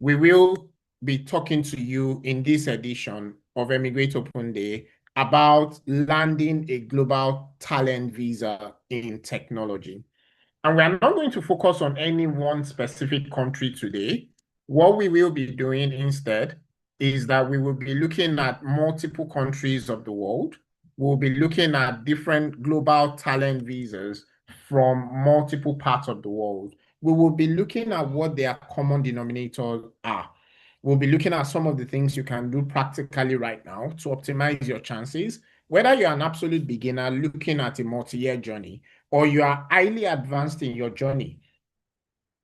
We will be talking to you in this edition of Enubate Open Day about landing a global talent visa in technology. And we are not going to focus on any one specific country today. What we will be doing instead is that we will be looking at multiple countries of the world. We'll be looking at different global talent visas from multiple parts of the world. We will be looking at what their common denominators are. We'll be looking at some of the things you can do practically right now to optimize your chances. Whether you're an absolute beginner looking at a multi-year journey, or you are highly advanced in your journey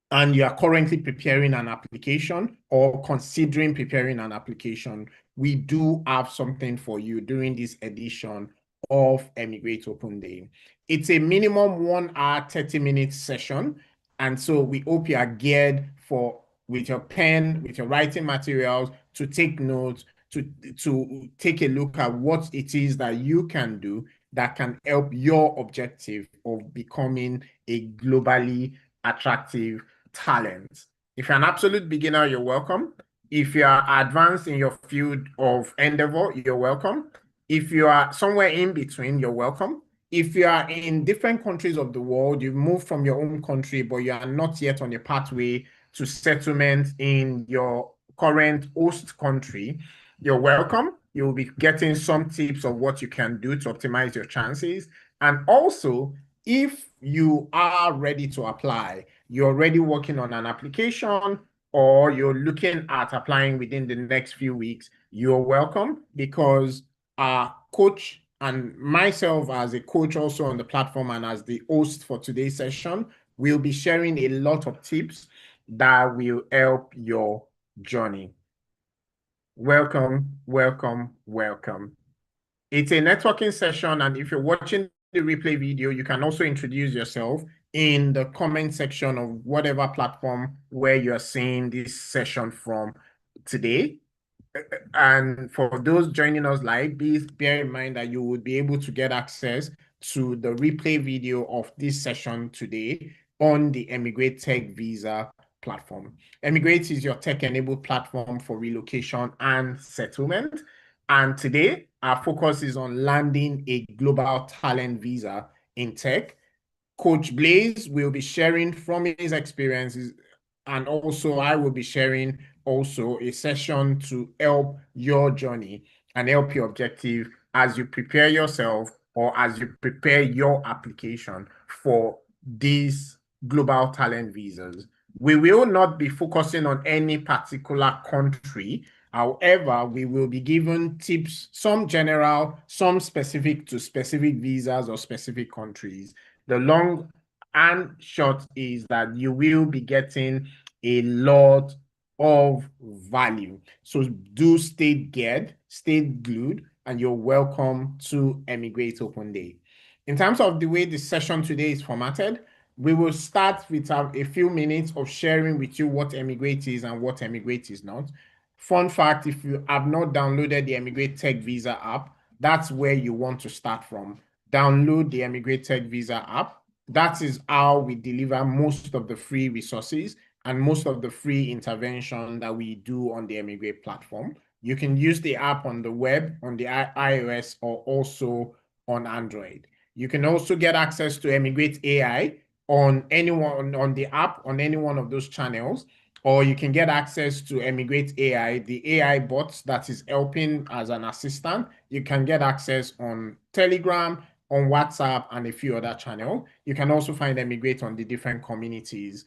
and you are currently preparing an application or considering preparing an application, we do have something for you during this edition of Enubate Open Day. It's a minimum 1 hour, 30-minute session. And so we hope you are geared for with your pen, with your writing materials, to take notes, to take a look at what it is that you can do that can help your objective of becoming a globally attractive talent. If you're an absolute beginner, you're welcome. If you are advanced in your field of endeavor, you're welcome. If you are somewhere in between, you're welcome. If you are in different countries of the world, you've moved from your own country, but you are not yet on your pathway to settlement in your current host country, you're welcome. You'll be getting some tips of what you can do to optimize your chances. And also, if you are ready to apply, you're already working on an application, or you're looking at applying within the next few weeks, you're welcome, because our coach and myself as a coach also on the platform and as the host for today's session, will be sharing a lot of tips that will help your journey. Welcome, welcome, welcome. It's a networking session, and if you're watching the replay video, you can also introduce yourself in the comment section of whatever platform where you're seeing this session from today. And for those joining us live, please bear in mind that you would be able to get access to the replay video of this session today on the Emigrate Tech Visa platform. Emigrate is your tech-enabled platform for relocation and settlement. And today, our focus is on landing a global talent visa in tech. Coach Blaze will be sharing from his experiences, and also I will be sharing also a session to help your journey and help your objective as you prepare yourself or as you prepare your application for these global talent visas. We will not be focusing on any particular country. However, we will be given tips, some general, some specific to specific visas or specific countries. The long and short is that you will be getting a lot of value. So do stay geared, stay glued, and you're welcome to Emigrate Open Day. In terms of the way the session today is formatted, we will start with a few minutes of sharing with you what Emigrate is and what Emigrate is not. Fun fact, if you have not downloaded the Emigrate Tech Visa app, that's where you want to start from. Download the Emigrate Tech Visa app. That is how we deliver most of the free resources and most of the free intervention that we do on the Emigrate platform. You can use the app on the web, on the iOS, or also on Android. You can also get access to Emigrate AI on anyone on the app, on any one of those channels, or you can get access to Emigrate AI, the AI bot that is helping as an assistant. You can get access on Telegram, on WhatsApp, and a few other channels. You can also find Emigrate on the different communities.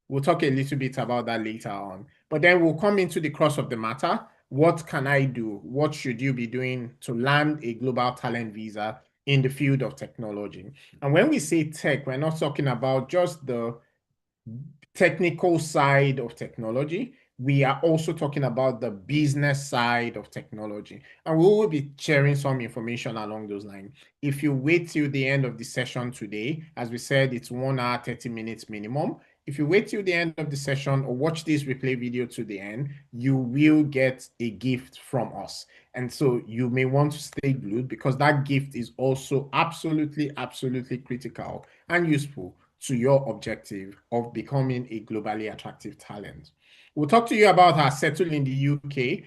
We'll talk a little bit about that later on. But then we'll come into the crux of the matter. What can I do? What should you be doing to land a global talent visa in the field of technology? And when we say tech, we're not talking about just the technical side of technology. We are also talking about the business side of technology, and we will be sharing some information along those lines. If you wait till the end of the session today, as we said, it's 1 hour, 30 minutes minimum. If you wait till the end of the session or watch this replay video to the end, you will get a gift from us. And so you may want to stay glued, because that gift is also absolutely, absolutely critical and useful to your objective of becoming a globally attractive talent. We'll talk to you about our Settle in the UK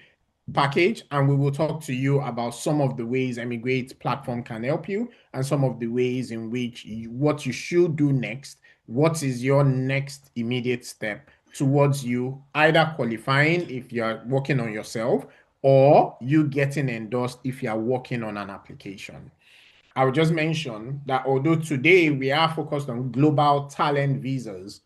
package, and we will talk to you about some of the ways Emigrate platform can help you and some of the ways in which what you should do next. What is your next immediate step towards you either qualifying if you're working on yourself or you getting endorsed if you're working on an application. I would just mention that although today we are focused on global talent visas,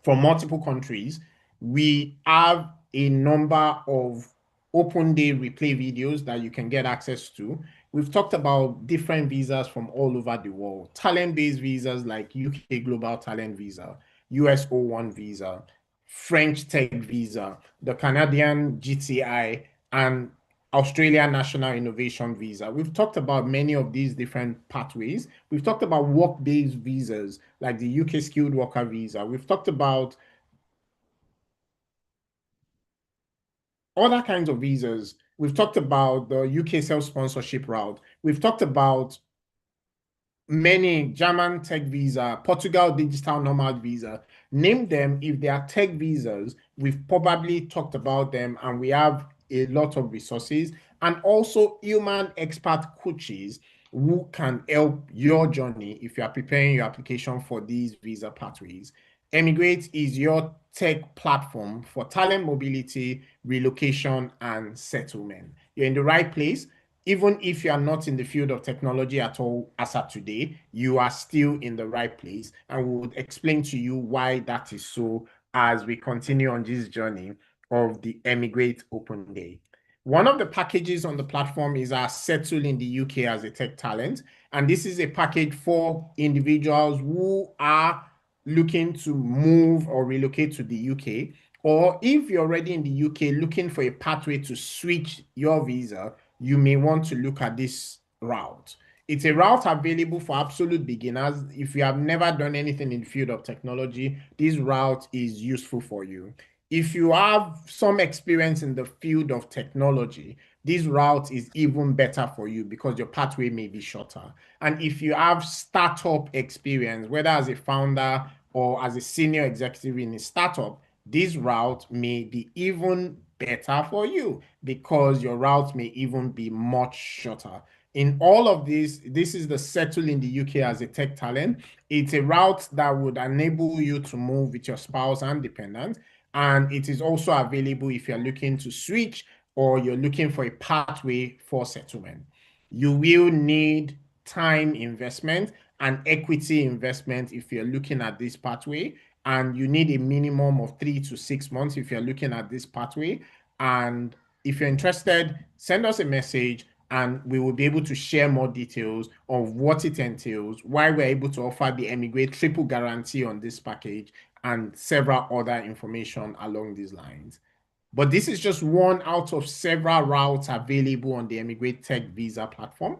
from multiple countries, we have a number of open day replay videos that you can get access to. We've talked about different visas from all over the world, talent-based visas like UK Global Talent Visa, US O1 visa, French Tech Visa, the Canadian GTI, and Australia National Innovation Visa. We've talked about many of these different pathways. We've talked about work-based visas like the UK Skilled Worker Visa. We've talked about other kinds of visas. We've talked about the UK self-sponsorship route. We've talked about many German tech visa, Portugal digital nomad visa. Name them. If they are tech visas, we've probably talked about them and we have a lot of resources and also human expert coaches who can help your journey if you are preparing your application for these visa pathways. Emigrate is your tech platform for talent mobility, relocation, and settlement. You're in the right place. Even if you are not in the field of technology at all as of today, you are still in the right place. And we will explain to you why that is so as we continue on this journey of the Emigrate Open Day. One of the packages on the platform is our Settle in the UK as a tech talent. And this is a package for individuals who are looking to move or relocate to the UK, or if you're already in the UK looking for a pathway to switch your visa, you may want to look at this route. It's a route available for absolute beginners. If you have never done anything in the field of technology, this route is useful for you. If you have some experience in the field of technology, this route is even better for you because your pathway may be shorter. And if you have startup experience, whether as a founder or as a senior executive in a startup, this route may be even better for you because your route may even be much shorter. In all of this is the Settle in the UK as a tech talent. It's a route that would enable you to move with your spouse and dependent. And it is also available if you're looking to switch or you're looking for a pathway for settlement. You will need time investment and equity investment if you're looking at this pathway. And you need a minimum of 3 to 6 months if you're looking at this pathway. And if you're interested, send us a message and we will be able to share more details of what it entails, why we're able to offer the Emigrate triple guarantee on this package, and several other information along these lines. But this is just one out of several routes available on the Emigrate Tech Visa platform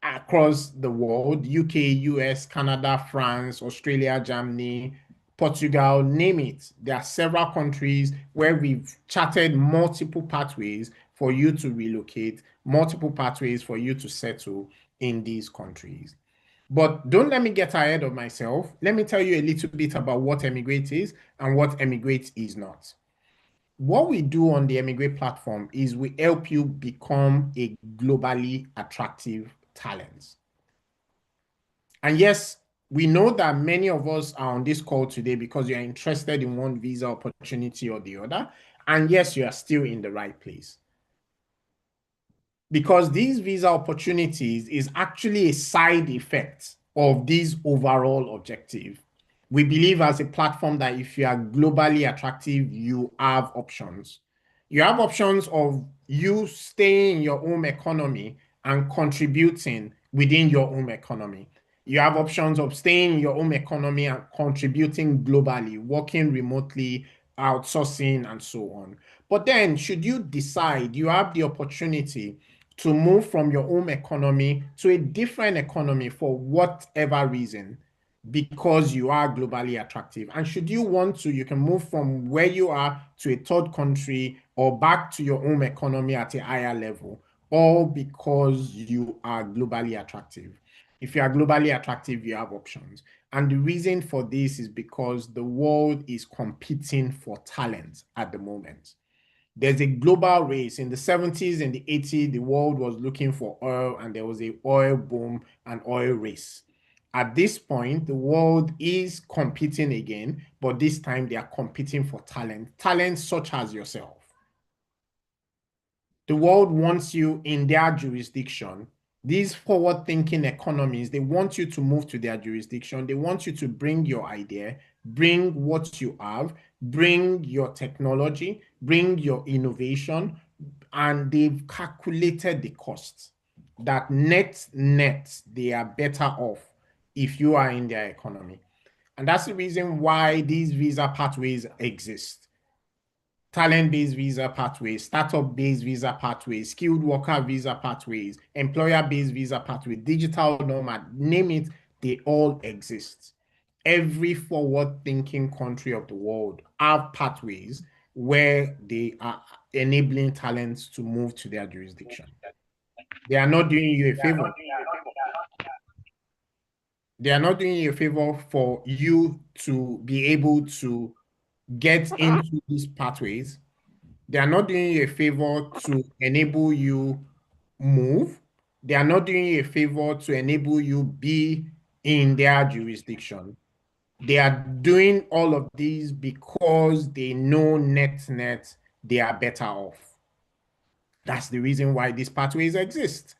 across the world: UK, US, Canada, France, Australia, Germany, Portugal, name it. There are several countries where we've charted multiple pathways for you to relocate, multiple pathways for you to settle in these countries. But don't let me get ahead of myself. Let me tell you a little bit about what Emigrate is and what Emigrate is not. What we do on the Emigrate platform is we help you become a globally attractive talent. And yes, we know that many of us are on this call today because you're interested in one visa opportunity or the other. And yes, you are still in the right place. Because these visa opportunities is actually a side effect of this overall objective. We believe as a platform that if you are globally attractive, you have options. You have options of you staying in your home economy and contributing within your home economy. You have options of staying in your home economy and contributing globally, working remotely, outsourcing, and so on. But then, should you decide you have the opportunity to move from your home economy to a different economy for whatever reason, because you are globally attractive. And should you want to, you can move from where you are to a third country or back to your home economy at a higher level, all because you are globally attractive. If you are globally attractive, you have options. And the reason for this is because the world is competing for talent at the moment. There's a global race. In the 70s and the 80s, the world was looking for oil, and there was a oil boom and oil race. At this point, the world is competing again, but this time they are competing for talent such as yourself. The world wants you in their jurisdiction. These forward-thinking economies, they want you to move to their jurisdiction. They want you to bring your idea, bring what you have, bring your technology, bring your innovation, and they've calculated the costs that net, they are better off if you are in their economy. And that's the reason why these visa pathways exist. Talent-based visa pathways, startup-based visa pathways, skilled worker visa pathways, employer-based visa pathways, digital nomad, name it, they all exist. Every forward-thinking country of the world have pathways where they are enabling talents to move to their jurisdiction. They are not doing you a favor. They are not doing you a favor for you to be able to get into these pathways. They are not doing you a favor to enable you move. They are not doing you a favor to enable you be in their jurisdiction. They are doing all of these because they know net they are better off. That's the reason why these pathways exist.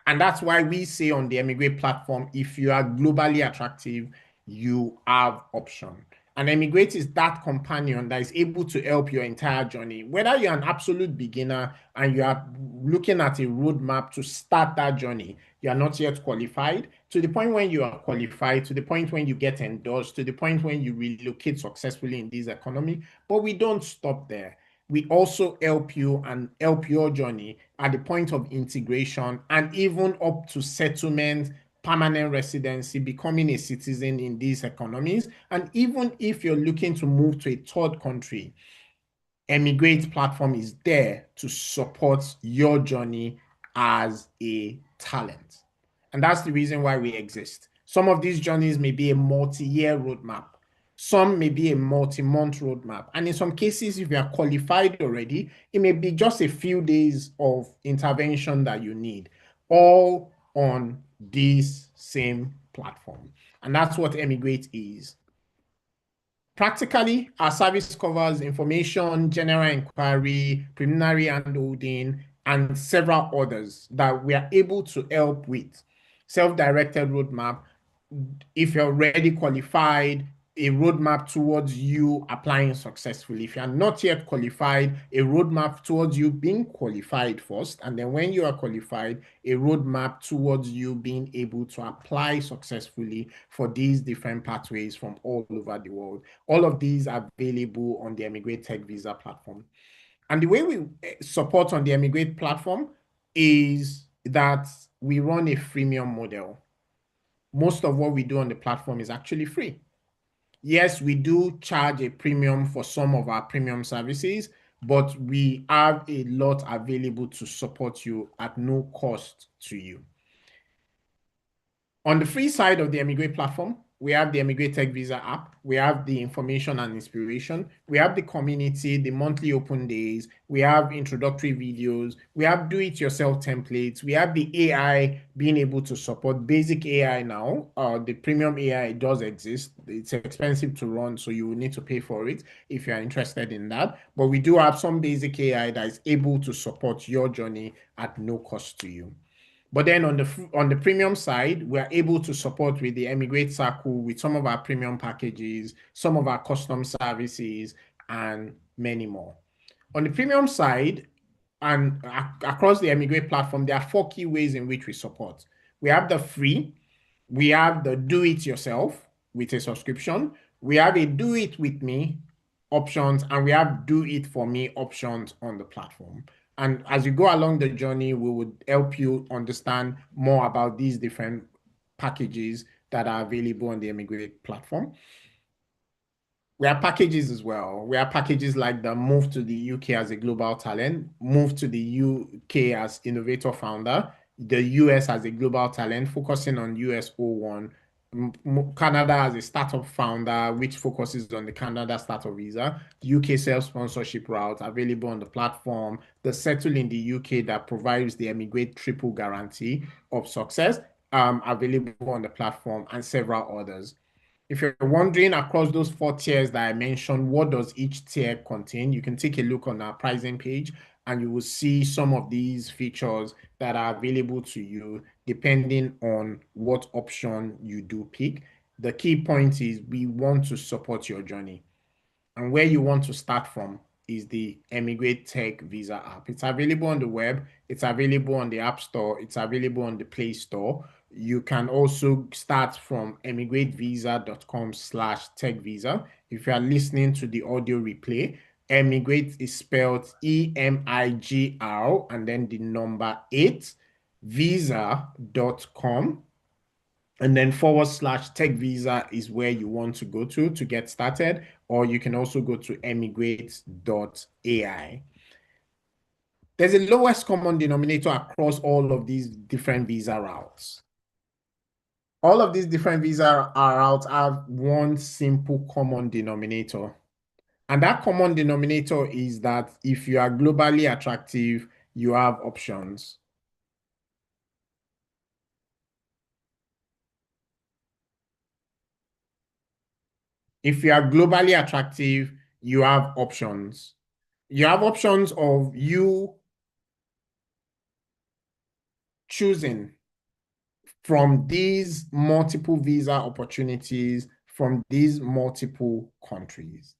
And that's why we say on the Emigrate platform, if you are globally attractive, you have option. And Emigrate is that companion that is able to help your entire journey. Whether you're an absolute beginner and you are looking at a roadmap to start that journey, you are not yet qualified, to the point when you are qualified, to the point when you get endorsed, to the point when you relocate successfully in this economy. But we don't stop there. We also help you and help your journey at the point of integration and even up to settlement, permanent residency, becoming a citizen in these economies. And even if you're looking to move to a third country, Emigrate platform is there to support your journey as a talent. And that's the reason why we exist. Some of these journeys may be a multi-year roadmap. Some may be a multi-month roadmap. And in some cases, if you are qualified already, it may be just a few days of intervention that you need, all on this same platform. And that's what Emigrate is. Practically, our service covers information, general inquiry, preliminary handholding, and several others that we are able to help with. Self-directed roadmap, if you're already qualified, a roadmap towards you applying successfully. If you're not yet qualified, a roadmap towards you being qualified first. And then when you are qualified, a roadmap towards you being able to apply successfully for these different pathways from all over the world. All of these are available on the Emigrate Tech Visa platform. And the way we support on the Emigrate platform is that we run a freemium model. Most of what we do on the platform is actually free. Yes, we do charge a premium for some of our premium services, but we have a lot available to support you at no cost to you. On the free side of the Emigrate platform, we have the Emigrate Tech Visa app. We have the information and inspiration. We have the community, the monthly open days. We have introductory videos. We have do-it-yourself templates. We have the AI being able to support basic AI now. The premium AI does exist. It's expensive to run, so you will need to pay for it if you're interested in that. But we do have some basic AI that is able to support your journey at no cost to you. But then on the premium side, we're able to support with the Emigrate Circle with some of our premium packages, some of our custom services, and many more. On the premium side, and across the Emigrate platform, there are 4 key ways in which we support. We have the free, we have the do-it-yourself with a subscription, we have a do-it-with-me options, and we have do-it-for-me options on the platform. And as you go along the journey, we would help you understand more about these different packages that are available on the Emigrate platform. We have packages as well. We have packages like the move to the UK as a global talent, move to the UK as innovator founder, the US as a global talent, focusing on US O1, Canada as a startup founder, which focuses on the Canada startup visa, UK self-sponsorship route available on the platform, the settle in the UK that provides the emigrate triple guarantee of success, available on the platform, and several others. If you're wondering across those four tiers that I mentioned, what does each tier contain? You can take a look on our pricing page and you will see some of these features that are available to you depending on what option you do pick. The key point is we want to support your journey. And where you want to start from is the Emigrate Tech Visa app. It's available on the web, it's available on the App Store, it's available on the Play Store. You can also start from emigratevisa.com/techvisa. If you are listening to the audio replay, Emigrate is spelled EMIGR and then the number 8, visa.com. And then /tech visa is where you want to go to get started, or you can also go to emigrate.ai. There's a lowest common denominator across all of these different visa routes. All of these different visa routes have one simple common denominator. And that common denominator is that if you are globally attractive, you have options. If you are globally attractive, you have options. You have options of you choosing from these multiple visa opportunities from these multiple countries.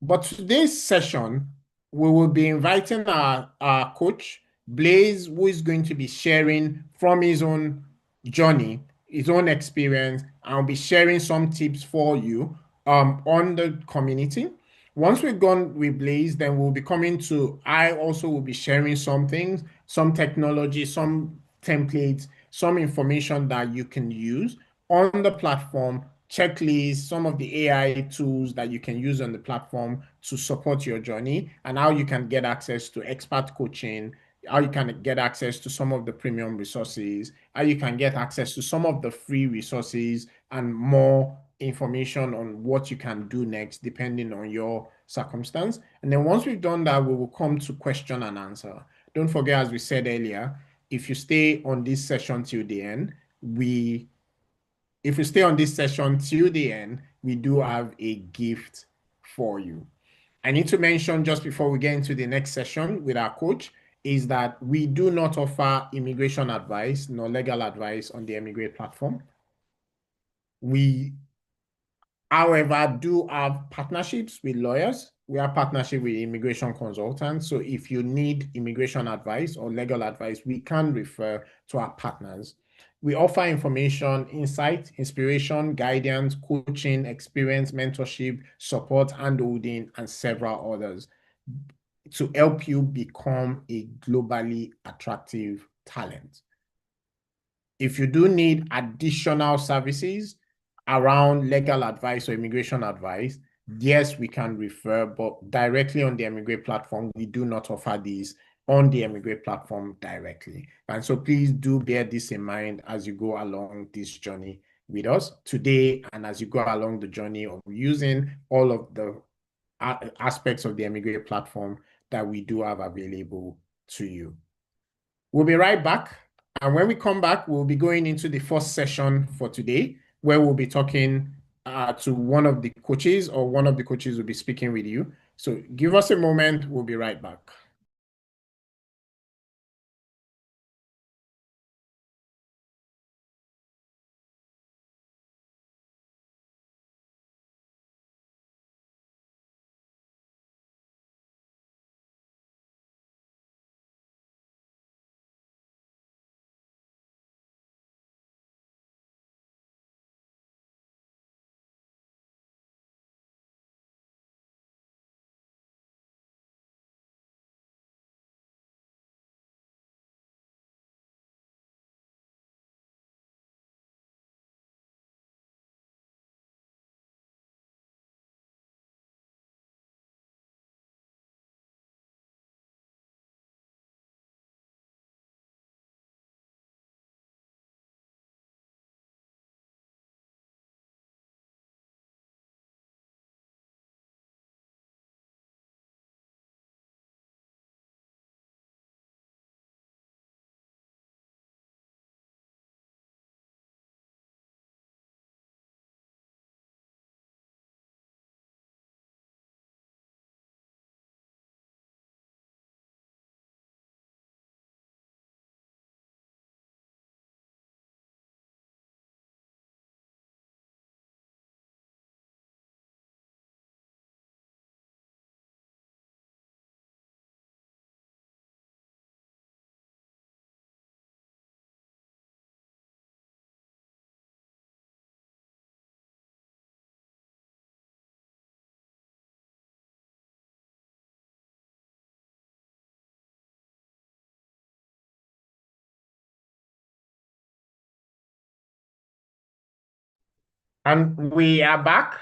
But today's session, we will be inviting our coach, Blaze, who is going to be sharing from his own journey, his own experience, and will be sharing some tips for you on the community. Once we've gone with Blaze, then we'll be coming to, I also will be sharing some things, some technology, some templates, some information that you can use on the platform, checklists, some of the AI tools that you can use on the platform to support your journey, and how you can get access to expert coaching, how you can get access to some of the premium resources, how you can get access to some of the free resources, and more information on what you can do next, depending on your circumstance. And then once we've done that, we will come to question and answer. Don't forget, as we said earlier, if you stay on this session till the end, we do have a gift for you. I need to mention just before we get into the next session with our coach is that we do not offer immigration advice nor legal advice on the Emigrate platform. We, however, do have partnerships with lawyers. We have partnership with immigration consultants. So if you need immigration advice or legal advice, we can refer to our partners. We offer information, insight, inspiration, guidance, coaching, experience, mentorship, support, handholding, and several others to help you become a globally attractive talent. If you do need additional services around legal advice or immigration advice, yes, we can refer, but directly on the Emigrate platform, we do not offer these on the Emigrate platform directly. And so please do bear this in mind as you go along this journey with us today, and as you go along the journey of using all of the aspects of the Emigrate platform that we do have available to you. We'll be right back. And when we come back, we'll be going into the first session for today, where we'll be talking to one of the coaches, or one of the coaches will be speaking with you. So give us a moment. We'll be right back. And we are back.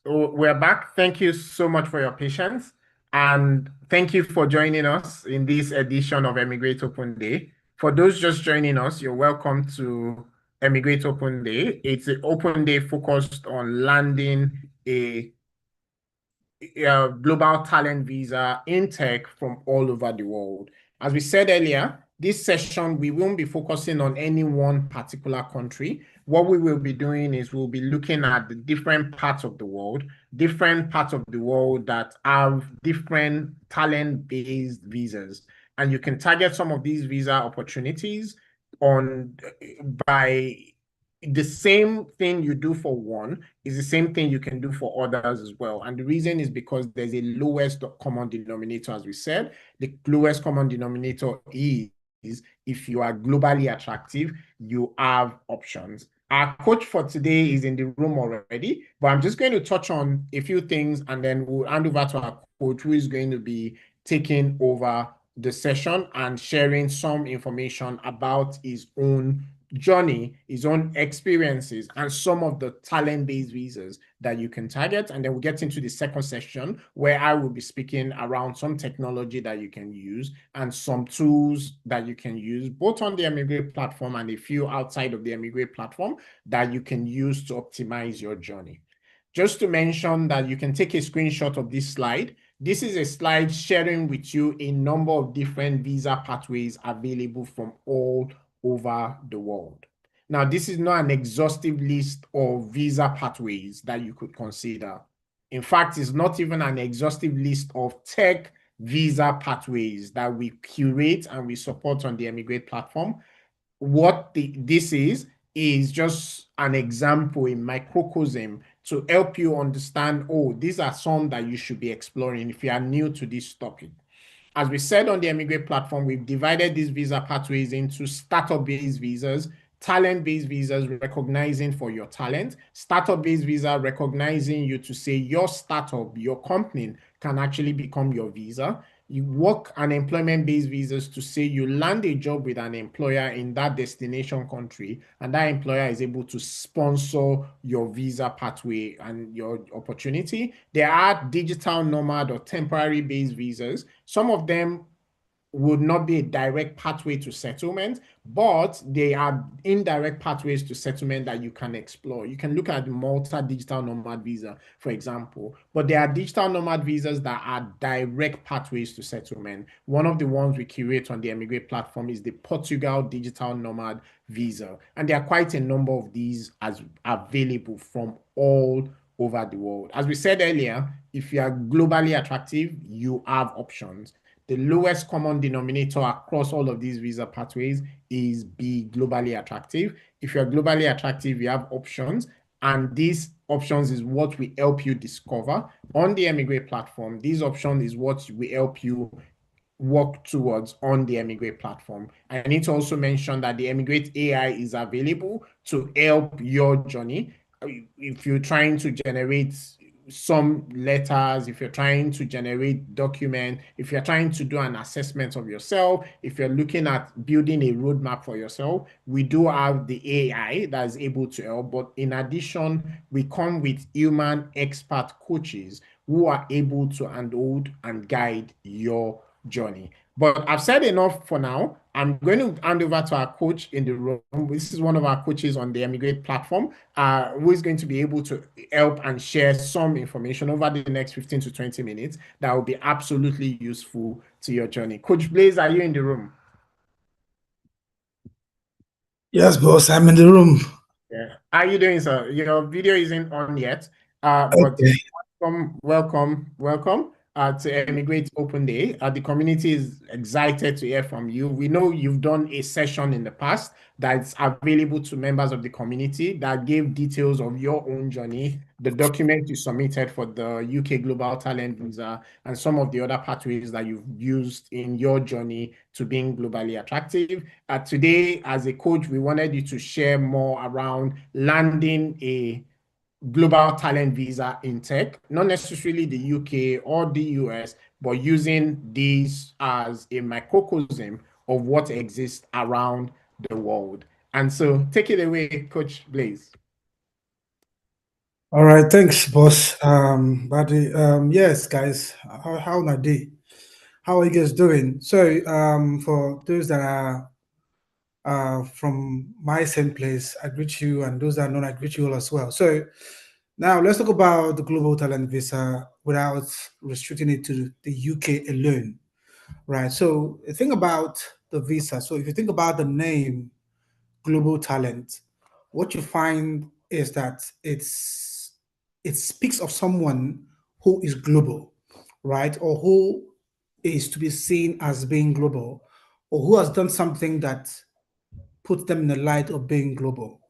We're back. Thank you so much for your patience. And thank you for joining us in this edition of Emigrate Open Day. For those just joining us, you're welcome to Emigrate Open Day. It's an open day focused on landing a global talent visa in tech from all over the world. As we said earlier, this session, we won't be focusing on any one particular country. What we will be doing is we'll be looking at the different parts of the world that have different talent-based visas. And you can target some of these visa opportunities on by the same thing you do for one is the same thing you can do for others as well. And the reason is because there's a lowest common denominator, as we said. The lowest common denominator is if you are globally attractive, you have options. Our coach for today is in the room already, but I'm just going to touch on a few things and then we'll hand over to our coach who is going to be taking over the session and sharing some information about his own journey, his own experiences, and some of the talent-based visas that you can target. And then we'll get into the second section where I will be speaking around some technology that you can use and some tools that you can use both on the Emigrate platform and a few outside of the Emigrate platform that you can use to optimize your journey. Just to mention that you can take a screenshot of this slide. This is a slide sharing with you a number of different visa pathways available from all over the world. Now, this is not an exhaustive list of visa pathways that you could consider. In fact, it's not even an exhaustive list of tech visa pathways that we curate and we support on the Emigrate platform. What this is just an example in microcosm to help you understand, oh, these are some that you should be exploring if you are new to this topic. As we said on the Emigrate platform, we've divided these visa pathways into startup-based visas, talent-based visas recognizing for your talent, startup-based visa recognizing you to say your startup, your company can actually become your visa. You work and employment-based visas to say you land a job with an employer in that destination country, and that employer is able to sponsor your visa pathway and your opportunity. There are digital nomad or temporary-based visas. Some of them would not be a direct pathway to settlement, but they are indirect pathways to settlement that you can explore. You can look at the Malta digital nomad visa, for example, but there are digital nomad visas that are direct pathways to settlement. One of the ones we curate on the Emigrate platform is the Portugal digital nomad visa, and there are quite a number of these as available from all over the world. As we said earlier, if you are globally attractive, you have options. The lowest common denominator across all of these visa pathways is be globally attractive. If you're globally attractive, you have options. And these options is what we help you discover on the Emigrate platform. These options is what we help you work towards on the Emigrate platform. I need to also mention that the Emigrate AI is available to help your journey. If you're trying to generate some letters, if you're trying to generate document, if you're trying to do an assessment of yourself, if you're looking at building a roadmap for yourself, we do have the AI that is able to help. But in addition, we come with human expert coaches who are able to handhold and guide your journey. But I've said enough for now. I'm going to hand over to our coach in the room. This is one of our coaches on the Emigrate platform, who is going to be able to help and share some information over the next 15 to 20 minutes that will be absolutely useful to your journey. Coach Blaze, are you in the room? Yes, boss, I'm in the room. Yeah. How are you doing, sir? Your video isn't on yet, but Okay. welcome to Emigrate Open Day. The community is excited to hear from you. We know you've done a session in the past that's available to members of the community that gave details of your own journey, the document you submitted for the UK Global Talent Visa, and some of the other pathways that you've used in your journey to being globally attractive. Today, as a coach, we wanted you to share more around landing a global talent visa in tech, not necessarily the UK or the US, but using these as a microcosm of what exists around the world. And so take it away, Coach Blaze. All right, thanks, boss. Buddy. Yes, guys. How my day? How are you guys doing? So, for those that are from my same place, I greet you, and those that are not, I greet you all as well. So, now let's talk about the global talent visa without restricting it to the UK alone, right? So, the thing about the visa. So, if you think about the name global talent, what you find is that it speaks of someone who is global, right? Or who is to be seen as being global, or who has done something that puts them in the light of being global.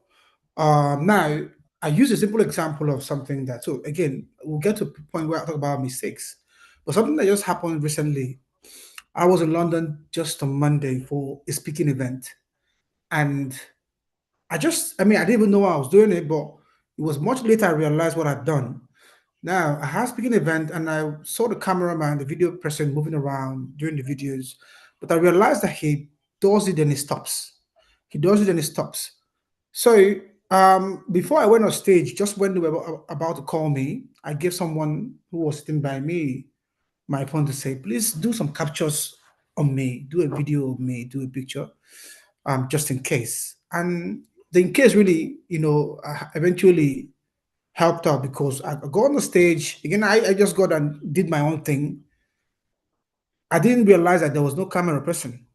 Now, I use a simple example of something that, so again, we'll get to a point where I talk about mistakes, but something that just happened recently. I was in London just on Monday for a speaking event, and I mean, I didn't even know I was doing it, but it was much later I realized what I'd done. Now, I had a speaking event and I saw the cameraman, the video person moving around doing the videos, but I realized that he does it and he stops. He does it and he stops. So, before I went on stage, just when they were about to call me, I gave someone who was sitting by me my phone to say, please do some captures on me, do a video of me, do a picture, just in case. And the in case really, eventually helped out because I got on the stage again. I just got and did my own thing. I didn't realize that there was no camera person,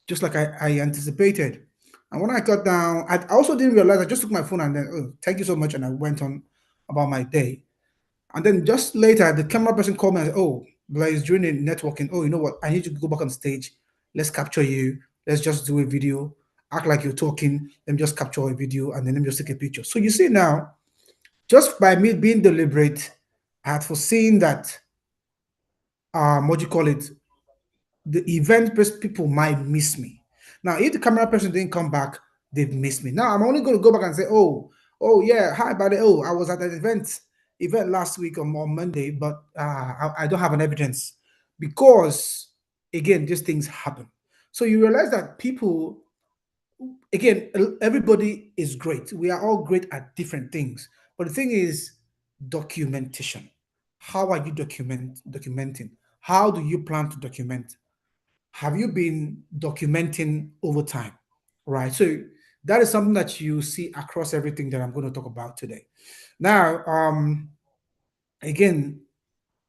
just like I anticipated. And when I got down, I also didn't realize. I just took my phone and then, oh, thank you so much, and I went on about my day. And then just later, the camera person called me and said, "Oh, Blaise, during the networking, oh, you know what? I need you to go back on stage. Let's capture you. Let's just do a video. Act like you're talking. Let me just capture a video and then let me just take a picture." So you see now, just by me being deliberate, I had foreseen that what do you call it? The people might miss me. Now, if the camera person didn't come back, they've missed me. Now I'm only going to go back and say, oh yeah, hi buddy. Oh, I was at an event last week on Monday, but I don't have an evidence because again, these things happen. So you realize that people, again, everybody is great. We are all great at different things. But the thing is, documentation. How are you documenting? How do you plan to document? Have you been documenting over time? Right. So that is something that you see across everything that I'm going to talk about today. Now, again,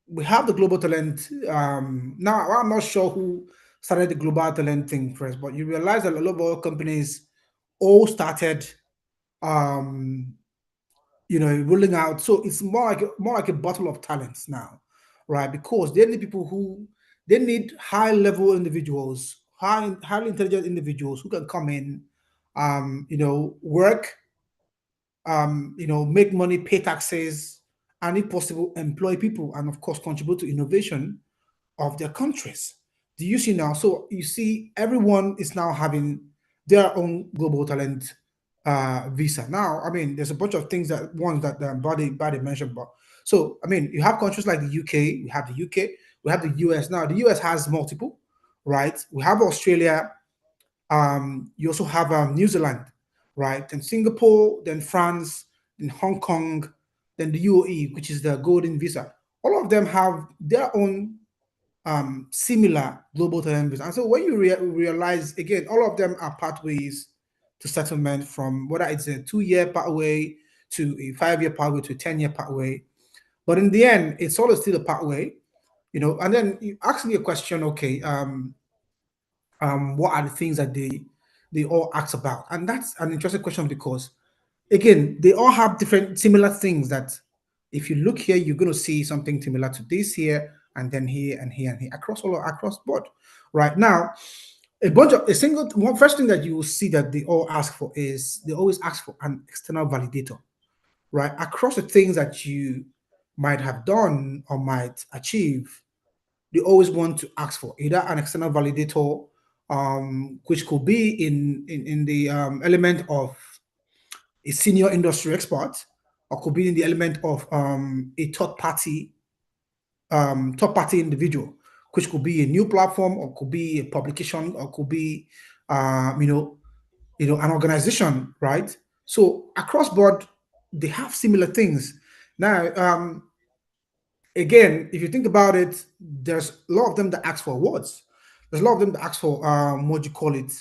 we have the global talent. Now, I'm not sure who started the global talent thing first, but you realize that a lot of our companies all started, um, rolling out. So it's more like a bottle of talents now, right? Because they need people who they need high level individuals, highly intelligent individuals who can come in, work, make money, pay taxes, and if possible, employ people, and of course, contribute to innovation of their countries. Do you see now? So you see, everyone is now having their own global talent visa. Now, I mean, there's a bunch of things that ones that body mentioned, but so I mean, you have countries like the UK. We have the UK. We have the US. Now, the US has multiple, right? We have Australia. You also have New Zealand, right? Then Singapore, then France, then Hong Kong, then the UAE, which is the Golden Visa. All of them have their own similar global talent visa. And so when you realize, again, all of them are pathways to settlement, from whether it's a 2-year pathway to a 5-year pathway to a 10-year pathway. But in the end, it's always still a pathway, and then you ask me a question, okay, what are the things that they all ask about? And that's an interesting question because again, they all have different similar things that if you look here, you're going to see something similar to this here, and then here and here and here across board. Right now, a single one first thing that you will see that they all ask for is they always ask for an external validator, right? Across the things that you might have done or might achieve, they always want to ask for either an external validator, which could be in the element of a senior industry expert, or could be in the element of a third party individual, which could be a new platform, or could be a publication, or could be an organization, right? So across board, they have similar things. Now, again, if you think about it, there's a lot of them that ask for awards. There's a lot of them that ask for what you call it,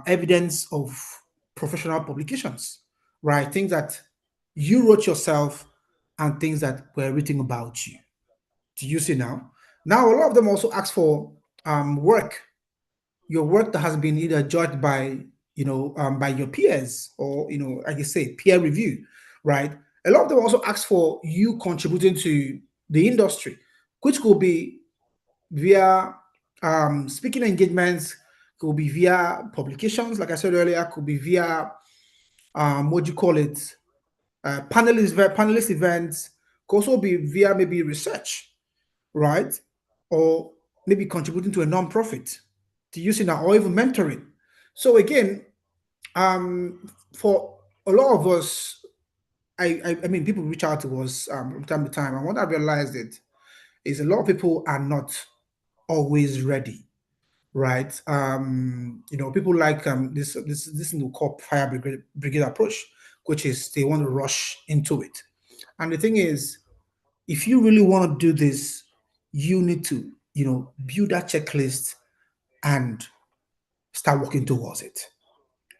evidence of professional publications, right? Things that you wrote yourself and things that were written about you. Do you see now? Now, a lot of them also ask for work, your work that has been either judged by by your peers, or like you say, peer review, right? A lot of them also ask for you contributing to the industry, which could be via speaking engagements, could be via publications, like I said earlier, could be via what do you call it, panelist events, could also be via maybe research, right? Or maybe contributing to a non-profit, to using that, or even mentoring. So again, for a lot of us, I mean, people reach out to us from time to time, and what I realized it is a lot of people are not always ready, right? People like this thing we call fire brigade approach, which is they want to rush into it. And the thing is, if you really want to do this, you need to, build that checklist and start working towards it.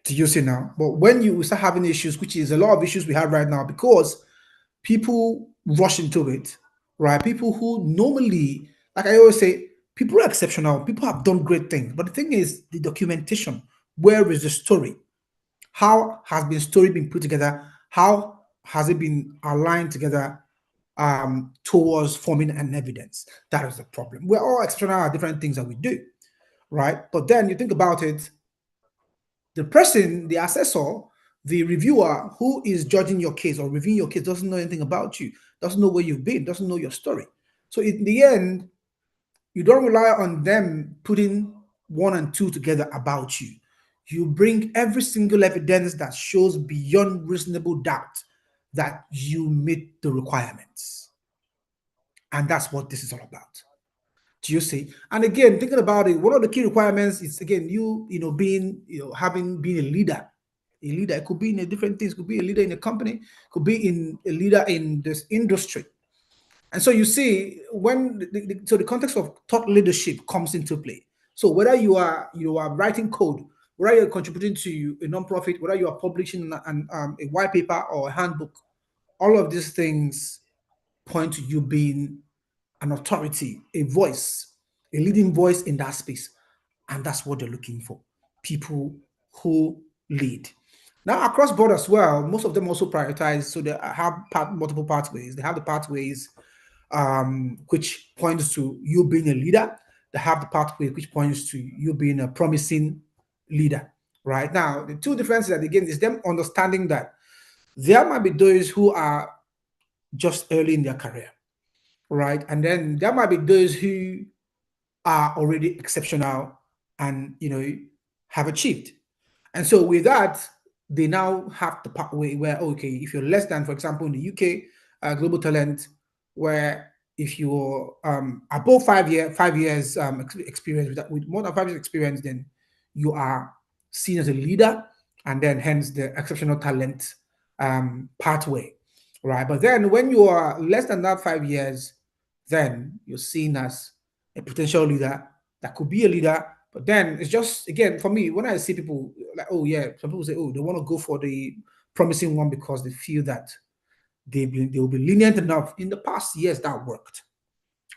Do you see now? But when you start having issues, which is a lot of issues we have right now, because people rush into it, right? People who normally, like I always say, people are exceptional. People have done great things. But the thing is, the documentation. Where is the story? How has the story been put together? How has it been aligned together towards forming an evidence? That is the problem. We're all exceptional at different things that we do, right? But then you think about it, the person, the assessor, the reviewer who is judging your case or reviewing your case doesn't know anything about you, doesn't know where you've been, doesn't know your story. So in the end, you don't rely on them putting one and two together about you. You bring every single evidence that shows beyond reasonable doubt that you meet the requirements. And that's what this is all about. Do you see? And again, thinking about it, one of the key requirements is again being having been a leader. A leader, it could be in a different things, could be a leader in a company, could be in a leader in this industry. And so you see, when so the context of thought leadership comes into play. So whether you are writing code, whether you're contributing to a nonprofit, whether you are publishing a white paper or a handbook, all of these things point to you being an authority, a voice, a leading voice in that space. And that's what they're looking for, people who lead. Now, across board as well, most of them also prioritize. So they have multiple pathways. They have the pathways which points to you being a leader. They have the pathway which points to you being a promising leader. Right now, the two differences that again is them understanding that there might be those who are just early in their career, right? And then there might be those who are already exceptional and have achieved. And so with that, they now have the pathway where, okay, if you're less than, for example, in the UK, global talent, where if you're above 5 years experience, with more than 5 years experience, then you are seen as a leader, and then hence the exceptional talent pathway, right? But then when you are less than that 5 years, then you're seen as a potential leader that could be a leader. But then it's just, again, for me, when I see people like, oh yeah, some people say, oh, they want to go for the promising one because they feel that they will be lenient enough. In the past years, that worked,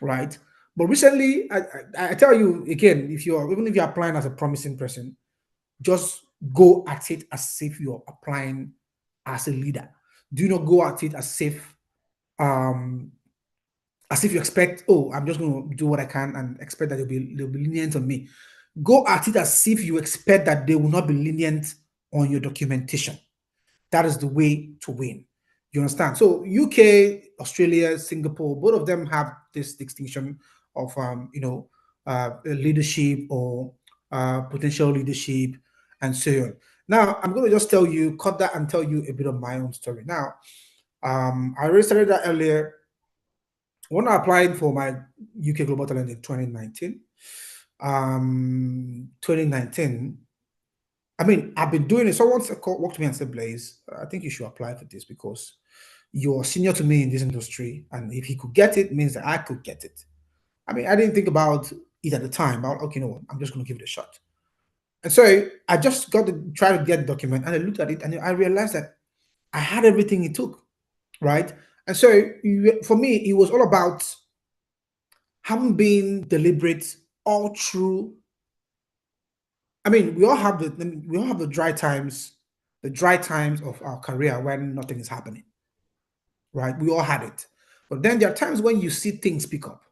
right? But recently, I tell you again, even if you're applying as a promising person, just go at it as if you're applying as a leader. Do not go at it um, as if you expect, oh, I'm just going to do what I can and expect that they'll be lenient on me. Go at it as if you expect that they will not be lenient on your documentation. That is the way to win. You understand? So UK, Australia, Singapore, both of them have this distinction of leadership or potential leadership and so on. Now I'm going to just cut that and tell you a bit of my own story. Now, I already started that earlier. When I applied for my UK Global Talent in 2019, 2019, I mean, I've been doing it. Someone walked to me and said, Blaze, I think you should apply for this because you're senior to me in this industry, and if he could get it, means that I could get it. I mean, I didn't think about it at the time. Okay, no, I'm just going to give it a shot. And so I just got to try to get the document, and I looked at it, and I realized that I had everything it took, right? And so for me, it was all about having been deliberate all through. I mean, we all have the dry times of our career when nothing is happening, right? We all had it. But then there are times when you see things pick up.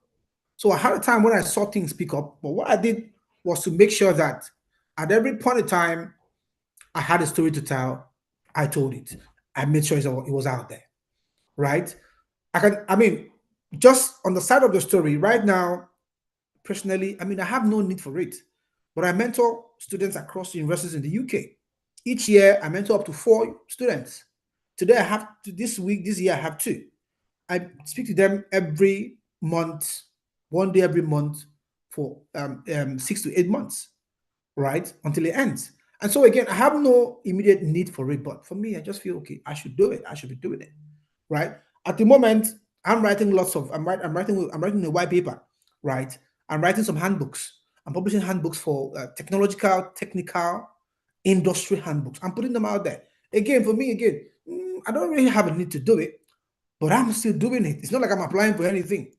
So I had a time when I saw things pick up, but what I did was to make sure that at every point in time I had a story to tell, I told it. I made sure it was out there, right? I mean, just on the side of the story, right now, personally, I mean, I have no need for it, but I mentor students across universities in the UK. Each year, I mentor up to 4 students. Today, I have this year, I have 2. I speak to them every month, 1 day every month for 6 to 8 months, right? Until it ends. And so again, I have no immediate need for it, but for me, I just feel okay, I should do it. I should be doing it, right? At the moment, I'm writing I'm writing a white paper, right? I'm writing some handbooks. I'm publishing handbooks for technical, industry handbooks. I'm putting them out there. Again, for me, I don't really have a need to do it, but I'm still doing it. It's not like I'm applying for anything,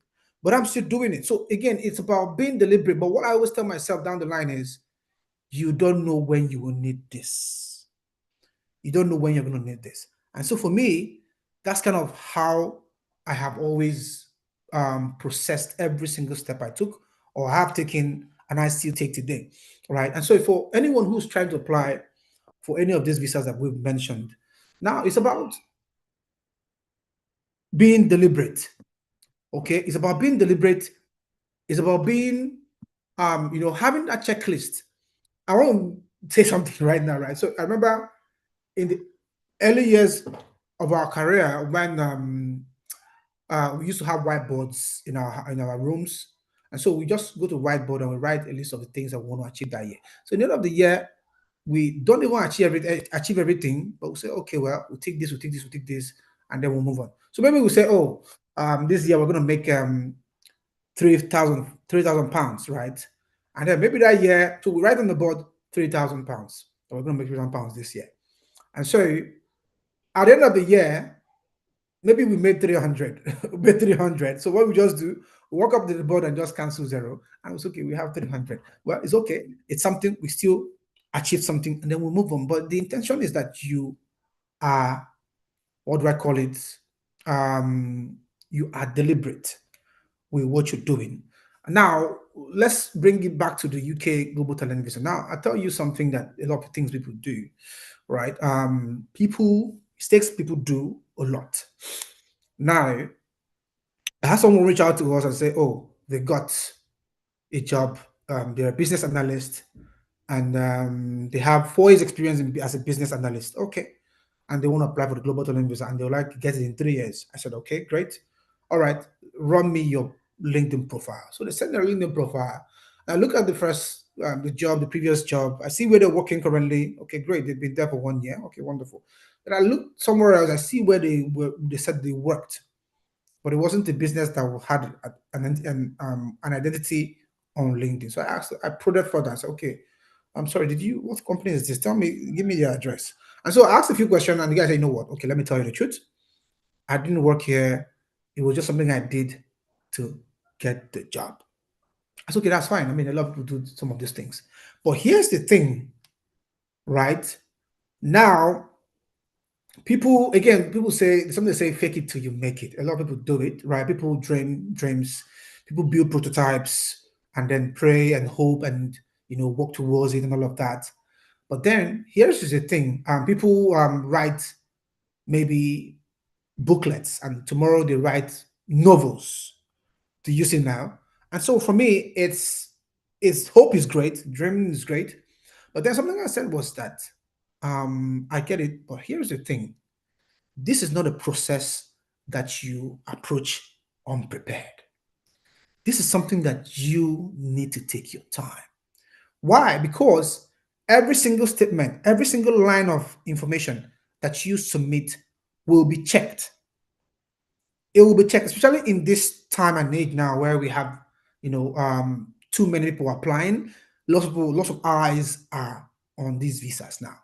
but I'm still doing it. So again, it's about being deliberate. But what I always tell myself down the line is, you don't know when you will need this. You don't know when you're going to need this. And so for me, that's kind of how I have always processed every single step I took or have taken, and I still take today, right? And so for anyone who's trying to apply for any of these visas that we've mentioned, now it's about being deliberate. Okay, it's about being deliberate. It's about being, having a checklist. I want to say something right now, right? So I remember in the early years of our career when we used to have whiteboards in our rooms, and so we just go to whiteboard and we write a list of the things that we want to achieve that year. So in the end of the year, we don't even achieve everything, but we say, okay, well, we'll take this, we'll take this, we'll take this, and then we'll move on. So maybe we say, oh, this year we're going to make 3,000 pounds, right? And then maybe that year, so we write on the board 3,000 pounds. So we're going to make 3,000 pounds this year. And so at the end of the year, maybe we made 300, we made 300. So what we just do, we walk up to the board and just cancel 0. And it's okay, we have 300. Well, it's okay. It's something, we still achieve something, and then we move on. But the intention is that you are, what do I call it? You are deliberate with what you're doing. Now, let's bring it back to the UK Global Talent Visa. Now, I'll tell you something that a lot of things people do, right? Mistakes people do a lot. Now, I had someone reach out to us and say, oh, they got a job. They're a business analyst, and they have 4 years experience as a business analyst. Okay. And they want to apply for the Global Talent Visa, and they would like to get it in 3 years. I said, okay, great. All right, run me your LinkedIn profile. So they send their LinkedIn profile. I look at the previous job. I see where they're working currently. Okay, great. They've been there for 1 year. Okay, wonderful. Then I look somewhere else. I see where they said they worked, but it wasn't a business that had an identity on LinkedIn. So I prodded further. I said, okay, I'm sorry, what company is this? Tell me, give me the address. And so I asked a few questions, and the guy said, you know what? Okay, let me tell you the truth. I didn't work here. It was just something I did to get the job. I said, okay, that's fine. I mean, a lot of people do some of these things. But here's the thing, right? Now, people say something, they say fake it till you make it. A lot of people do it, right? People dreams, people build prototypes and then pray and hope and work towards it and all of that. But then here's the thing: people write maybe booklets, and tomorrow they write novels to use it now. And so for me, it's hope is great, dreaming is great, but then something I said was that I get it, but here's the thing: this is not a process that you approach unprepared. This is something that you need to take your time. Why? Because every single statement, every single line of information that you submit will be checked. it will be checked, especially in this time and age now where we have, too many people applying. Lots of eyes are on these visas now,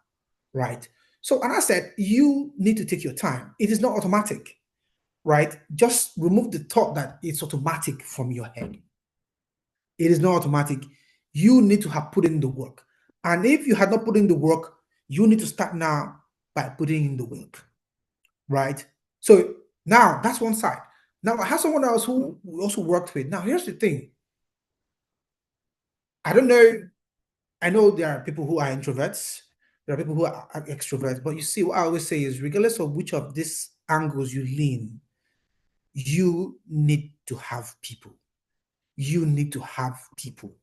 right? So, and I said, you need to take your time. It is not automatic, right? Just remove the thought that it's automatic from your head. It is not automatic. You need to have put in the work. And if you had not put in the work, you need to start now by putting in the work, right? So now that's one side. Now I have someone else who we also worked with. Now here's the thing. I don't know. I know there are people who are introverts. There are people who are extroverts. But you see, what I always say is, regardless of which of these angles you lean, you need to have people. You need to have people.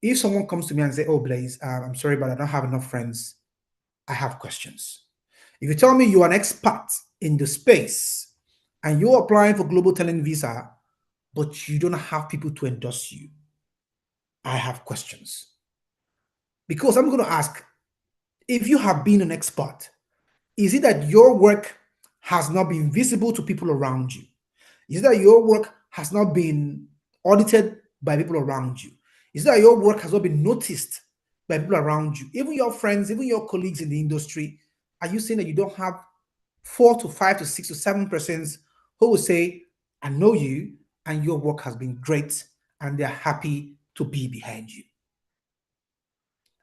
If someone comes to me and say, "Oh, Blaze, I'm sorry, but I don't have enough friends," I have questions. If you tell me you're an expert in the space and you're applying for global talent visa, but you don't have people to endorse you, I have questions. Because I'm going to ask, if you have been an expert, is it that your work has not been visible to people around you? Is it that your work has not been audited by people around you? Is it that your work has not been noticed by people around you? Even your friends, even your colleagues in the industry, are you saying that you don't have 4 to 5 to 6 to 7% who will say, I know you and your work has been great and they're happy to be behind you?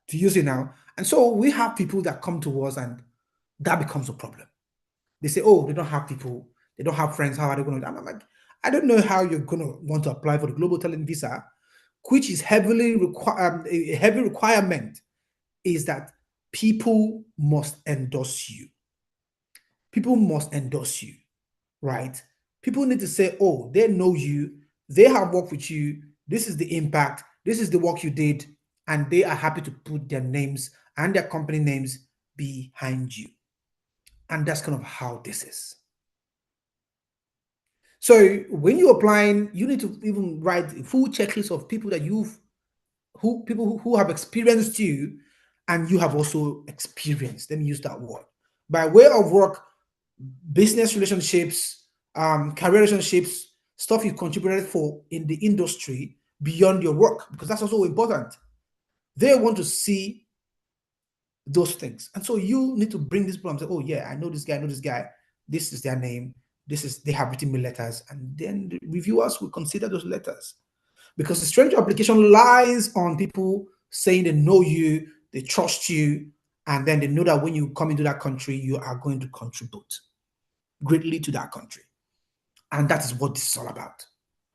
Do you see now? And so we have people that come to us and that becomes a problem. They say, oh, they don't have people, they don't have friends. How are they going to? I'm like, I don't know how you're going to want to apply for the global talent visa, which is a heavy requirement is that people must endorse you. People must endorse you, right? People need to say, oh, they know you, they have worked with you, this is the impact, this is the work you did, and they are happy to put their names and their company names behind you. And that's kind of how this is. So when you're applying, you need to even write a full checklist of people that who have experienced you and you have also experienced. Let me use that word. By way of work, business relationships, career relationships, stuff you contributed for in the industry beyond your work, because that's also important. They want to see those things. And so you need to bring this people and say, oh yeah, I know this guy, this is their name, they have written me letters, and then the reviewers will consider those letters. Because the stranger application lies on people saying they know you, they trust you, and then they know that when you come into that country, you are going to contribute greatly to that country. And that is what this is all about.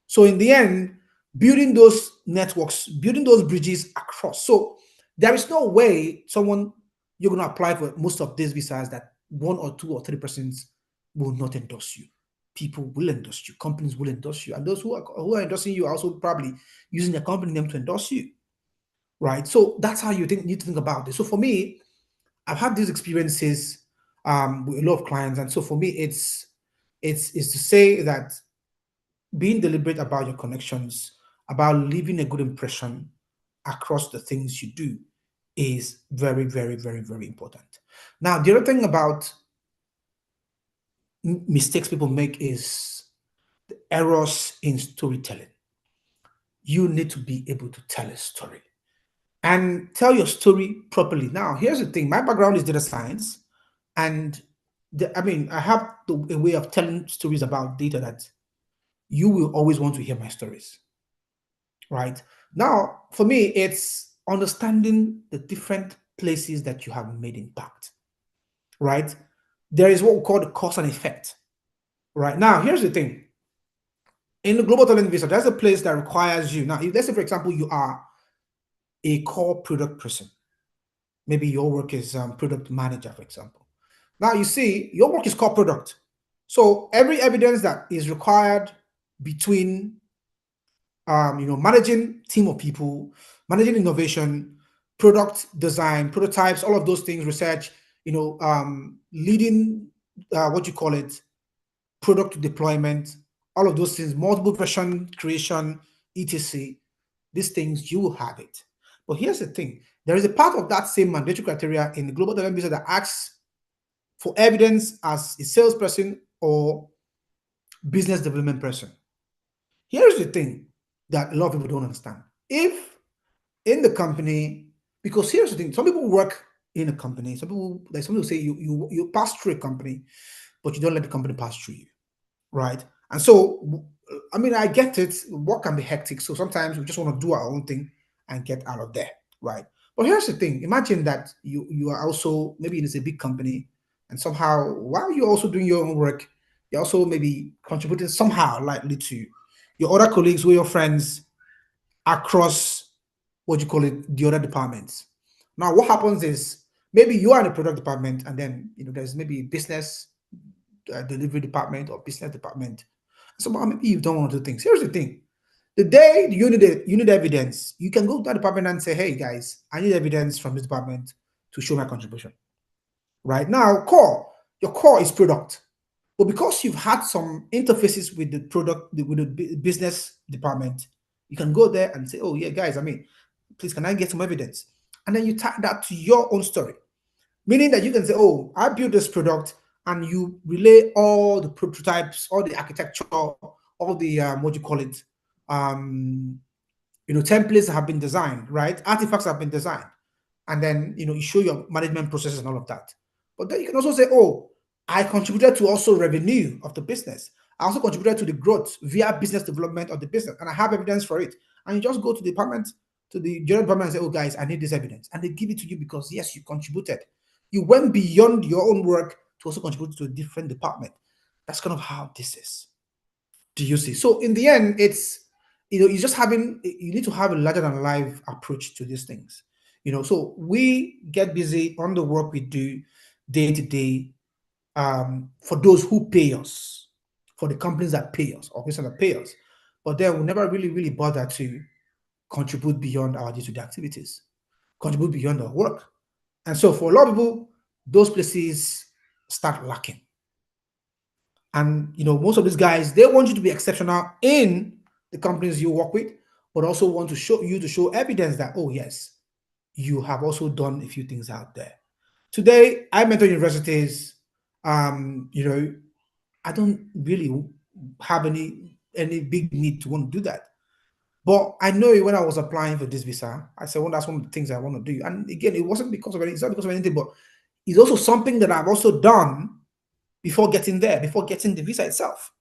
So in the end, building those networks, building those bridges across. So there is no way you're going to apply for most of these visas that 1 or 2 or 3% will not endorse you. People will endorse you. Companies will endorse you. And those who are endorsing you are also probably using their company name to endorse you, right? So that's how you need to think about this. So for me, I've had these experiences with a lot of clients. And so for me, it's to say that being deliberate about your connections, about leaving a good impression across the things you do is very, very, very, very important. Now, the other thing about mistakes people make is the errors in storytelling. You need to be able to tell a story and tell your story properly. Now, here's the thing. My background is data science, and I have a way of telling stories about data that you will always want to hear my stories, right? Now, for me, it's understanding the different places that you have made impact, right? There is what we call the cause and effect, right? Now, here's the thing. In the global talent visa, there's a place that requires you. Now, let's say, for example, you are a core product person. Maybe your work is product manager, for example. Now, you see, your work is core product. So every evidence that is required between managing team of people, managing innovation, product design, prototypes, all of those things, research, leading what you call it, product deployment, all of those things, multiple version creation, etc. These things, you will have it. But here's the thing. There is a part of that same mandatory criteria in the global talent visa that asks for evidence as a salesperson or business development person. Here's the thing that a lot of people don't understand. If in the company, because here's the thing, some people work in a company, some people say you pass through a company, but you don't let the company pass through you, right? And so, I mean, I get it. Work can be hectic, so sometimes we just want to do our own thing and get out of there, right? But here's the thing: imagine that you are also maybe it's a big company, and somehow while you're also doing your own work, you're also maybe contributing somehow likely to your other colleagues or your friends across what you call it, the other departments. Now, what happens is maybe you are in the product department, and then there's maybe business delivery department or business department. So maybe you've done one or two things. Here's the thing: the day you need evidence, you can go to that department and say, "Hey guys, I need evidence from this department to show my contribution." Right now, your core is product, but because you've had some interfaces with the product with the business department, you can go there and say, "Oh yeah, guys, I mean, please can I get some evidence?" And then you tie that to your own story, meaning that you can say, "Oh, I built this product," and you relay all the prototypes, all the architecture, all the what you call it, templates have been designed, right? Artifacts have been designed, and then you show your management processes and all of that. But then you can also say, "Oh, I contributed to also revenue of the business. I also contributed to the growth via business development of the business, and I have evidence for it." And you just go to the department, to the general department, and say, "Oh, guys, I need this evidence," and they give it to you because yes, you contributed. You went beyond your own work to also contribute to a different department. That's kind of how this is. Do you see? So in the end, it's you need to have a larger than life approach to these things. So we get busy on the work we do day to day, for those who pay us, for the companies that pay us, or companies that pay us, but then we never really bother to contribute beyond our day-to-day activities, contribute beyond our work. And so for a lot of people, those places start lacking. And most of these guys, they want you to be exceptional in the companies you work with, but also want to show evidence that, oh yes, you have also done a few things out there. Today, I mentor universities. I don't really have any big need to want to do that. But I know when I was applying for this visa, I said, well, that's one of the things I want to do. And again, it wasn't because of anything, it's not because of anything, but it's also something that I've also done before getting there, before getting the visa itself.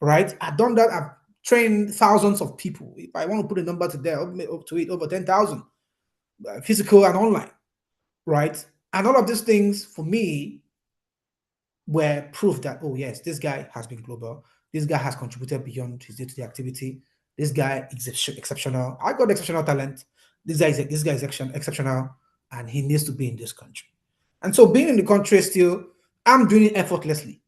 Right? I've done that. I've trained thousands of people. If I want to put a number to there, up to it, over 10,000, physical and online. Right? And all of these things for me were proof that, oh yes, this guy has been global. This guy has contributed beyond his day-to-day activity. This guy is exceptional. I got exceptional talent. This guy is exceptional, and he needs to be in this country. And so being in the country still, I'm doing it effortlessly.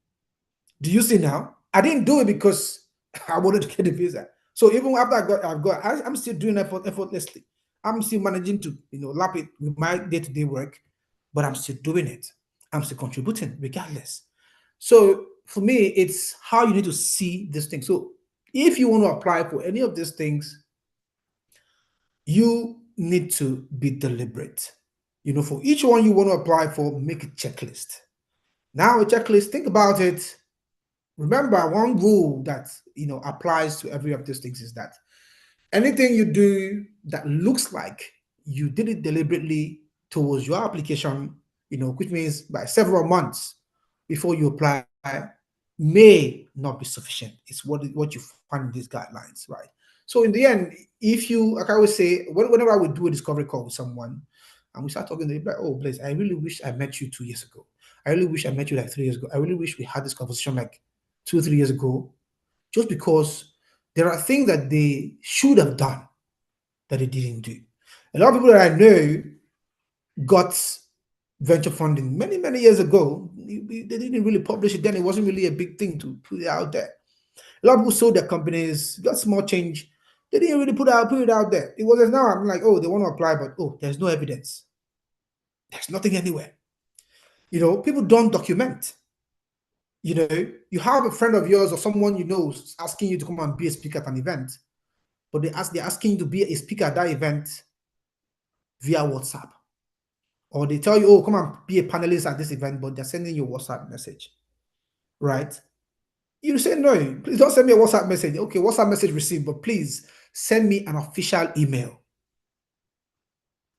Do you see now? I didn't do it because I wanted to get the visa. So even after I'm still doing effortlessly. I'm still managing to, lap it with my day-to-day work, but I'm still doing it. I'm still contributing regardless. So for me, it's how you need to see this thing. So if you want to apply for any of these things, you need to be deliberate. For each one you want to apply for, make a checklist. Now, a checklist, think about it. Remember, one rule that applies to every of these things is that anything you do that looks like you did it deliberately towards your application, which means by several months before you apply, may not be sufficient. It's what you find in these guidelines, right? So in the end, if you, like I always say, whenever I would do a discovery call with someone and we start talking, they're like, "Oh, Blaze, I really wish I met you 2 years ago. I really wish I met you like 3 years ago. I really wish we had this conversation like 2 or 3 years ago," just because there are things that they should have done that they didn't do. A lot of people that I know got venture funding many years ago. They didn't really publish it then. It wasn't really a big thing to put it out there. A lot of people sold their companies, got small change. They didn't really put it out there. It was now I'm like, oh, they want to apply, but oh, there's no evidence. There's nothing anywhere. People don't document. You have a friend of yours or someone asking you to come and be a speaker at an event, but they're asking you to be a speaker at that event via WhatsApp. Or they tell you, oh, come and be a panelist at this event, but they're sending you a WhatsApp message. Right? You say, no, please don't send me a WhatsApp message. Okay, WhatsApp message received, but please send me an official email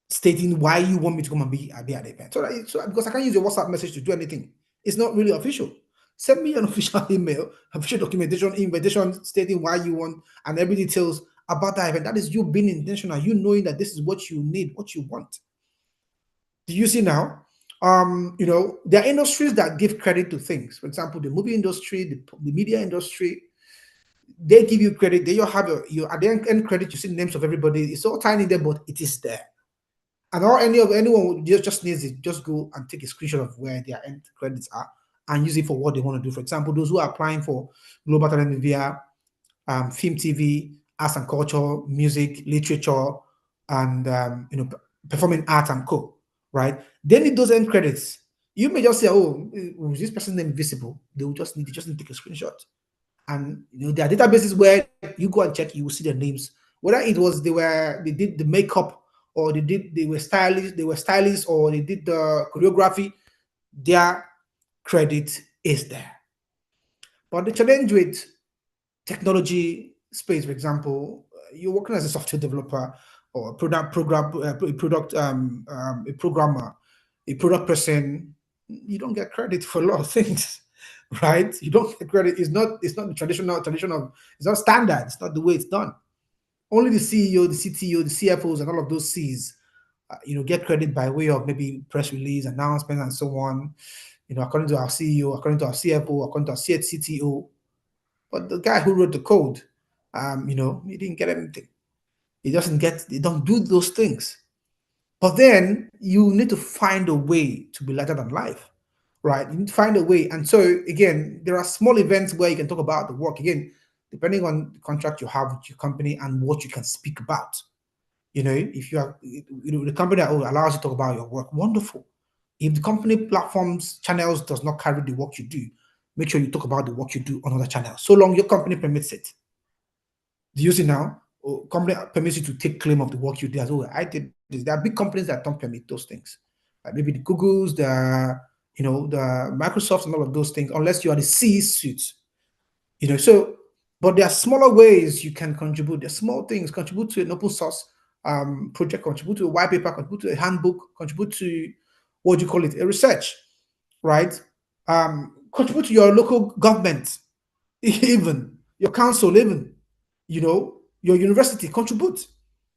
stating why you want me to come and be at the event. So because I can't use your WhatsApp message to do anything. It's not really official. Send me an official email, official documentation, invitation stating why you want and every details about that event. That is you being intentional, you knowing that this is what you need, what you want. Do you see now? There are industries that give credit to things. For example, the movie industry, the media industry, they give you credit. They all have your at the end credit. You see the names of everybody. It's all tiny there, but it is there. And all anyone just needs it. Just go and take a screenshot of where their end credits are and use it for what they want to do. For example, those who are applying for global talent via film, TV, arts and culture, music, literature, and performing art and co. Right? They need those end credits. You may just say, "Oh, is this person's name visible?" They just need to take a screenshot. And there are databases where you go and check, you will see their names. Whether it was they did the makeup or they were stylists or they did the choreography, their credit is there. But the challenge with technology space, for example, you're working as a software developer or a programmer, a product person, you don't get credit for a lot of things, right? You don't get credit. It's not the traditional, it's not standard. It's not the way it's done. Only the CEO, the CTO, the CFOs, and all of those C's, get credit by way of maybe press release, announcement, and so on. According to our CEO, according to our CFO, according to our CTO. But the guy who wrote the code, he didn't get anything. They don't do those things. But then you need to find a way to be larger than life, right? You need to find a way. And so again, there are small events where you can talk about the work. Again, depending on the contract you have with your company and what you can speak about. If you have, the company that allows you to talk about your work, wonderful. If the company platforms channels does not carry the work you do, make sure you talk about the work you do on other channels, so long your company permits it. Do you see now? Company permits you to take claim of the work you did. As well, I did this. There are big companies that don't permit those things. Like maybe the Googles, the Microsofts, and all of those things, unless you are the C-suite. So, but there are smaller ways you can contribute. There are small things. Contribute to an open source project, contribute to a white paper, contribute to a handbook, contribute to what do you call it, a research, right? Contribute to your local government, even your council, even your university. Contribute.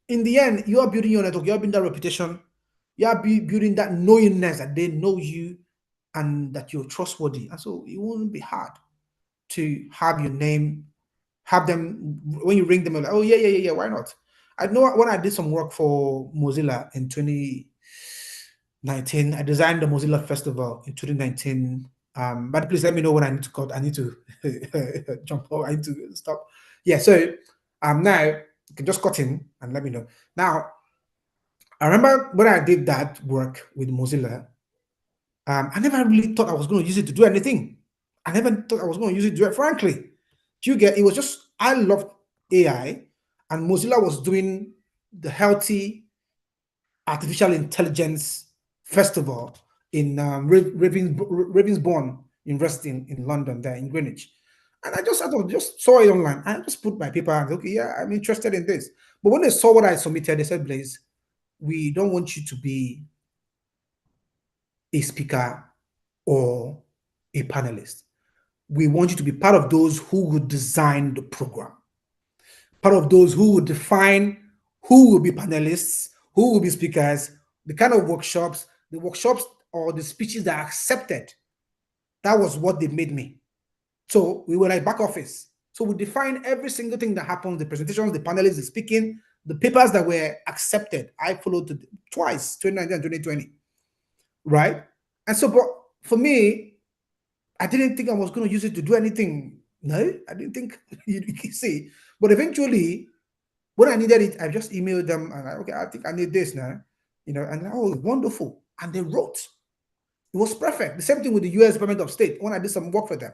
In the end, you are building your network. You are building that reputation. You are building that knowingness that they know you and that you're trustworthy. And so it won't be hard to have your name, have them when you ring them, like, oh yeah, why not? I know when I did some work for Mozilla in 2019, I designed the Mozilla Festival in 2019. But please let me know when I need to cut. I need to jump off. I need to stop. Yeah, so now you can just cut in and let me know. Now, I remember when I did that work with Mozilla, I never really thought I was going to use it to do anything. I never thought I was going to use it to do it, frankly. Do you get it? Was just, I loved AI, and Mozilla was doing the Healthy Artificial Intelligence Festival in Ravensbourne University in London, there in Greenwich. And I just saw it online. I just put my paper and okay, yeah, I'm interested in this. But when they saw what I submitted, they said, Blaze, we don't want you to be a speaker or a panelist. We want you to be part of those who would design the program, part of those who would define who will be panelists, who will be speakers, the kind of workshops, or the speeches that are accepted. That was what they made me. So we were like back office. So we define every single thing that happens, the presentations, the panelists, the speaking, the papers that were accepted. I followed twice, 2019 and 2020, right? And so, but for me, I didn't think I was going to use it to do anything. No, I didn't think, you see. But eventually, when I needed it, I just emailed them and okay, I think I need this now, and oh, wonderful. And they wrote. It was perfect. The same thing with the US Department of State when I did some work for them.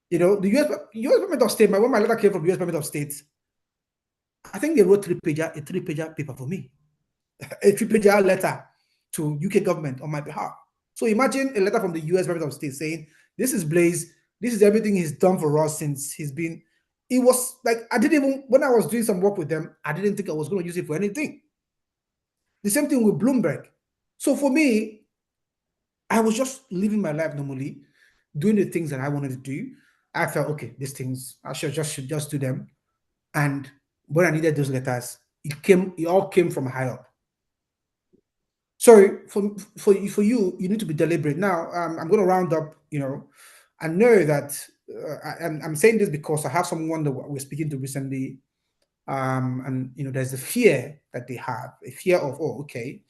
The US Department of State, when my letter came from the US Department of State, I think they wrote a three-pager paper for me, a three-pager letter to UK government on my behalf. So imagine a letter from the US Department of State saying, this is Blaze, This is everything he's done for us since he's been. It was like I didn't even when I was doing some work with them, I didn't think I was going to use it for anything. The same thing with Bloomberg. So for me, I was just living my life normally, doing the things that I wanted to do. I felt okay, these things I should just do them. And when I needed those letters, it all came from high up. So for you, you need to be deliberate. Now, I'm going to round up. I know that I'm saying this because I have someone that we're speaking to recently, and there's a fear that they have, a fear of, oh, okay,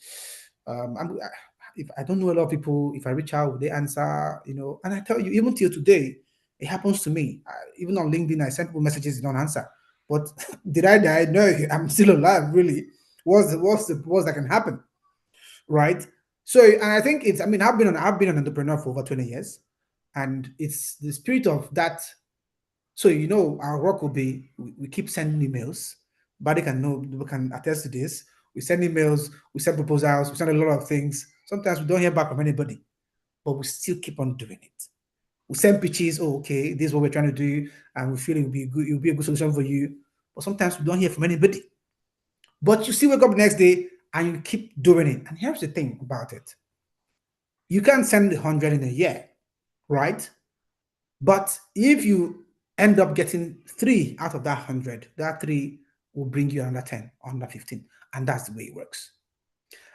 if I don't know a lot of people, if I reach out, they answer, and I tell you, even till today, it happens to me. Even on LinkedIn, I send people messages, they don't answer. But did I die? No, I'm still alive. Really, what's the worst that can happen? Right. So, and I think I've been an entrepreneur for over 20 years, and it's the spirit of that. So, our work will be we keep sending emails. Buddy can know, we can attest to this. We send emails, we send proposals, we send a lot of things. Sometimes we don't hear back from anybody, but we still keep on doing it. We send pitches, oh, okay, this is what we're trying to do, and we feel it'll be a good solution for you. But sometimes we don't hear from anybody. But you still wake up the next day and you keep doing it. And here's the thing about it. You can't send 100 in a year, right? But if you end up getting 3 out of that 100, that 3 will bring you another 10, another 15. And that's the way it works.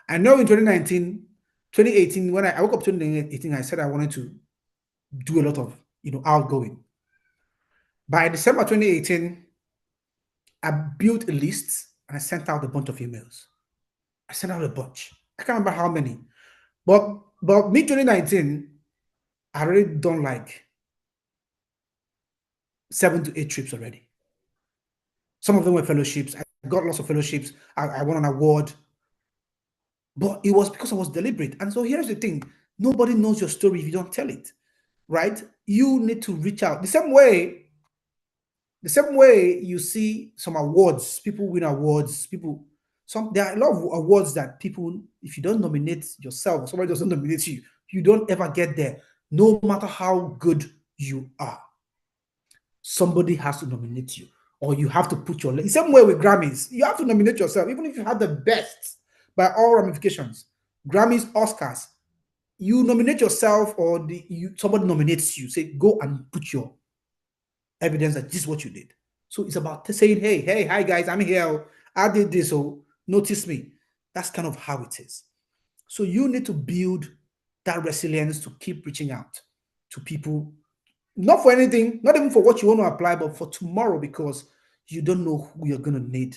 I know in 2018, when I woke up 2018, I said I wanted to do a lot of, outgoing. By December 2018, I built a list and I sent out a bunch of emails. I sent out a bunch. I can't remember how many. But mid 2019, I already done like 7 to 8 trips already. Some of them were fellowships. I got lots of fellowships. I won an award. But it was because I was deliberate. And so here's the thing. Nobody knows your story if you don't tell it, right? You need to reach out. The same way you see some awards, people win awards, there are a lot of awards that people, if you don't nominate yourself or somebody doesn't nominate you, you don't ever get there, no matter how good you are. Somebody has to nominate you, or you have to put your, the same way with Grammys, you have to nominate yourself, even if you have the best by all ramifications. Grammys, Oscars, you nominate yourself, or somebody nominates you, say, go and put your evidence that this is what you did. So it's about saying, hey, hi guys, I'm here. I did this, so notice me. That's kind of how it is. So you need to build that resilience to keep reaching out to people, not for anything, not even for what you want to apply, but for tomorrow, because you don't know who you're going to need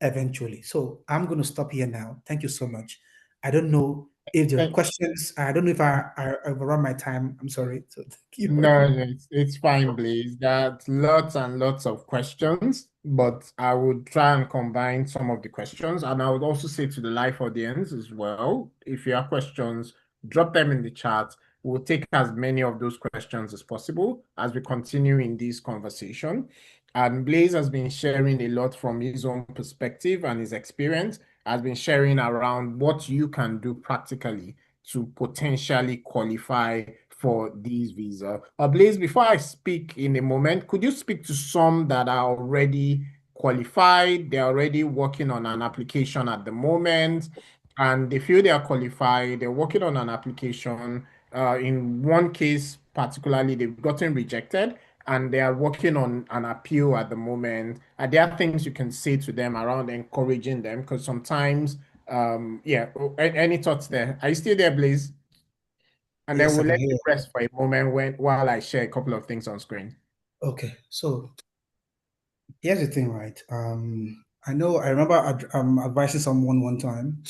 eventually. So I'm going to stop here now. Thank you so much. I don't know if there are questions. I don't know if I overrun my time. I'm sorry. So thank you. No, it's fine, Blaze. There's lots and lots of questions, but I would try and combine some of the questions. And I would also say to the live audience as well, if you have questions, drop them in the chat. We'll take as many of those questions as possible as we continue in this conversation. And Blaze has been sharing a lot from his own perspective and his experience, has been sharing around what you can do practically to potentially qualify for these visa. Blaze, before I speak in a moment, could you speak to some that are already qualified? They're already working on an application at the moment, and they feel they are qualified. They're working on an application. In one case, particularly, they've gotten rejected, and they are working on an appeal at the moment. Are there things you can say to them around encouraging them? Because sometimes, yeah, any thoughts there? Are you still there, Blaze? And then Yes, I we'll can let hear you you. rest for a moment while I share a couple of things on screen. Okay, so here's the thing, right? I remember advising someone one time.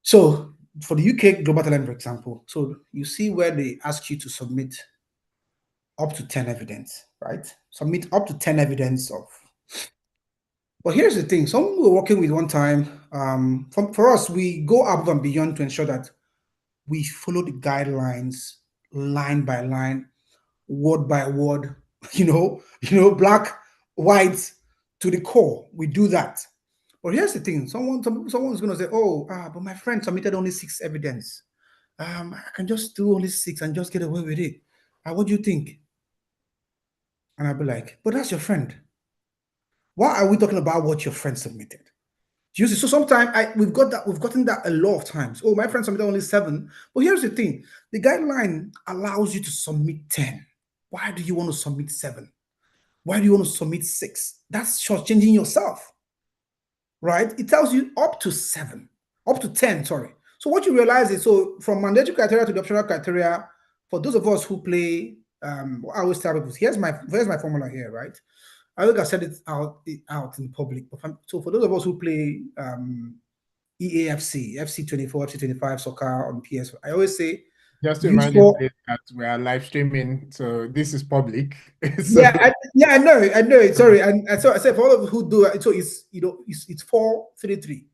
So for the UK Global Talent, for example, so you see where they ask you to submit up to 10 evidence, right? Submit up to 10 evidence of. But here's the thing, someone we're working with one time, for us, we go above and beyond to ensure that we follow the guidelines line by line, word by word, black, white to the core. We do that. But here's the thing: someone's going to say, "Oh, but my friend submitted only 6 evidence. I can just do only 6 and just get away with it. What do you think?" And I'll be like, but that's your friend. Why are we talking about what your friend submitted? Do you see? So sometimes we've gotten that a lot of times. Oh, my friend submitted only 7. But here's the thing: the guideline allows you to submit 10. Why do you want to submit 7? Why do you want to submit 6? That's shortchanging yourself, right? It tells you up to 7, up to 10, sorry. So what you realize is, so from mandatory criteria to the optional criteria, for those of us who play, I always tell people, here's my formula here, right? I think I said it out in public. So for those of us who play EAFC, FC24, FC25 soccer on PS, I always say, Just to use remind for you that we are live streaming, so this is public. So I know it. Sorry, and so I said for all of who do it, so it's it's 4-3-3,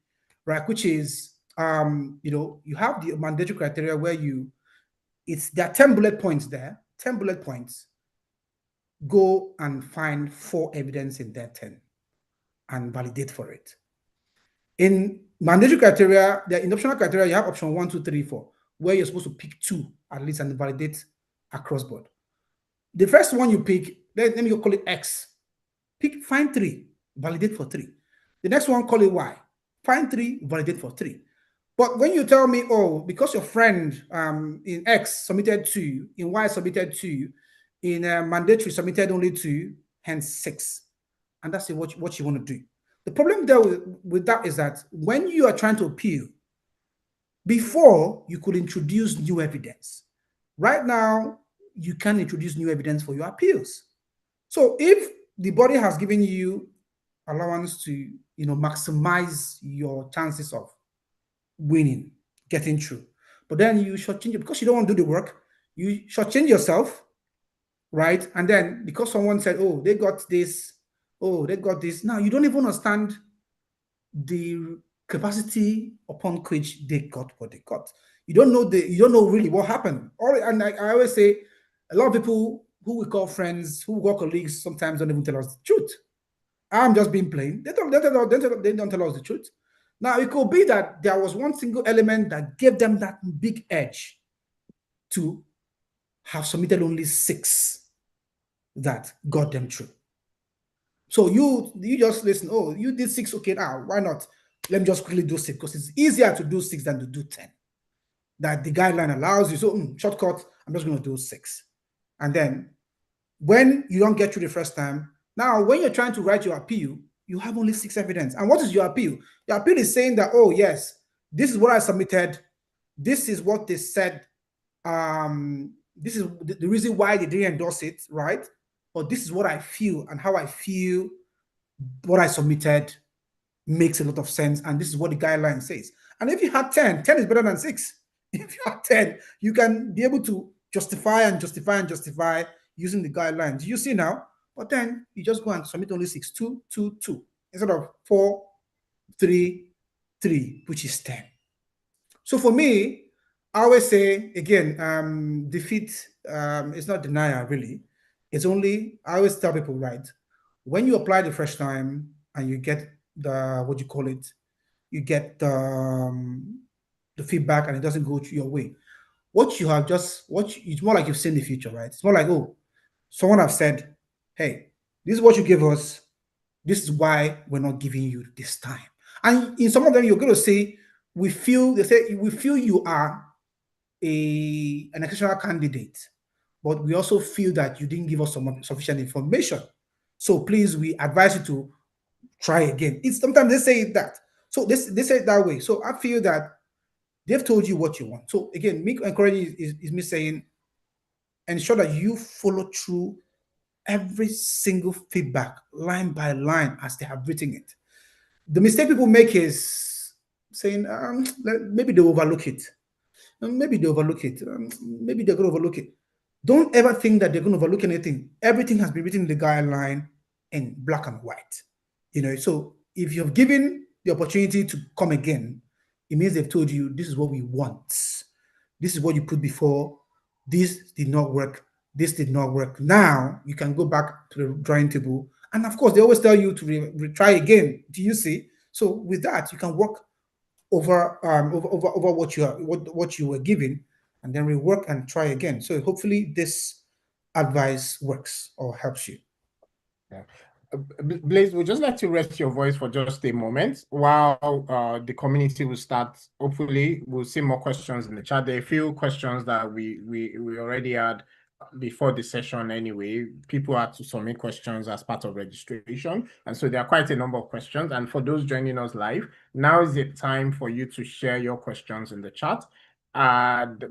right? Which is you have the mandatory criteria where there are 10 bullet points there, 10 bullet points. Go and find 4 evidence in that 10 and validate for it. In mandatory criteria, in optional criteria, you have option 1, 2, 3, 4, where you're supposed to pick 2 at least and validate across board. The first one you pick, let me call it X. Find 3, validate for 3. The next one, call it Y. Find 3, validate for 3. But when you tell me, oh, because your friend in X submitted 2, in Y submitted 2, in mandatory submitted only 2, hence 6, and that's what you want to do. The problem there with that is that when you are trying to appeal, before you could introduce new evidence. Right now, you can introduce new evidence for your appeals. So if the body has given you allowance to maximize your chances of winning, getting through, but then you shortchange it because you don't want to do the work, you shortchange yourself, right? And then because someone said, oh, they got this, now you don't even understand the capacity upon which they got what they got. You don't know really what happened. And I always say, a lot of people who we call friends, who we call colleagues, sometimes don't even tell us the truth. I'm just being plain. They don't tell us the truth. Now, it could be that there was one single element that gave them that big edge to have submitted only 6 that got them through. So you just listen. Oh, you did 6. Okay, now why not? Let me just quickly do 6 because it's easier to do 6 than to do 10. That the guideline allows you. So shortcut, I'm just going to do 6. And then when you don't get through the first time, now when you're trying to write your appeal, you have only 6 evidence. And what is your appeal? Your appeal is saying that, oh yes, this is what I submitted. This is what they said. This is the reason why they didn't endorse it, right? But this is what I feel and how I feel what I submitted makes a lot of sense. And this is what the guideline says. And if you had 10, 10 is better than 6. If you have 10, you can be able to justify using the guidelines. You see now, but then you just go and submit only 6, 2, 2, 2, instead of 4, 3, 3, which is 10. So for me, I always say, again, defeat is not denial, really. It's only, I always tell people, right, when you apply the first time and you get you get the feedback and it doesn't go your way. It's more like you've seen the future, right? It's more like, oh, someone have said, hey, this is what you give us. This is why we're not giving you this time. And in some of them, you're going to say, we feel you are an exceptional candidate, but we also feel that you didn't give us sufficient information. So please, we advise you to try again. Sometimes they say that. So they say it that way. So I feel that they've told you what you want. So again, me encouraging is me saying, ensure that you follow through every single feedback line by line as they have written it. The mistake people make is saying, maybe they overlook it. Maybe they overlook it. Maybe they're going to overlook it. Don't ever think that they're going to overlook anything. Everything has been written in the guideline in black and white. So if you've given the opportunity to come again, it means they've told you this is what we want. This is what you put before. This did not work. This did not work. Now you can go back to the drawing table. And of course, they always tell you to retry again. Do you see? So with that, you can work over what you were given, and then rework and try again. So hopefully this advice works or helps you. Blaze, we'll just let you rest your voice for just a moment while the community will start. Hopefully, we'll see more questions in the chat. There are a few questions that we already had before the session anyway. People had to submit questions as part of registration. And so there are quite a number of questions. And for those joining us live, now is the time for you to share your questions in the chat.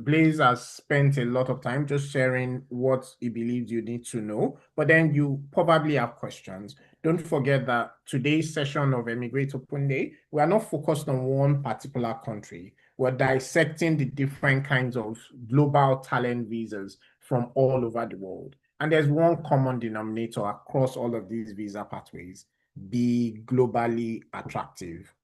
Blaze has spent a lot of time just sharing what he believes you need to know, but then you probably have questions. Don't forget that today's session of Enubate Open Day, we are not focused on one particular country. We're dissecting the different kinds of global talent visas from all over the world. And there's one common denominator across all of these visa pathways: be globally attractive.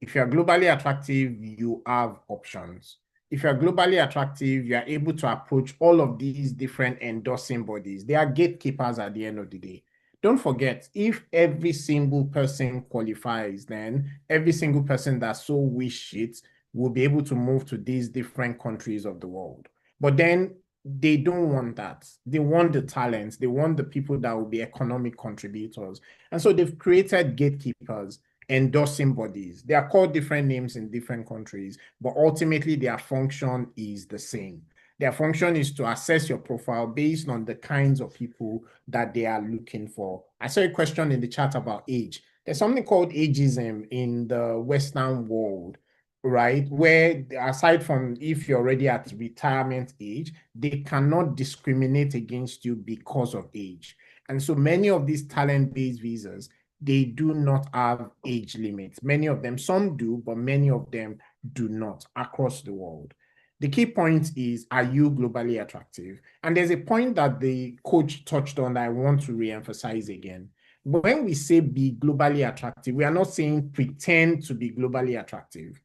If you're globally attractive, you have options. If you're globally attractive, you are able to approach all of these different endorsing bodies. They are gatekeepers at the end of the day. Don't forget, if every single person qualifies, then every single person that so wish it will be able to move to these different countries of the world. But then they don't want that. They want the talents. They want the people that will be economic contributors. And so they've created gatekeepers, endorsing bodies. They are called different names in different countries, but ultimately their function is the same. Their function is to assess your profile based on the kinds of people that they are looking for. I saw a question in the chat about age. There's something called ageism in the Western world, right? Where aside from if you're already at retirement age, they cannot discriminate against you because of age. And so many of these talent-based visas, they do not have age limits. Many of them, some do, but many of them do not across the world. The key point is, are you globally attractive? And there's a point that the coach touched on that I want to re-emphasize again. When we say be globally attractive, we are not saying pretend to be globally attractive.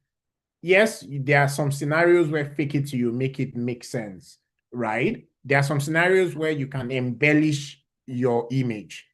Yes, there are some scenarios where fake it till you make it make sense, right? There are some scenarios where you can embellish your image.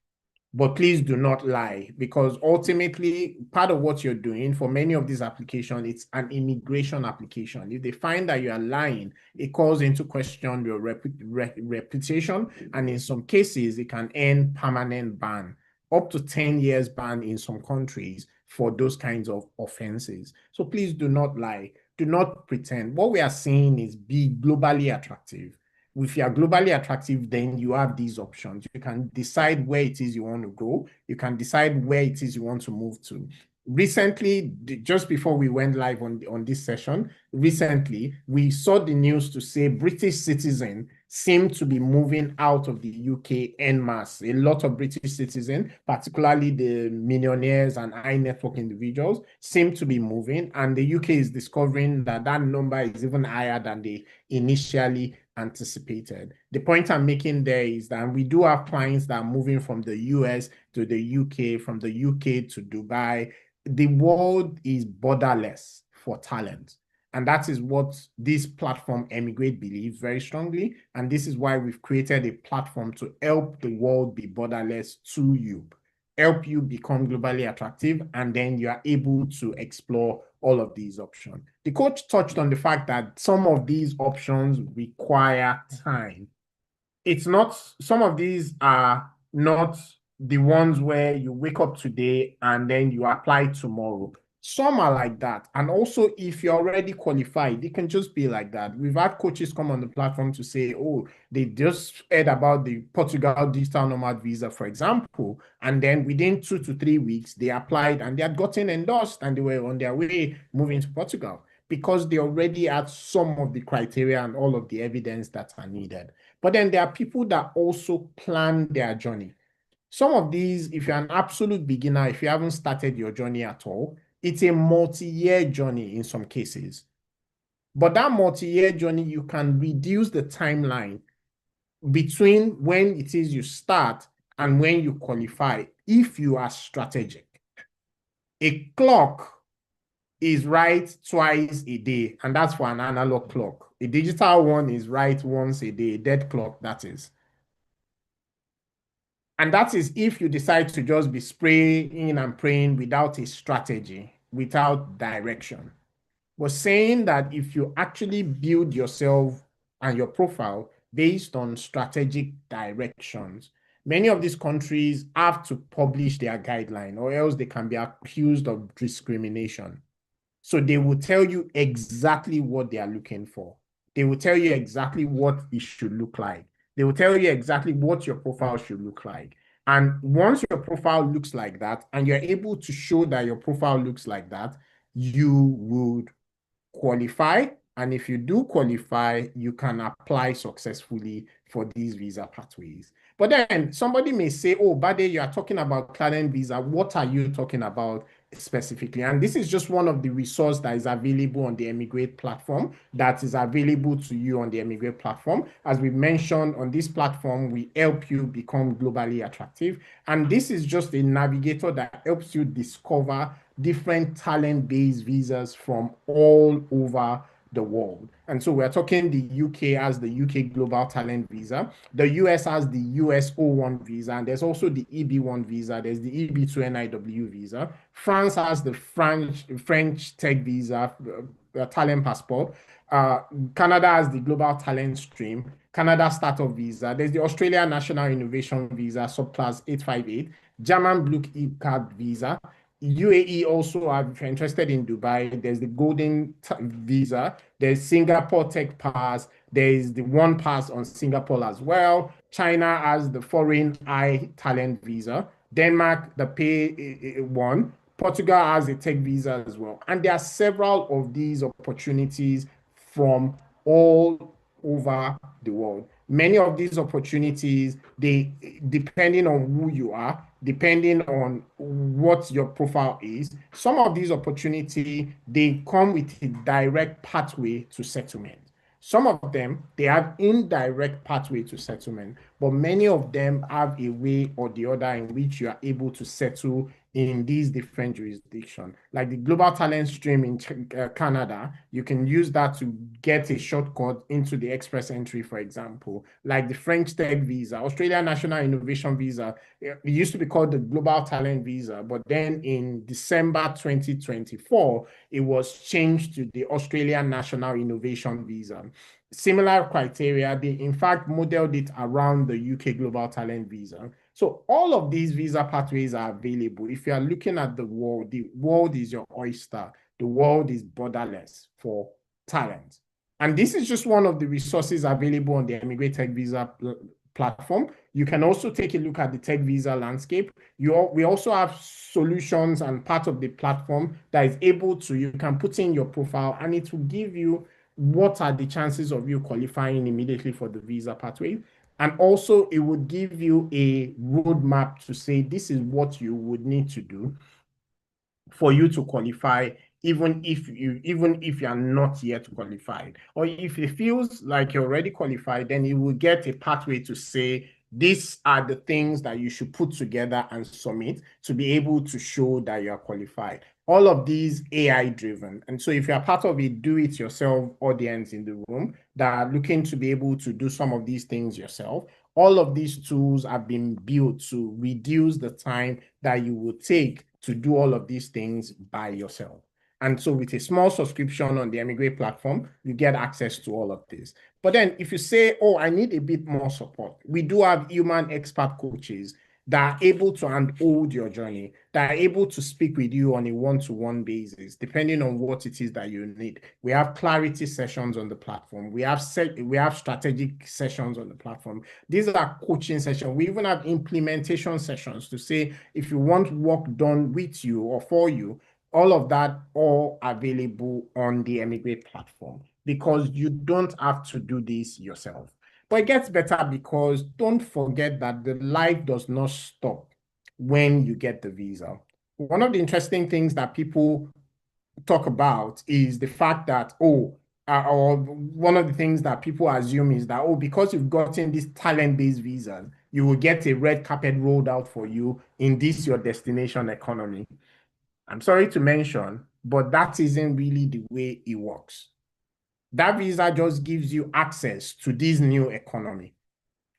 But please do not lie, because ultimately part of what you're doing for many of these applications, it's an immigration application. If they find that you are lying, it calls into question your reputation. And in some cases, it can end permanent ban, up to 10 years ban in some countries for those kinds of offenses. So please do not lie. Do not pretend. What we are saying is be globally attractive. If you are globally attractive, then you have these options. You can decide where it is you want to go. You can decide where it is you want to move to. Recently, just before we went live on this session, recently, we saw the news to say British citizens seem to be moving out of the UK en masse. A lot of British citizens, particularly the millionaires and high net worth individuals, seem to be moving. And the UK is discovering that that number is even higher than they initially anticipated. The point I'm making there is that we do have clients that are moving from the US to the UK, from the UK to Dubai. The world is borderless for talent. And that is what this platform Emigrate believes very strongly. And this is why we've created a platform to help the world be borderless to you, help you become globally attractive, and then you are able to explore all of these options. The coach touched on the fact that some of these options require time. It's not, some of these are not the ones where you wake up today and then you apply tomorrow. Some are like that. And also, if you're already qualified, it can just be like that. We've had coaches come on the platform to say, oh, they just heard about the Portugal digital nomad visa, for example. And then within 2 to 3 weeks, they applied and they had gotten endorsed and they were on their way moving to Portugal because they already had some of the criteria and all of the evidence that are needed. But then there are people that also plan their journey. Some of these, if you're an absolute beginner, if you haven't started your journey at all, it's a multi-year journey in some cases. But that multi-year journey, you can reduce the timeline between when it is you start and when you qualify if you are strategic. A clock is right twice a day, and that's for an analog clock. A digital one is right once a day, a dead clock, that is. And that is if you decide to just be spraying and praying without a strategy, without direction. But saying that if you actually build yourself and your profile based on strategic directions, Many of these countries have to publish their guideline, or else they can be accused of discrimination. So they will tell you exactly what they are looking for. They will tell you exactly what it should look like. They will tell you exactly what your profile should look like. And once your profile looks like that, and you're able to show that your profile looks like that, you would qualify. And if you do qualify, you can apply successfully for these visa pathways. But then somebody may say, oh, Bade, you are talking about talent visa. What are you talking about specifically? And this is just one of the resources that is available on the Emigrate platform, that is available to you on the Emigrate platform. As we mentioned, on this platform, we help you become globally attractive. And this is just a navigator that helps you discover different talent-based visas from all over the world. And so we're talking the UK as the UK Global Talent Visa, the US has the US O1 visa, and there's also the EB1 visa, there's the EB2 NIW visa. France has the French Tech Visa, talent passport. Canada has the Global Talent Stream, Canada Startup Visa. There's the Australia National Innovation Visa, subclass 858, German Blue Card Visa. UAE also, if you're interested in Dubai, there's the Golden Visa, there's Singapore Tech Pass, there's the One Pass on Singapore as well. China has the Foreign Eye Talent Visa, Denmark, the Pay One, Portugal has a tech visa as well. And there are several of these opportunities from all over the world. Many of these opportunities, they, depending on who you are, depending on what your profile is, some of these opportunities, they come with a direct pathway to settlement. Some of them, they have indirect pathway to settlement, but many of them have a way or the other in which you are able to settle in these different jurisdictions. Like the Global Talent Stream in Canada, you can use that to get a shortcut into the express entry, for example. Like the French Tech Visa, Australia National Innovation Visa, it used to be called the Global Talent Visa, but then in December 2024, it was changed to the Australian National Innovation Visa. Similar criteria, they in fact modeled it around the UK Global Talent Visa. So all of these visa pathways are available. If you are looking at the world is your oyster. The world is borderless for talent. And this is just one of the resources available on the Emigrate Tech Visa platform. You can also take a look at the tech visa landscape. We also have solutions and part of the platform that is able to, you can put in your profile and it will give you what are the chances of you qualifying immediately for the visa pathway. And also it would give you a roadmap to say, this is what you would need to do for you to qualify, even if you are not yet qualified. Or if it feels like you're already qualified, then you will get a pathway to say, these are the things that you should put together and submit to be able to show that you are qualified. All of these AI driven. And so if you're part of a do-it-yourself audience in the room that are looking to be able to do some of these things yourself, all of these tools have been built to reduce the time that you would take to do all of these things by yourself. And so with a small subscription on the Emigrate platform, you get access to all of this. But then if you say, oh, I need a bit more support, we do have human expert coaches that are able to handhold your journey, that are able to speak with you on a one-to-one basis, depending on what it is that you need. We have clarity sessions on the platform. We have strategic sessions on the platform. These are coaching sessions. We even have implementation sessions to say, if you want work done with you or for you, all of that all available on the Emigrate platform, because you don't have to do this yourself. But it gets better because don't forget that the life does not stop when you get the visa. One of the interesting things that people talk about is the fact that, or one of the things that people assume is that, oh, because you've gotten this talent-based visas, you will get a red carpet rolled out for you in this your destination economy. I'm sorry to mention, but that isn't really the way it works. That visa just gives you access to this new economy.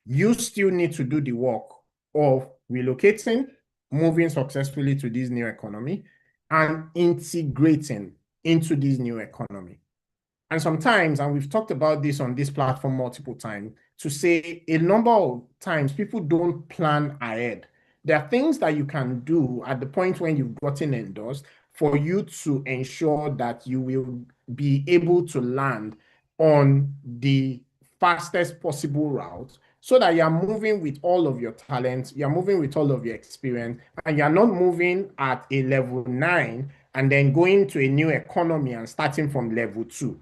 You still need to do the work of relocating, moving successfully to this new economy, and integrating into this new economy. And sometimes, and we've talked about this on this platform multiple times, to say a number of times people don't plan ahead. There are things that you can do at the point when you've gotten endorsed for you to ensure that you will be able to land on the fastest possible route so that you're moving with all of your talents, you're moving with all of your experience, and you're not moving at a level 9 and then going to a new economy and starting from level 2.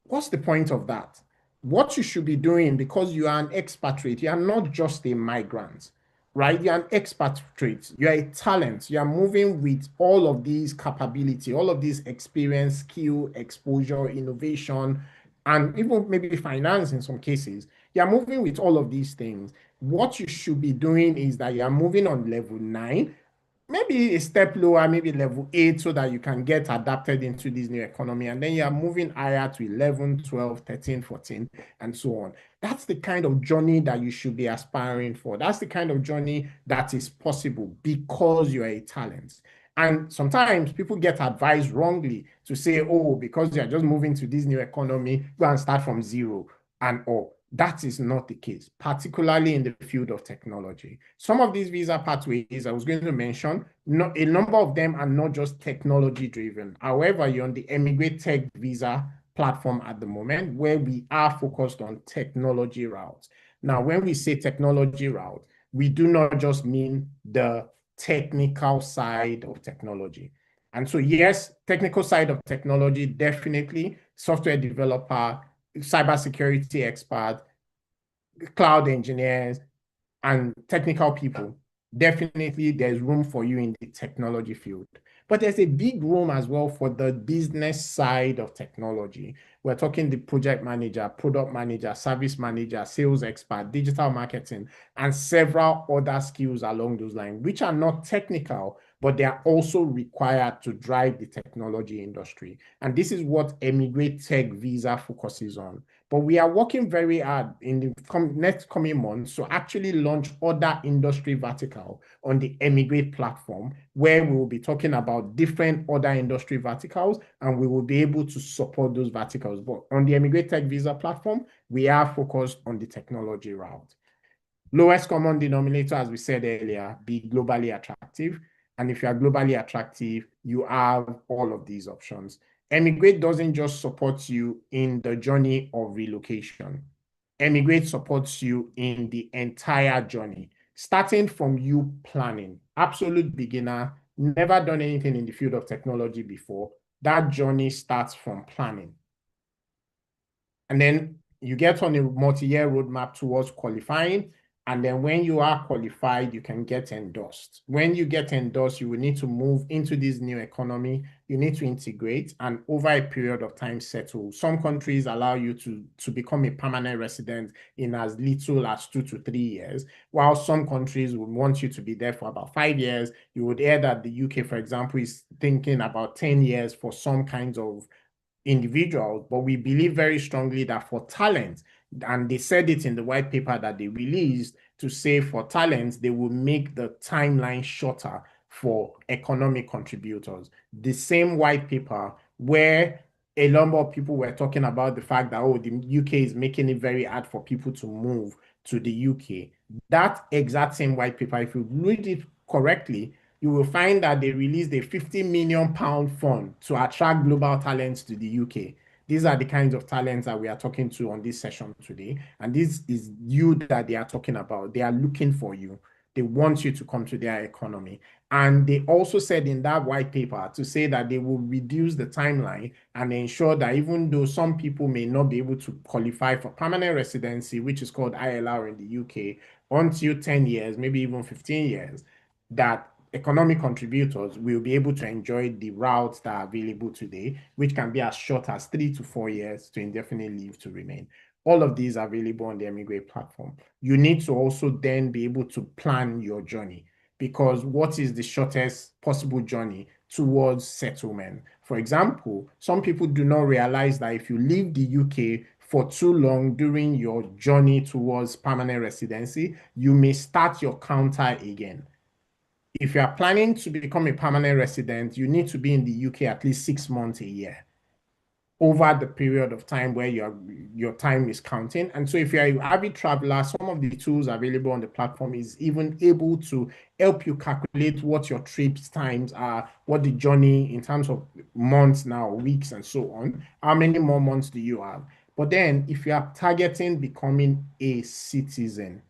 What's the point of that? What you should be doing, because you are an expatriate, you are not just a migrant, right? You're an expatriate, you're a talent, you're moving with all of these capability, all of these experience, skill, exposure, innovation, and even maybe finance in some cases. You're moving with all of these things. What you should be doing is that you're moving on level 9, maybe a step lower, maybe level 8, so that you can get adapted into this new economy. And then you are moving higher to 11, 12, 13, 14, and so on. That's the kind of journey that you should be aspiring for. That's the kind of journey that is possible because you're a talent. And sometimes people get advised wrongly to say, oh, because you're just moving to this new economy, go and start from zero and all. That is not the case, particularly in the field of technology. Some of these visa pathways I was going to mention, a number of them are not just technology driven. However, you're on the Enubate Tech visa platform at the moment, where we are focused on technology routes. Now, when we say technology route, we do not just mean the technical side of technology. And so, yes, technical side of technology, definitely software developer, cybersecurity expert, cloud engineers, and technical people. Definitely, there's room for you in the technology field. But there's a big room as well for the business side of technology. We're talking the project manager, product manager, service manager, sales expert, digital marketing, and several other skills along those lines, which are not technical, but they are also required to drive the technology industry. And this is what Enubate Tech Visa focuses on. But we are working very hard in the next coming months to actually launch other industry vertical on the Enubate platform, where we will be talking about different other industry verticals, and we will be able to support those verticals. But on the Enubate Tech Visa platform, we are focused on the technology route. Lowest common denominator, as we said earlier, be globally attractive. And if you are globally attractive, you have all of these options. Enubate doesn't just support you in the journey of relocation. Enubate supports you in the entire journey, starting from you planning. Absolute beginner, never done anything in the field of technology before. That journey starts from planning. And then you get on a multi-year roadmap towards qualifying. And then when you are qualified, you can get endorsed. When you get endorsed, you will need to move into this new economy. You need to integrate and over a period of time settle. Some countries allow you to become a permanent resident in as little as 2 to 3 years, while some countries would want you to be there for about 5 years. You would hear that the UK, for example, is thinking about 10 years for some kinds of individuals, but we believe very strongly that for talent, and they said it in the white paper that they released, to say for talent, they will make the timeline shorter for economic contributors. The same white paper where a number of people were talking about the fact that, oh, the UK is making it very hard for people to move to the UK. That exact same white paper, if you read it correctly, you will find that they released a £50 million fund to attract global talents to the UK. These are the kinds of talents that we are talking to on this session today. And this is you that they are talking about. They are looking for you. They want you to come to their economy. And they also said in that white paper to say that they will reduce the timeline and ensure that even though some people may not be able to qualify for permanent residency, which is called ILR in the UK, until 10 years, maybe even 15 years, that economic contributors will be able to enjoy the routes that are available today, which can be as short as 3 to 4 years to indefinite leave to remain. All of these are available on the Enubate platform. You need to also then be able to plan your journey, because what is the shortest possible journey towards settlement? For example, some people do not realize that if you leave the UK for too long during your journey towards permanent residency, you may start your counter again. If you are planning to become a permanent resident, you need to be in the UK at least 6 months a year. over the period of time where your time is counting. And so if you're an avid traveler, some of the tools available on the platform is even able to help you calculate what your trips times are, what the journey in terms of months now, weeks, and so on. How many more months do you have? But then if you are targeting becoming a citizen,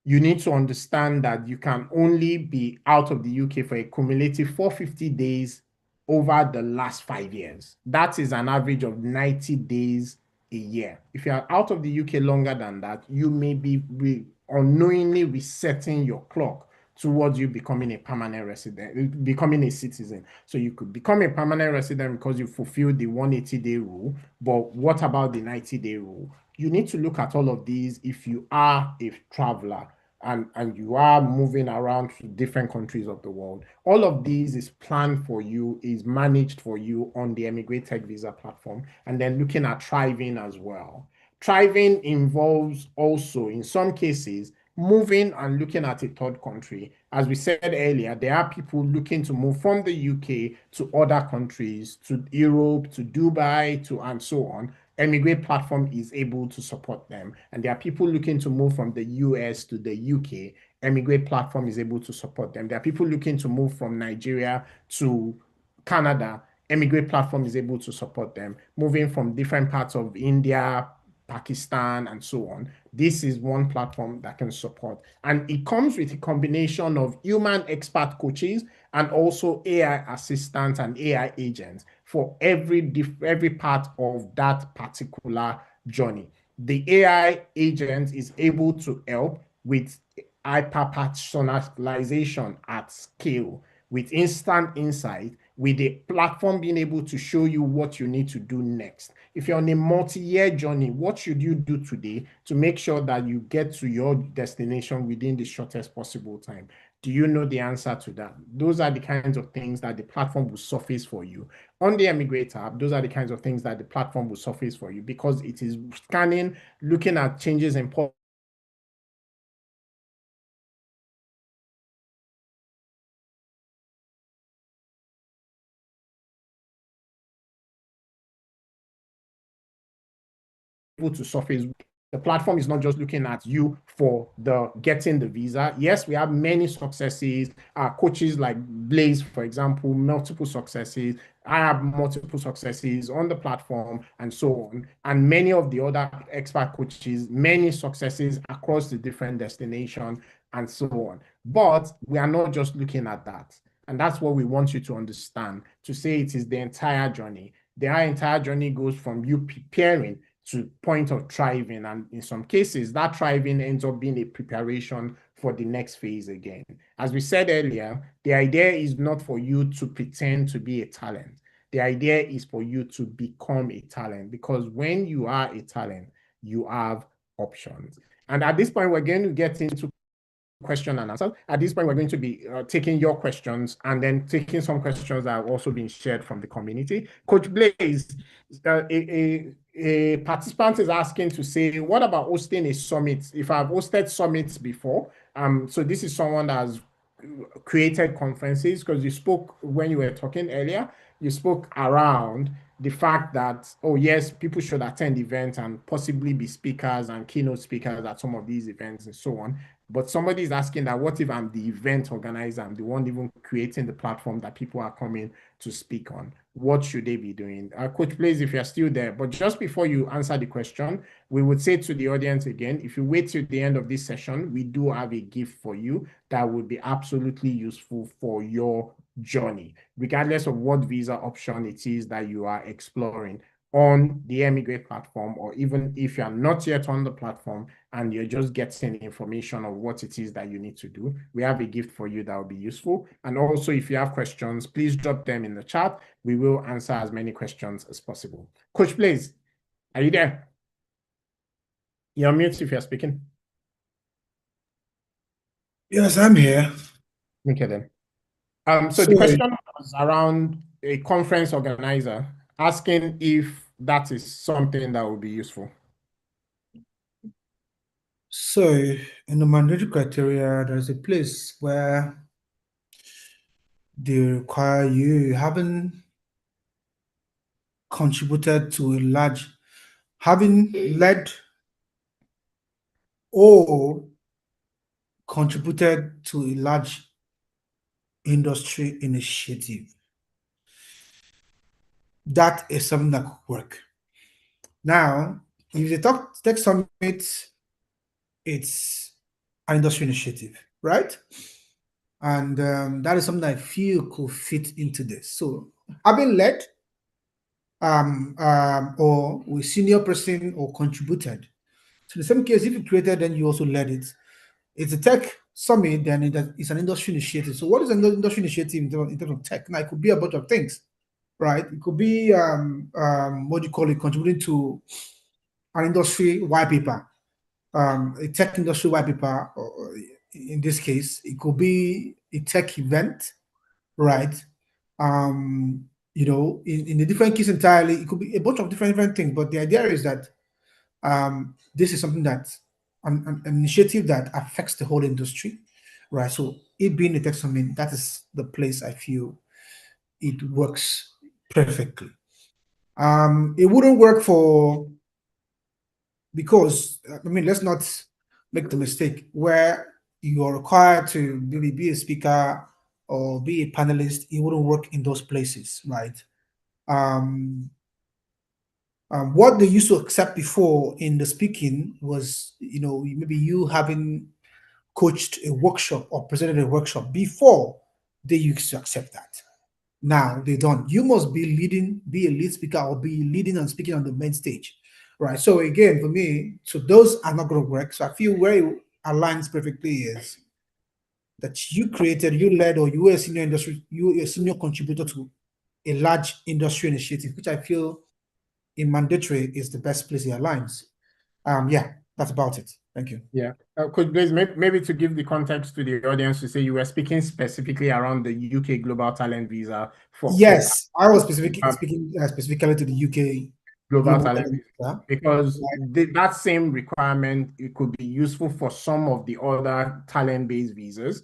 you need to understand that you can only be out of the UK for a cumulative 450 days over the last 5 years. That is an average of 90 days a year. If you are out of the UK longer than that, you may be unknowingly resetting your clock towards you becoming a permanent resident, becoming a citizen. So you could become a permanent resident because you fulfilled the 180-day rule, but what about the 90-day rule? You need to look at all of these if you are a traveler and you are moving around to different countries of the world. All of these is planned for you, is managed for you on the Emigrate Tech Visa platform, and then looking at thriving as well. Thriving involves also, in some cases, moving and looking at a third country. As we said earlier, there are people looking to move from the UK to other countries, to Europe, to Dubai, to and so on. Emigrate platform is able to support them. And there are people looking to move from the US to the UK. Emigrate platform is able to support them. There are people looking to move from Nigeria to Canada. Emigrate platform is able to support them. Moving from different parts of India, Pakistan, and so on. This is one platform that can support. And it comes with a combination of human expert coaches and also AI assistants and AI agents for every part of that particular journey. The AI agent is able to help with hyper personalization at scale, with instant insight, with the platform being able to show you what you need to do next. If you're on a multi-year journey, what should you do today to make sure that you get to your destination within the shortest possible time? Do you know the answer to that? Those are the kinds of things that the platform will surface for you. On the Emigrate app, those are the kinds of things that the platform will surface for you because it is scanning, looking at changes in to surface. The platform is not just looking at you for the getting the visa. Yes, we have many successes. Coaches like Blaze, for example, multiple successes. I have multiple successes on the platform and so on. And many of the other expert coaches, many successes across the different destinations and so on. But we are not just looking at that. And that's what we want you to understand, to say it is the entire journey. The entire journey goes from you preparing to point of thriving. And in some cases, that thriving ends up being a preparation for the next phase again. As we said earlier, the idea is not for you to pretend to be a talent. The idea is for you to become a talent, because when you are a talent, you have options. And at this point, we're going to get into question and answer. At this point, we're going to be taking your questions and then taking some questions that have also been shared from the community. Coach Blaze, a participant is asking to say, what about hosting a summit? If I've hosted summits before, so this is someone that has created conferences, because you spoke when you were talking earlier, you spoke around the fact that, oh yes, people should attend events and possibly be speakers and keynote speakers at some of these events and so on. But somebody is asking that, what if I'm the event organizer? I'm the one even creating the platform that people are coming to speak on. What should they be doing? Coach, please, if you're still there, but just before you answer the question, we would say to the audience again, if you wait till the end of this session, we do have a gift for you that would be absolutely useful for your journey, regardless of what visa option it is that you are exploring on the Emigrate platform, or even if you're not yet on the platform and you're just getting information of what it is that you need to do, we have a gift for you that will be useful. And also, if you have questions, please drop them in the chat. We will answer as many questions as possible. Coach, please, are you there? You're on mute if you're speaking. Yes, I'm here. Okay, then. So the question was around a conference organizer asking if that is something that would be useful. So in the mandatory criteria, there's a place where they require you having contributed to a large, having led or contributed to a large industry initiative. That is something that could work. Now, if you talk Tech Summit, it's an industry initiative, right? And that is something I feel could fit into this. So having led or with senior person or contributed. So in the same case, if you created, then you also led it. It's a tech summit, then it's an industry initiative. So what is an industry initiative in terms of tech? Now, it could be a bunch of things, right? It could be, what do you call it, contributing to an industry white paper, a tech industry white paper, or in this case, it could be a tech event, right? In a different case entirely, it could be a bunch of different things, but the idea is that this is something that an initiative that affects the whole industry, right? So it being a tech summit, that is the place I feel it works perfectly. It wouldn't work because let's not make the mistake where you are required to maybe be a speaker or be a panelist. It wouldn't work in those places, right? What they used to accept before in the speaking was, maybe you having coached a workshop or presented a workshop before. They used to accept that. Now they don't. You must be leading, be a lead speaker, or be leading and speaking on the main stage, right? So again, for me, so those are not going to work. So I feel where it aligns perfectly is that you led, or you were a senior contributor to a large industry initiative, which I feel in mandatory is the best place it aligns. Yeah, that's about it. Thank you. Yeah. Could please maybe to give the context to the audience, to say you were speaking specifically around the UK Global Talent Visa Yes, I was speaking specifically to the UK Global Global Talent Talent Visa, Visa. because that same requirement, it could be useful for some of the other talent-based visas.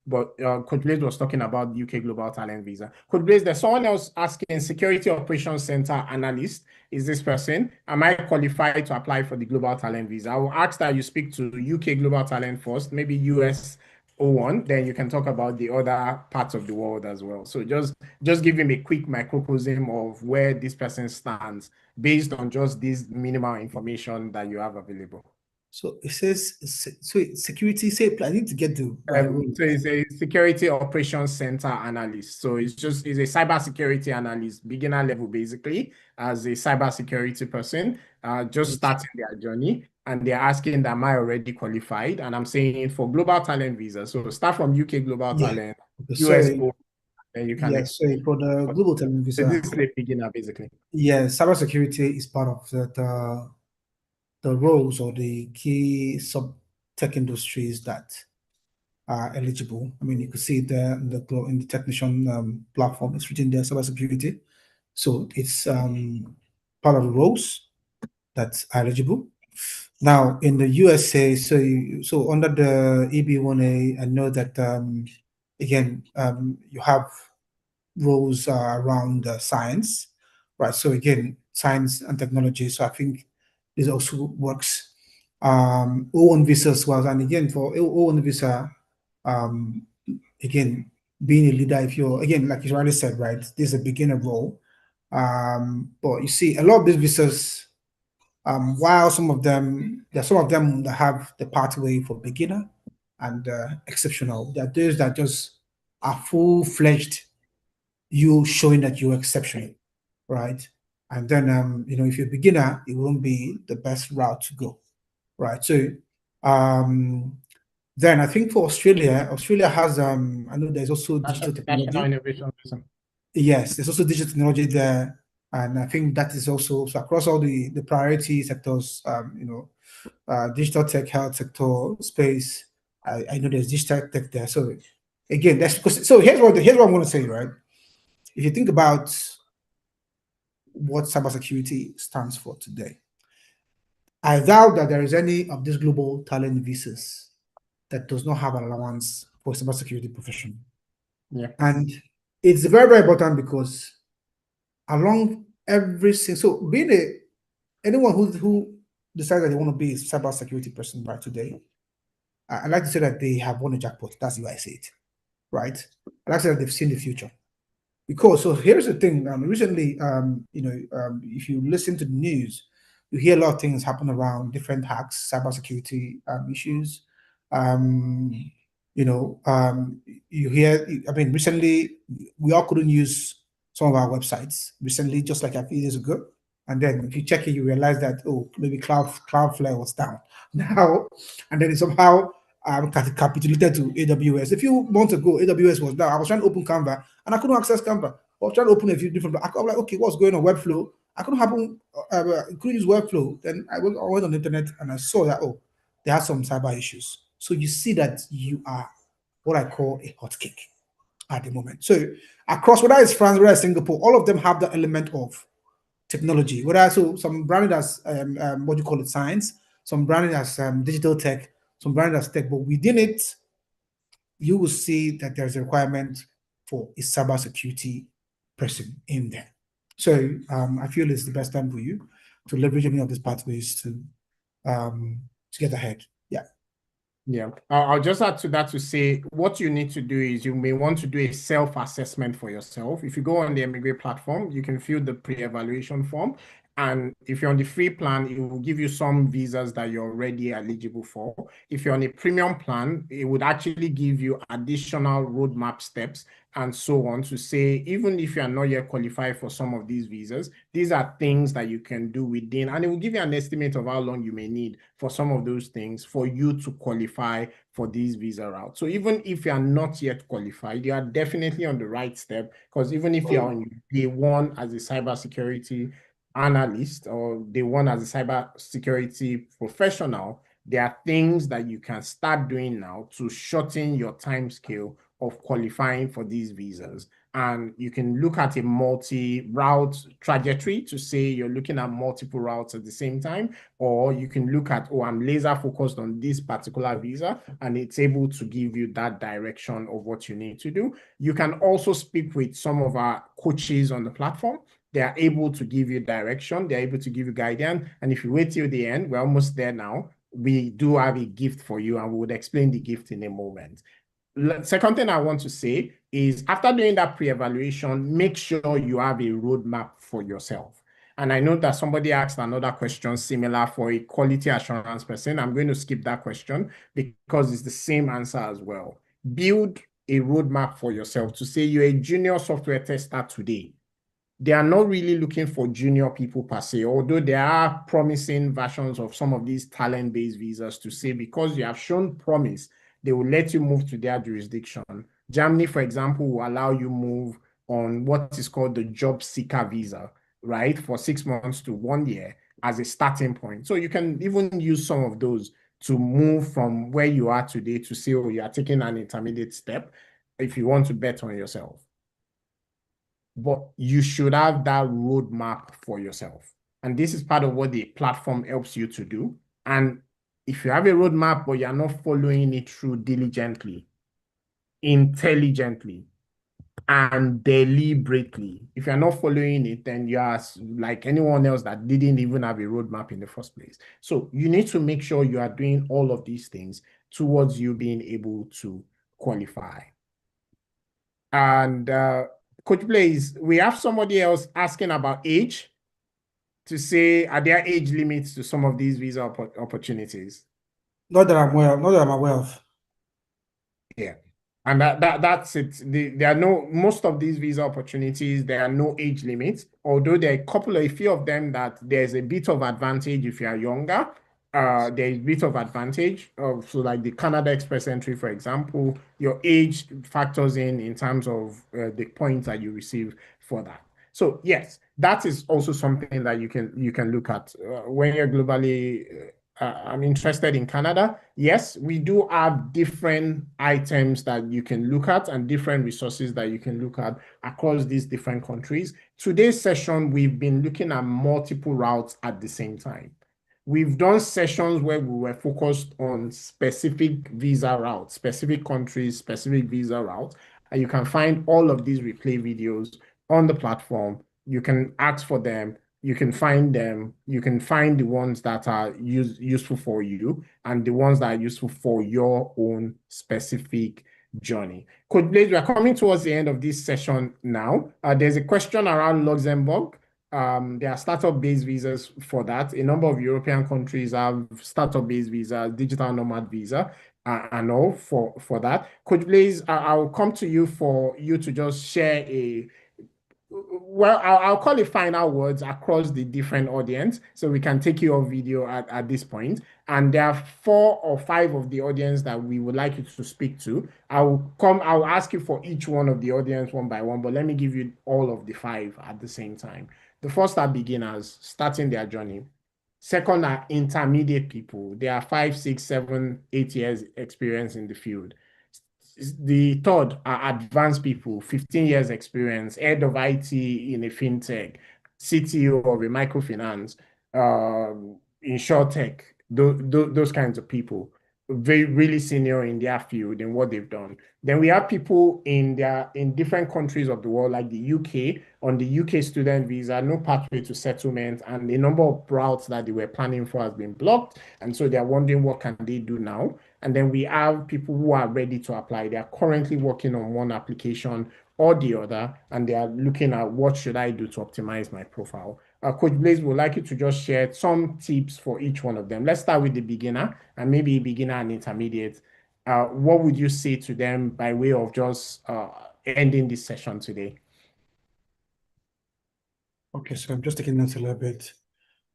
But Coach Blaze was talking about UK Global Talent Visa. Coach Blaze, there's someone else asking, Security Operations Center Analyst, is this person? Am I qualified to apply for the Global Talent Visa? I will ask that you speak to UK Global Talent first, maybe US O1, then you can talk about the other parts of the world as well. So just give him a quick microcosm of where this person stands based on just this minimal information that you have available. So it says, security, I need to get the right role. So it's a security operations center analyst. So it's a cybersecurity analyst, beginner level, basically, as a cybersecurity person, just starting their journey. And they're asking, am I already qualified? And I'm saying for global talent visa. So start from UK global talent, Okay, USO, then you can. Yes, so for the global talent visa, This is a beginner, basically. yes, cybersecurity is part of the roles or the key sub tech industries that are eligible. I mean, you could see there in the technician platform, it's written there, cybersecurity. So it's part of the roles that's eligible. Now in the USA, so under the EB1A, I know that again you have roles around science, right? So again, science and technology. So I think this also works. O1 visa as well, and again for O1 visa, again being a leader, if you're again like you already said, right, this is a beginner role. But you see a lot of these visas, while some of them that have the pathway for beginner and exceptional. There are those that just are full-fledged, you showing that you're exceptional, right? And then if you're a beginner, it won't be the best route to go, right? So then I think for Australia has I know there's also digital technology. Innovation. Yes, there's also digital technology there, and I think that is also so across all the priority sectors. Digital tech, health sector, space. I know there's digital tech there. So again, that's because. So here's what I'm going to say, right? If you think about what cybersecurity stands for today, I doubt that there is any of these global talent visas that does not have an allowance for cybersecurity profession. Yeah. And it's very, very important because along So anyone who decides that they want to be a cybersecurity person by today, I like to say that they have won a jackpot. That's the way I say it, right? I like to say that they've seen the future. Because so here's the thing. Recently, if you listen to the news, you hear a lot of things happen around different hacks, cybersecurity issues. Um, you hear. I mean, recently we all couldn't use some of our websites. Recently, just like a few years ago, and then if you check it, you realize that maybe Cloudflare was down now, and then it somehow capitulated to AWS. A few months ago, AWS was down. I was trying to open Canva and I couldn't access Canva. I was trying to open a few different. I was like, okay, what's going on? Webflow. I couldn't use Webflow. Then I went on the internet and I saw that they had some cyber issues. So you see that you are what I call a hot cake at the moment. So across whether it's France, whether it's Singapore, all of them have the element of technology. Whether some branded as what you call it science, some branded as digital tech, some branded as tech, but within it you will see that there's a requirement for a cybersecurity person in there. So I feel it's the best time for you to leverage any of these pathways to get ahead. Yeah. Yeah, I'll just add to that to say what you need to do is you may want to do a self-assessment for yourself. If you go on the Enubate platform, you can fill the pre-evaluation form. And if you're on the free plan, it will give you some visas that you're already eligible for. If you're on a premium plan, it would actually give you additional roadmap steps and so on to say, even if you are not yet qualified for some of these visas, these are things that you can do within, and it will give you an estimate of how long you may need for some of those things for you to qualify for these visa routes. So even if you are not yet qualified, you are definitely on the right step, because even if you're on day one as a cybersecurity analyst or day one as a cybersecurity professional, there are things that you can start doing now to shorten your time scale of qualifying for these visas. And you can look at a multi-route trajectory to say you're looking at multiple routes at the same time, or you can look at, oh, I'm laser focused on this particular visa, and it's able to give you that direction of what you need to do. You can also speak with some of our coaches on the platform. They are able to give you direction. They're able to give you guidance. And if you wait till the end, we're almost there now. We do have a gift for you, and we would explain the gift in a moment. Second thing I want to say is after doing that pre-evaluation, make sure you have a roadmap for yourself. And I know that somebody asked another question similar for a quality assurance person. I'm going to skip that question because it's the same answer as well. Build a roadmap for yourself to say you're a junior software tester today. They are not really looking for junior people per se, although there are promising versions of some of these talent-based visas to say because you have shown promise, they will let you move to their jurisdiction. Germany, for example, will allow you move on what is called the job seeker visa, right? For 6 months to 1 year as a starting point. So you can even use some of those to move from where you are today to say, oh, you are taking an intermediate step if you want to bet on yourself. But you should have that roadmap for yourself. And this is part of what the platform helps you to do. And if you have a roadmap, but you're not following it through diligently, intelligently, and deliberately, if you're not following it, then you are like anyone else that didn't even have a roadmap in the first place. So you need to make sure you are doing all of these things towards you being able to qualify. And Coach Blaze, we have somebody else asking about age to say, are there age limits to some of these visa opportunities? Not that I'm aware of. Yeah. And that's it. There are no, most of these visa opportunities, there are no age limits, although there are a few of them that there's a bit of advantage if you are younger. There's a bit of advantage of, so like the Canada Express entry, for example, your age factors in terms of the points that you receive for that. So yes, that is also something that you can look at when you're globally I'm interested in Canada. Yes, we do have different items that you can look at and different resources that you can look at across these different countries. Today's session, we've been looking at multiple routes at the same time. We've done sessions where we were focused on specific visa routes, specific countries, specific visa routes, and you can find all of these replay videos on the platform You can ask for them. You can find them. You can find the ones that are useful for you and the ones that are useful for your own specific journey. Coach Blaze, we are coming towards the end of this session now. There's a question around Luxembourg. There are startup-based visas for that. A number of European countries have startup-based visa, digital nomad visa, and all for that. Coach Blaze, I'll come to you for you to just share well, I'll call it final words across the different audience so we can take your video at this point. And there are 4 or 5 of the audience that we would like you to speak to. I'll ask you for each one of the audience one by one, but let me give you all of the 5 at the same time. The first are beginners starting their journey. Second are intermediate people. They are 5, 6, 7, 8 years experience in the field. The third are advanced people, 15 years experience, head of IT in a fintech, CTO of a microfinance, insurtech, those kinds of people, very really senior in their field and what they've done. Then we have people in different countries of the world, like the UK, on the UK student visa, no pathway to settlement, and the number of routes that they were planning for has been blocked. And so they're wondering what can they do now. And then we have people who are ready to apply. They are currently working on one application or the other, and they are looking at what should I do to optimize my profile. Coach Blaze would like you to just share some tips for each one of them. Let's start with the beginner and maybe beginner and intermediate. What would you say to them by way of just ending this session today? Okay, so I'm just taking notes a little bit.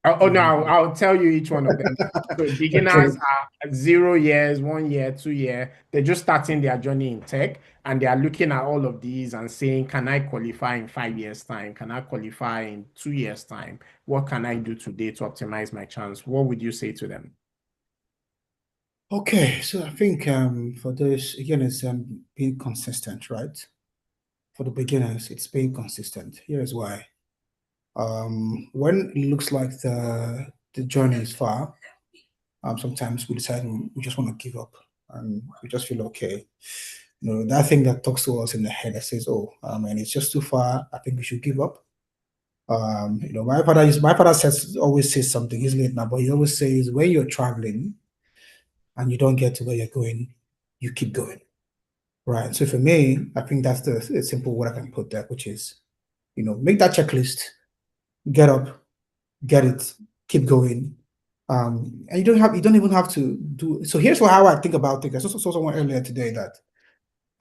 No, I'll tell you each one of them. So beginners are 0 years, 1 year, 2 year. They're just starting their journey in tech, and they are looking at all of these and saying, can I qualify in 5 years' time? Can I qualify in 2 years' time? What can I do today to optimize my chance? What would you say to them? Okay, so I think for those, again, it's being consistent, right? For the beginners, it's being consistent. Here's why. When it looks like the journey is far, sometimes we decide we just want to give up and we just feel okay. You know, that thing that talks to us in the head that says, "Oh, man, it's just too far. I think we should give up." You know, my father always says something. He's late now, but he always says, when you're traveling and you don't get to where you're going, you keep going. Right. So for me, I think that's the simple word I can put there, which is, you know, make that checklist, get up, get it, keep going. And you don't even have to do. So here's how I think about it. I saw someone earlier today that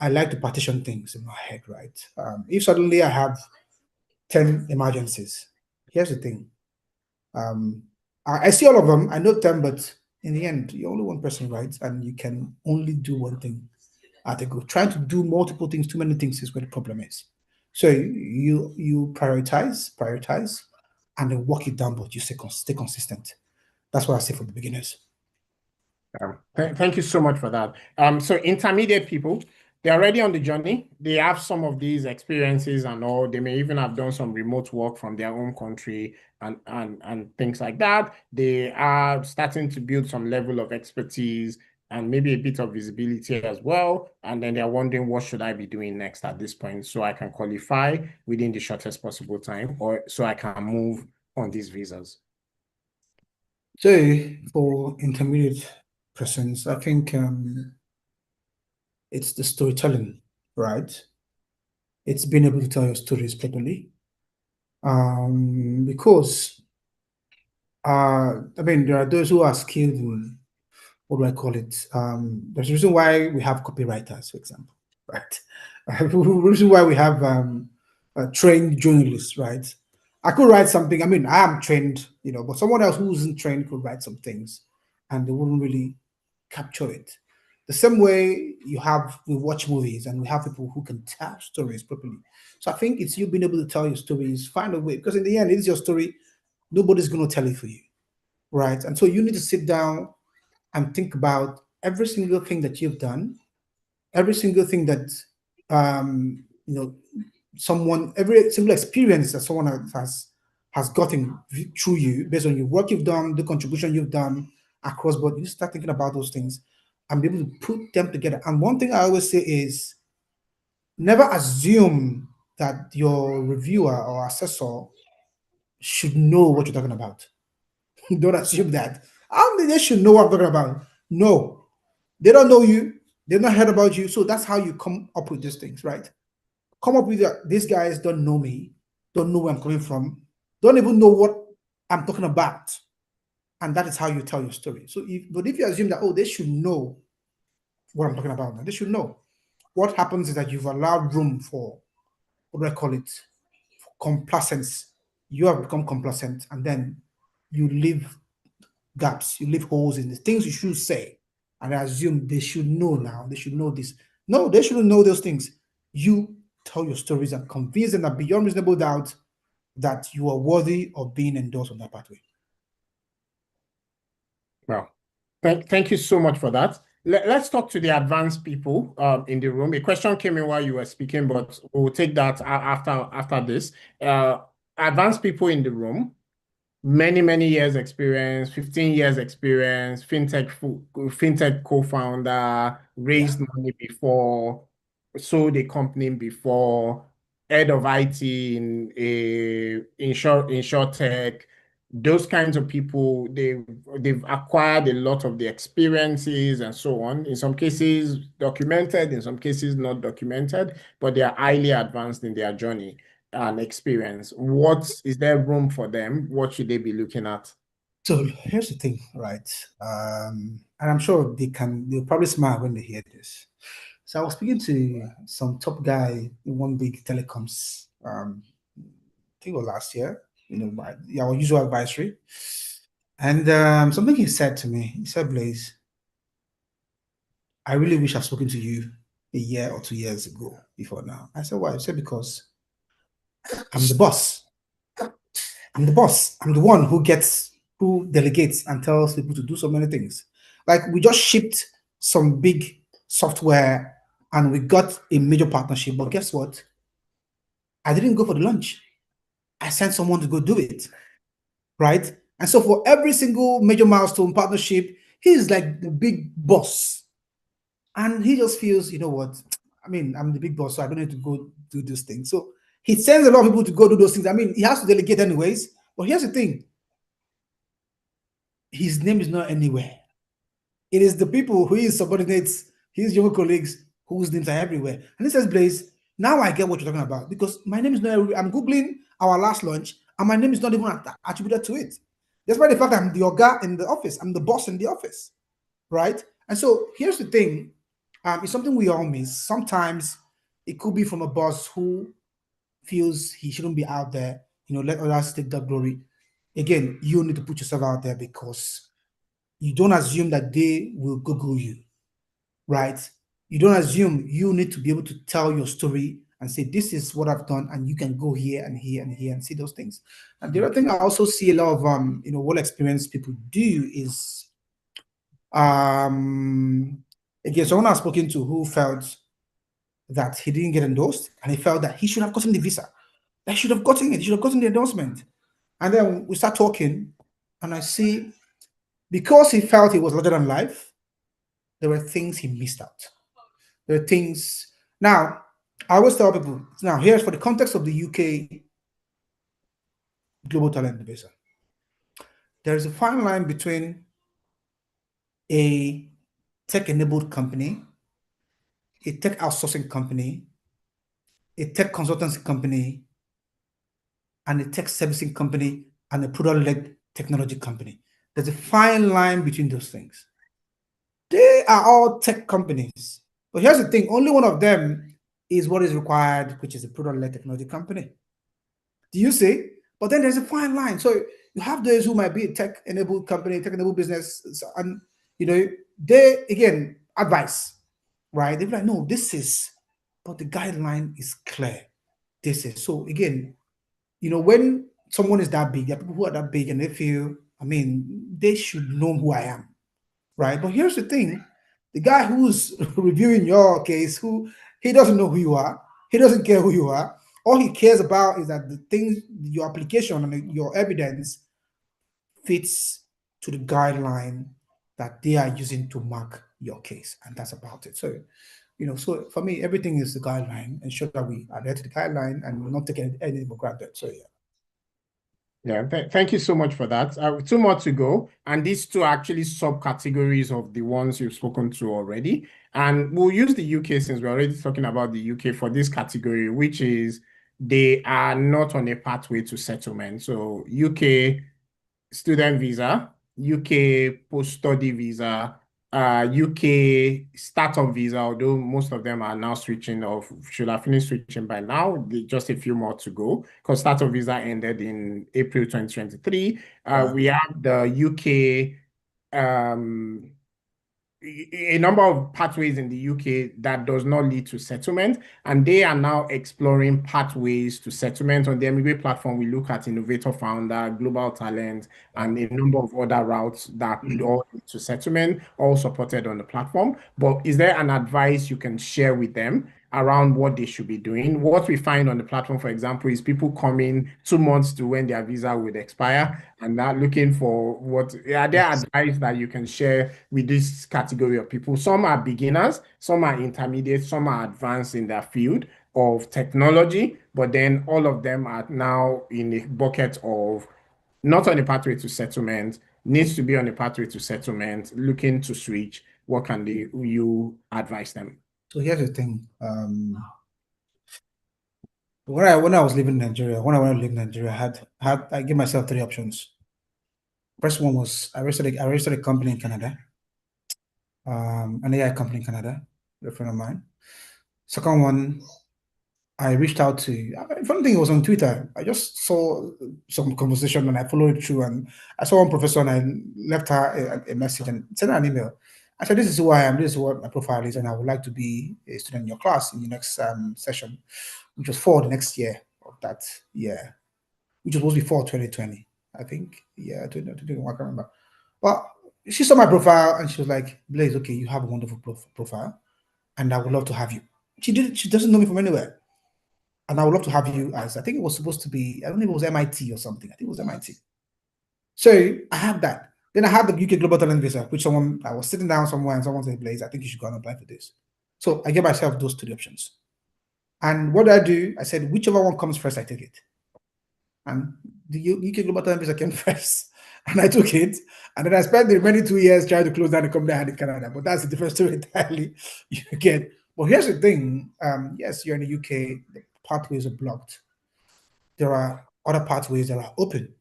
I like to partition things in my head, right? If suddenly I have 10 emergencies, here's the thing. I see all of them, I know them, but in the end, you're only one person, right? And you can only do one thing at a go. Trying to do multiple things, too many things is where the problem is. So you prioritize, and then work it down, but you stay consistent. That's what I say for the beginners. Thank you so much for that. So intermediate people, they're already on the journey. They have some of these experiences and all. They may even have done some remote work from their own country and things like that. They are starting to build some level of expertise and maybe a bit of visibility as well. And then they're wondering, what should I be doing next at this point so I can qualify within the shortest possible time, or so I can move on these visas? So for intermediate persons, I think it's the storytelling, right? It's being able to tell your stories properly. Because I mean, there are those who are skilled in, what do I call it? There's a reason why we have copywriters, for example, right? The reason why we have trained journalists, right? I could write something. I mean, I am trained, you know, but someone else who isn't trained could write some things, and they wouldn't really capture it. The same way we watch movies and we have people who can tell stories properly. So I think it's you being able to tell your stories, find a way, because in the end, it's your story. Nobody's going to tell it for you, right? And so you need to sit down and think about every single thing that you've done, every single thing that you know, every single experience that someone has gotten through you based on your work you've done, the contribution you've done across board. You start thinking about those things and be able to put them together. And one thing I always say is never assume that your reviewer or assessor should know what you're talking about. Don't assume that. They should know what I'm talking about. No, they don't know you. They've not heard about you. So that's how you come up with these things, right? Come up with these guys don't know me, don't know where I'm coming from, don't even know what I'm talking about. And that is how you tell your story. So if you assume that, oh, they should know what I'm talking about, now they should know. What happens is that you've allowed room for, what do I call it, complacence. You have become complacent, and then you leave gaps, you leave holes in the things you should say, and I assume they should know now. They should know this. No, they shouldn't know those things. You tell your stories and convince them that beyond reasonable doubt that you are worthy of being endorsed on that pathway. Well, thank you so much for that. Let's talk to the advanced people in the room. A question came in while you were speaking, but we'll take that after this. Advanced people in the room, many years experience, 15 years experience, fintech co-founder, raised money before, sold a company before, head of IT in insurtech. Those kinds of people, they've acquired a lot of the experiences and so on. In some cases documented, in some cases not documented, but they are highly advanced in their journey and experience. Is there room for them? What should they be looking at? So here's the thing, right? And I'm sure they'll probably smile when they hear this. So I was speaking to some top guy in one big telecoms, I think it was last year, our usual advisory. And something he said to me, he said, Blaze, I really wish I've spoken to you a year or 2 years ago before now. I said, why? He said, because I'm the boss. I'm the boss. I'm the one who delegates and tells people to do so many things. Like we just shipped some big software and we got a major partnership, but guess what? I didn't go for the lunch. I sent someone to go do it, right? And so for every single major milestone partnership, he's like the big boss. And he just feels, you know what? I mean, I'm the big boss, so I don't need to go do this thing. So he sends a lot of people to go do those things. I mean, he has to delegate anyways. But here's the thing. His name is not anywhere. It is the people who he subordinates, his younger colleagues, whose names are everywhere. And he says, Blaze, now I get what you're talking about because my name is not, I'm Googling our last lunch and my name is not even attributed to it. Despite the fact that I'm the orga in the office, I'm the boss in the office, right? And so here's the thing, it's something we all miss. Sometimes it could be from a boss who feels he shouldn't be out there, let others take that glory. Again, you need to put yourself out there because you don't assume that they will Google you, right? You don't assume you need to be able to tell your story and say, this is what I've done, and you can go here and here and here and see those things. And the other thing I also see a lot of, what experienced people do is, again, someone I've spoken to who felt that he didn't get endorsed and he felt that he should have gotten the visa. That should have gotten it. He should have gotten the endorsement. And then we start talking and I see, because he felt he was larger than life, there were things he missed out. There are things. Now, I always tell people, now here's for the context of the UK Global Talent Visa. There is a fine line between a tech-enabled company, a tech outsourcing company, a tech consultancy company, and a tech servicing company, and a product-led technology company. There's a fine line between those things. They are all tech companies. But here's the thing, only one of them is what is required, which is a product-led technology company. Do you see? But then there's a fine line. So you have those who might be a tech-enabled company, tech-enabled business, and they, again, advice, right? They're like, no, this is, but the guideline is clear. This is. So again, when someone is that big, there are people who are that big and they feel, I mean, they should know who I am, right? But here's the thing, the guy who's reviewing your case, he doesn't know who you are. He doesn't care who you are. All he cares about is that the thing, your application and your evidence fits to the guideline that they are using to mark your case. And that's about it. So So for me, everything is the guideline. Ensure that we adhere to the guideline and not take anything for granted. So yeah. Yeah, thank you so much for that. Two more to go, and these two are actually subcategories of the ones you've spoken to already. And we'll use the UK since we're already talking about the UK for this category, which is they are not on a pathway to settlement. So UK student visa, UK post-study visa, UK startup visa, although most of them are now switching off, should have finished switching by now, just a few more to go, because startup visa ended in April 2023. We have the UK a number of pathways in the UK that does not lead to settlement, and they are now exploring pathways to settlement. On the Enubate platform, we look at innovator founder, global talent, and a number of other routes that could all lead to settlement, all supported on the platform. But is there an advice you can share with them around what they should be doing? What we find on the platform, for example, is people coming 2 months to when their visa would expire and not looking for what are there advice that you can share with this category of people. Some are beginners, some are intermediate, some are advanced in their field of technology, but then all of them are now in a bucket of not on a pathway to settlement, needs to be on a pathway to settlement, looking to switch. What can you advise them? So here's the thing. When I was living in Nigeria, when I went to live in Nigeria, I gave myself 3 options. First one was I registered a company in Canada, an AI company in Canada, a friend of mine. Second one, I reached out to. Funny thing, it was on Twitter. I just saw some conversation and I followed it through. And I saw one professor and I left her a message and sent her an email. I said, "This is who I am. This is what my profile is, and I would like to be a student in your class in the next session, which was for the next year of that year, which was supposed to be for 2020, I think. Yeah, 2021, I can't remember. But she saw my profile and she was like, Blaze, okay, you have a wonderful profile, and I would love to have you. She doesn't know me from anywhere. And I would love to have you as, I think it was supposed to be, I don't know if it was MIT or something. I think it was MIT. So I had that. Then I had the UK Global Talent Visa, which I was sitting down somewhere and someone said, Blaze, I think you should go and apply for this. So I gave myself those 2 options. And what I do, I said, whichever one comes first, I take it. And the UK Global Talent Visa came first. And I took it. And then I spent the remaining 2 years trying to close down the company I had in Canada. But that's a different story entirely. You get. But here's the thing. Yes, you're in the UK, the pathways are blocked. There are other pathways that are open,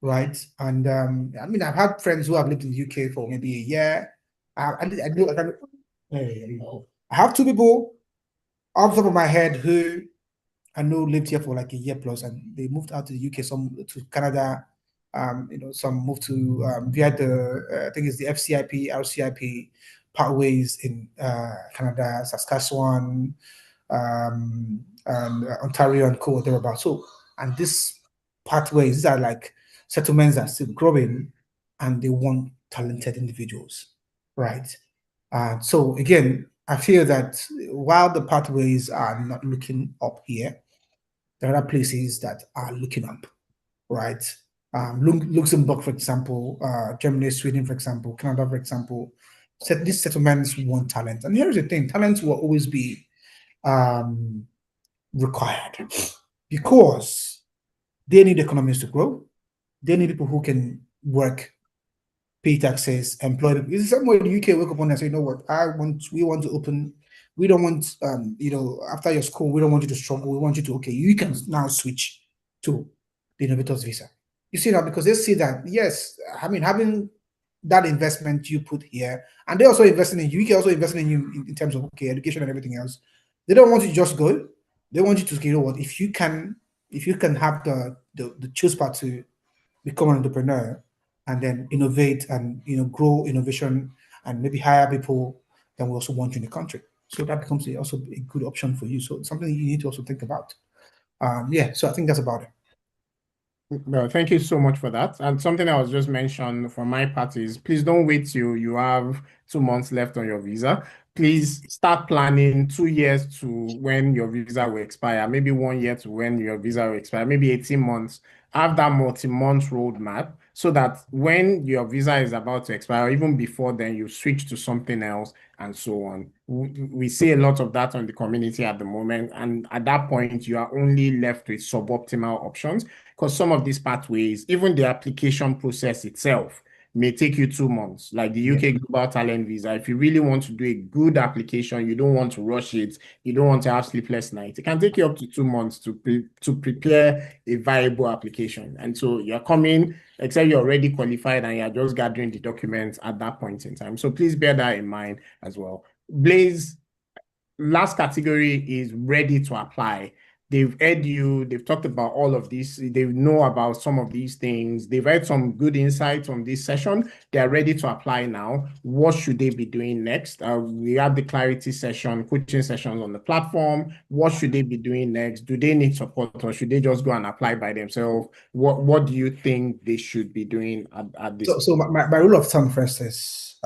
right? And I mean, I've had friends who have lived in the UK for maybe a year. I have 2 people off the top of my head who I know lived here for like a year plus, and they moved out to the UK, some to Canada. Some moved to via the I think it's the FCIP, RCIP pathways in Canada, Saskatchewan, and Ontario and co thereabout. So, and these pathways, these are like settlements that are still growing, and they want talented individuals, right? So again, I feel that while the pathways are not looking up here, there are places that are looking up, right? Luxembourg, for example, Germany, Sweden, for example, Canada, for example, these settlements want talent. And here's the thing, talent will always be required because they need economies to grow. They need people who can work, pay taxes, employ people. It's somewhere in the UK wake up and say, you know what, we want to open, we don't want after your school, we don't want you to struggle. We want you to, okay, you can now switch to the innovators visa. You see that because they see that, yes, I mean, having that investment you put here, and they're also investing in you, UK also investing in you in terms of okay, education and everything else. They don't want you to just go. They want you to, you know what, if you can have the choose part to become an entrepreneur and then innovate and grow innovation and maybe hire people, then we also want you in the country. So that becomes also a good option for you. So it's something you need to also think about. Yeah, so I think that's about it. Well, thank you so much for that. And something I was just mentioned for my part is please don't wait till you have 2 months left on your visa. please start planning 2 years to when your visa will expire, maybe 1 year to when your visa will expire, maybe 18 months. Have that multi-month roadmap so that when your visa is about to expire, even before then, you switch to something else and so on. We see a lot of that on the community at the moment. And at that point, you are only left with suboptimal options because some of these pathways, even the application process itself, may take you 2 months, like the UK Global Talent Visa. If you really want to do a good application, you don't want to rush it, you don't want to have sleepless nights, it can take you up to 2 months to prepare a viable application. And so you're coming, except you're already qualified and you're just gathering the documents at that point in time. So please bear that in mind as well. Blaze, last category is ready to apply. They've heard you, they've talked about all of this, they know about some of these things, they've had some good insights on this session, they're ready to apply now. What should they be doing next? We have the clarity session, coaching sessions on the platform. What should they be doing next? Do they need support or should they just go and apply by themselves? What do you think they should be doing at this? So my rule of thumb first is,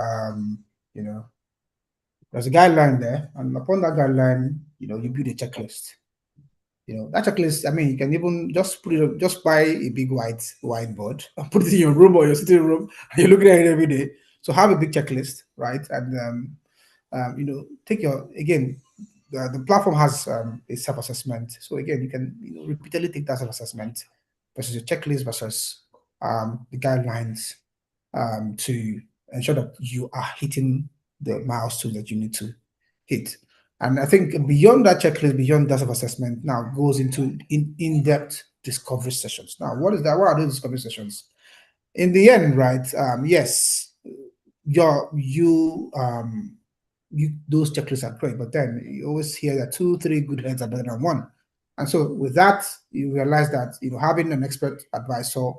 you know, there's a guideline there, and upon that guideline, you build a checklist. That checklist, I mean, you can even just put it, just buy a big whiteboard and put it in your room or your sitting room, and you're looking at it every day. So have a big checklist, right? And take your, again, the platform has a self-assessment. So again, you can repeatedly take that self-assessment versus your checklist versus the guidelines to ensure that you are hitting the milestones that you need to hit. And I think beyond that checklist, beyond that self-assessment, now goes into in-depth discovery sessions. Now, what is that? What are those discovery sessions? In the end, right? Yes, those checklists are great, but then you always hear that 2-3 good heads are better than one. And so with that, you realize that having an expert advisor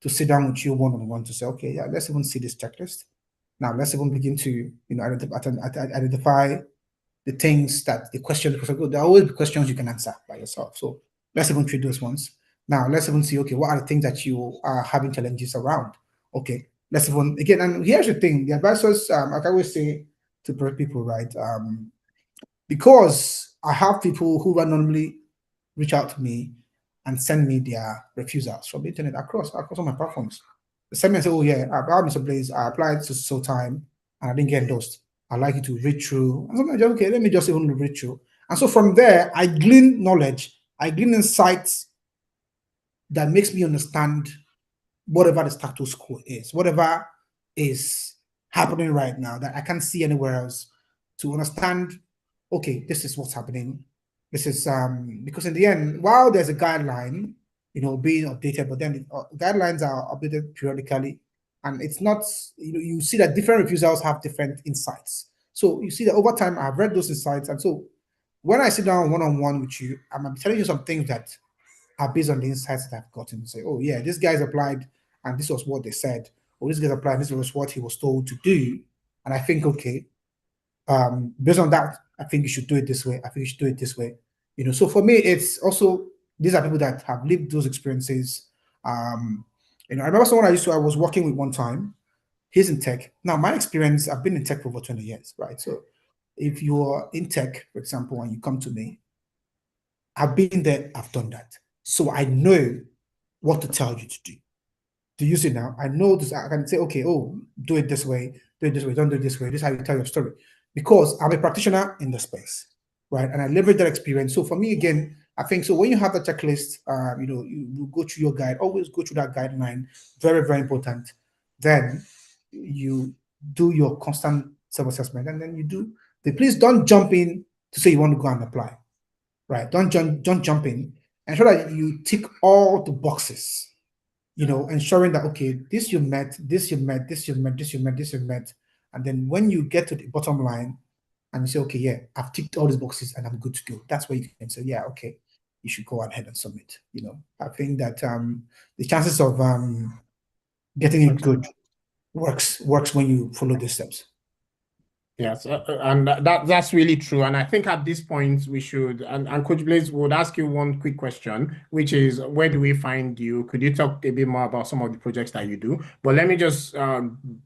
to sit down with you one-on-one to say, okay, yeah, let's even see this checklist. Now let's even begin to identify the things that the questions, because there are always questions you can answer by yourself. So let's even treat those ones. Now let's even see, okay, what are the things that you are having challenges around? Okay, let's even, again, and here's the thing, the advisors, like I always say to people, right? Because I have people who randomly reach out to me and send me their refusals from the internet across all my platforms. They send me and say, oh yeah, Mr. Blaze, I applied to so time and I didn't get endorsed. I'd like you to read through. And sometimes, okay, let me just even read through. And so from there, I glean knowledge, I glean insights that makes me understand whatever the status quo is, whatever is happening right now that I can't see anywhere else, to understand, okay, this is what's happening. This is because in the end, while there's a guideline, being updated, but then guidelines are updated periodically, and it's not, you see that different refusals have different insights. So you see that over time, I've read those insights, and so when I sit down one-on-one with you, I'm telling you some things that are based on the insights that I've gotten. Say, oh yeah, this guy's applied, and this was what they said, or this guy's applied, this was what he was told to do, and I think, okay, based on that, I think you should do it this way. I think you should do it this way. So for me, it's also, these are people that have lived those experiences. I remember someone I was working with one time. He's in tech. Now, my experience, I've been in tech for over 20 years, right? So if you're in tech, for example, and you come to me, I've been there, I've done that. So I know what to tell you to do. Do you see now? I know this. I can say, okay, oh, do it this way, don't do it this way. This is how you tell your story. Because I'm a practitioner in the space, right? And I leverage that experience. So for me, again, I think so when you have the checklist, you go through your guide, always go through that guideline. Very, very important. Then you do your constant self-assessment, and then you do please don't jump in to say you want to go and apply. Right? Don't jump in. Ensure that you tick all the boxes, ensuring that, okay, this you met, this you met, this you met, this you met, this you met. And then when you get to the bottom line and you say, okay, yeah, I've ticked all these boxes and I'm good to go, that's where you can say, yeah, okay, you should go ahead and submit. I think that the chances of getting it good works when you follow these steps. Yes, and that's really true. And I think at this point we should, and Coach Blaze would ask you one quick question, which is where do we find you? Could you talk a bit more about some of the projects that you do? But let me just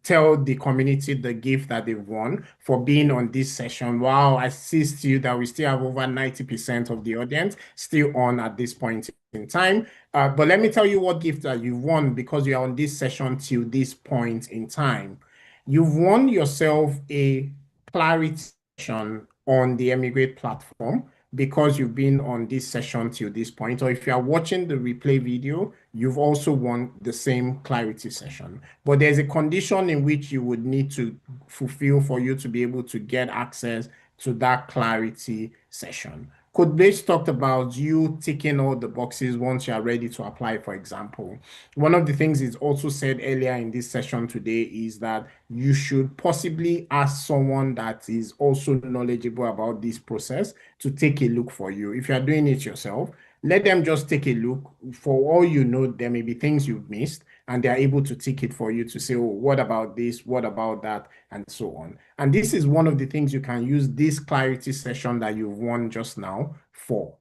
tell the community the gift that they've won for being on this session. Wow, I see still that we still have over 90% of the audience still on at this point in time. But let me tell you what gift that you've won because you're on this session till this point in time. You've won yourself a clarity session on the Emigrate platform because you've been on this session till this point, or if you are watching the replay video, you've also won the same clarity session. But there's a condition in which you would need to fulfill for you to be able to get access to that clarity session. Coach Blaze talked about you ticking all the boxes once you are ready to apply, for example. One of the things is also said earlier in this session today is that you should possibly ask someone that is also knowledgeable about this process to take a look for you. If you are doing it yourself, let them just take a look. For all you know, there may be things you've missed, and they're able to tick it for you to say, oh, what about this? What about that? And so on. And this is one of the things you can use this clarity session that you've won just now for.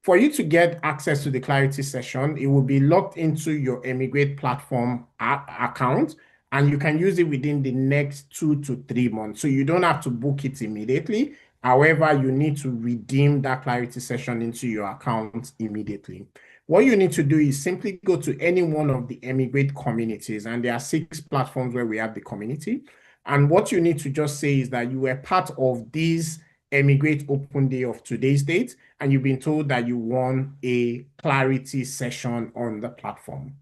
For you to get access to the clarity session, it will be logged into your Emigrate platform account, and you can use it within the next 2 to 3 months. So you don't have to book it immediately. However, you need to redeem that clarity session into your account immediately. What you need to do is simply go to any one of the Emigrate communities, and there are 6 platforms where we have the community. And what you need to just say is that you were part of this Emigrate Open Day of today's date, and you've been told that you won a clarity session on the platform.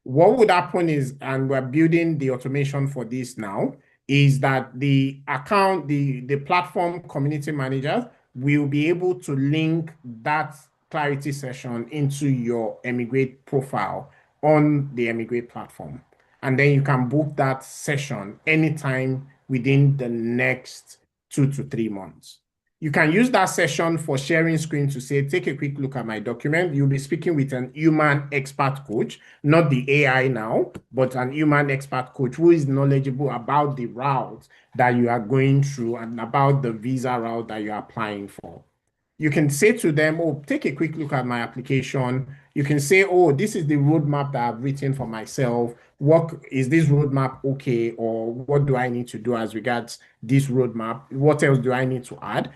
What would happen is, and we're building the automation for this now, is that the account, the platform community managers will be able to link that clarity session into your Emigrate profile on the Emigrate platform. And then you can book that session anytime within the next 2 to 3 months. You can use that session for sharing screen to say, take a quick look at my document. You'll be speaking with an human expert coach, not the AI now, but an human expert coach who is knowledgeable about the route that you are going through and about the visa route that you're applying for. You can say to them, oh, take a quick look at my application. You can say, oh, this is the roadmap that I've written for myself. What is this roadmap okay? Or what do I need to do as regards this roadmap? What else do I need to add?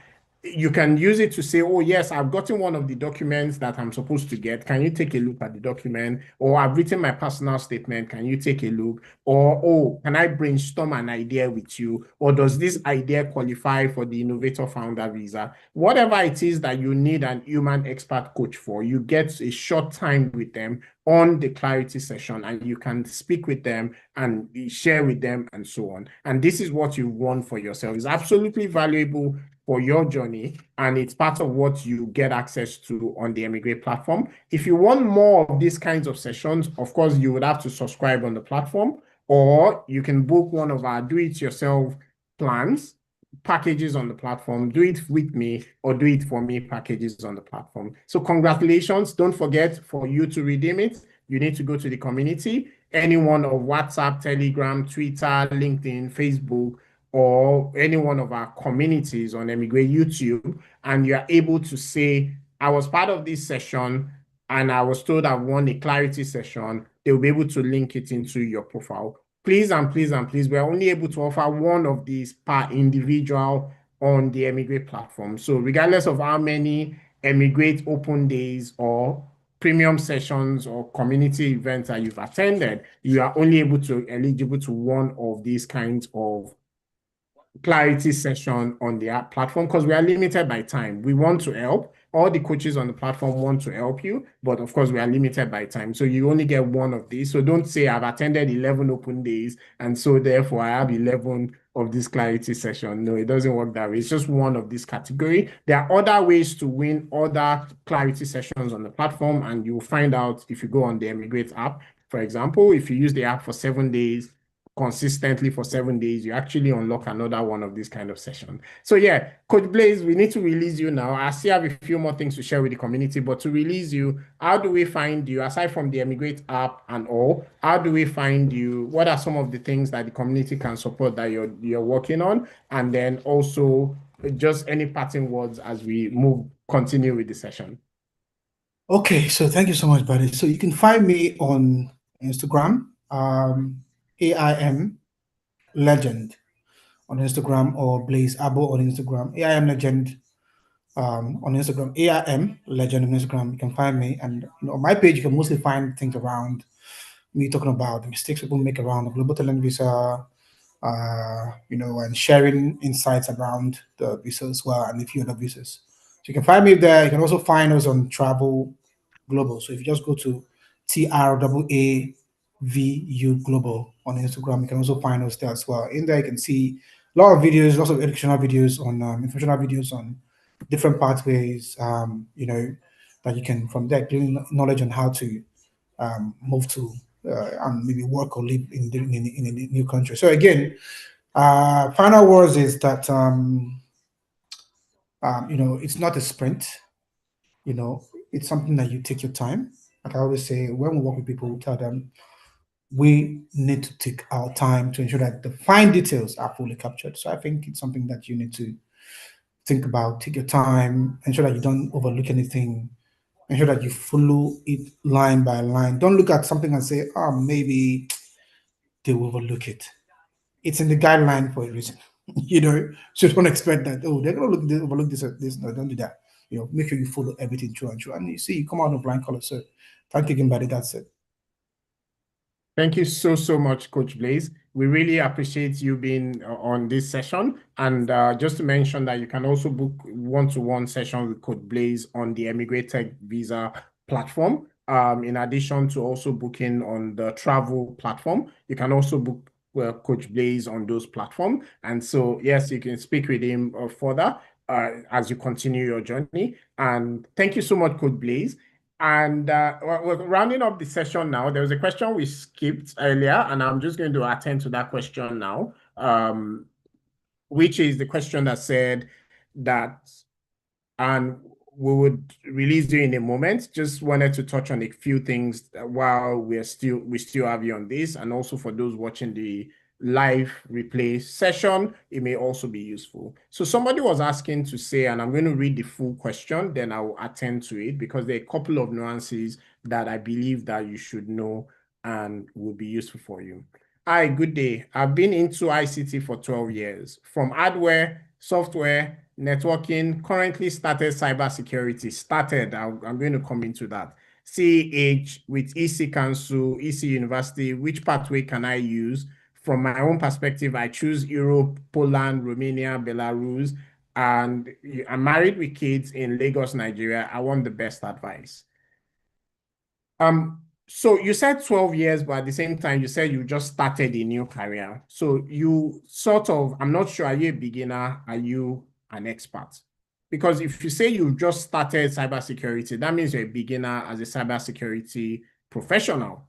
You can use it to say, oh, yes, I've gotten one of the documents that I'm supposed to get. Can you take a look at the document? Or I've written my personal statement. Can you take a look? Or, oh, can I brainstorm an idea with you? Or does this idea qualify for the innovator founder visa? Whatever it is that you need an human expert coach for, you get a short time with them on the clarity session, and you can speak with them and share with them and so on. And this is what you want for yourself. It's absolutely valuable for your journey, and it's part of what you get access to on the Emigrate platform. If you want more of these kinds of sessions, of course, you would have to subscribe on the platform, or you can book one of our do-it-yourself plans, packages on the platform, do it with me or do it for me packages on the platform. So congratulations. Don't forget, for you to redeem it, you need to go to the community, any one of WhatsApp, Telegram, Twitter, LinkedIn, Facebook, or any one of our communities on Emigrate YouTube, and you are able to say, I was part of this session and I was told I won a clarity session. They'll be able to link it into your profile. Please and please and please, we're only able to offer one of these per individual on the Emigrate platform. So regardless of how many Emigrate Open Days or premium sessions or community events that you've attended, you are only eligible to one of these kinds of clarity session on the app platform because we are limited by time. We want to help. All the coaches on the platform want to help you, but of course we are limited by time. So you only get one of these. So don't say I've attended 11 open days and so therefore I have 11 of this clarity session. No, it doesn't work that way. It's just one of this category. There are other ways to win other clarity sessions on the platform, and you'll find out if you go on the Emigrate app. For example, if you use the app for 7 days, consistently for 7 days, you actually unlock another one of these kind of sessions. So yeah, Coach Blaze, we need to release you now. I still have a few more things to share with the community, but to release you, how do we find you? Aside from the Emigrate app and all, how do we find you? What are some of the things that the community can support that you're working on? And then also just any parting words as we continue with the session. Okay, so thank you so much, buddy. So you can find me on Instagram, AIM Legend on Instagram, or Blaze Abo on Instagram, AIM Legend on Instagram, AIM Legend on Instagram. You can find me, and on my page you can mostly find things around me talking about the mistakes people make around the global talent visa, and sharing insights around the visa as well, and a few other visas. So you can find me there. You can also find us on Travel Global. So if you just go to TRAAVU Global on Instagram, you can also find us there as well. In there, you can see a lot of videos, lots of educational videos on informational videos on different pathways. That you can from there gain knowledge on how to move to and maybe work or live in a new country. So again, final words is that it's not a sprint. It's something that you take your time. Like I always say, when we work with people, we tell them we need to take our time to ensure that the fine details are fully captured. So I think it's something that you need to think about. Take your time, ensure that you don't overlook anything, ensure that you follow it line by line. Don't look at something and say, oh, maybe they will overlook it. It's in the guideline for a reason. So don't expect that, oh, they're gonna overlook this. No, don't do that. Make sure you follow everything through and through. And you see, you come out of blind color. So thank you again, buddy. That's it. Thank you so much, Coach Blaze. We really appreciate you being on this session. And just to mention that you can also book one-to-one session with Coach Blaze on the Emigrate Tech Visa platform. In addition to also booking on the travel platform, you can also book Coach Blaze on those platforms. And so, yes, you can speak with him further as you continue your journey. And thank you so much, Coach Blaze. And we're rounding up the session now. There was a question we skipped earlier, and I'm just going to attend to that question now, which is the question that said that, and we would release you in a moment. Just wanted to touch on a few things while we still have you on this, and also for those watching the live replay session, it may also be useful. So somebody was asking to say, and I'm going to read the full question, then I'll attend to it because there are a couple of nuances that I believe that you should know and will be useful for you. Hi, good day. I've been into ICT for 12 years, from hardware, software, networking, currently started cybersecurity. I'm going to come into that. CH with EC Council, EC University, which pathway can I use? From my own perspective, I choose Europe, Poland, Romania, Belarus, and I'm married with kids in Lagos, Nigeria. I want the best advice. So you said 12 years, but at the same time, you said you just started a new career. So you sort of, I'm not sure, are you a beginner? Are you an expert? Because if you say you just started cybersecurity, that means you're a beginner as a cybersecurity professional.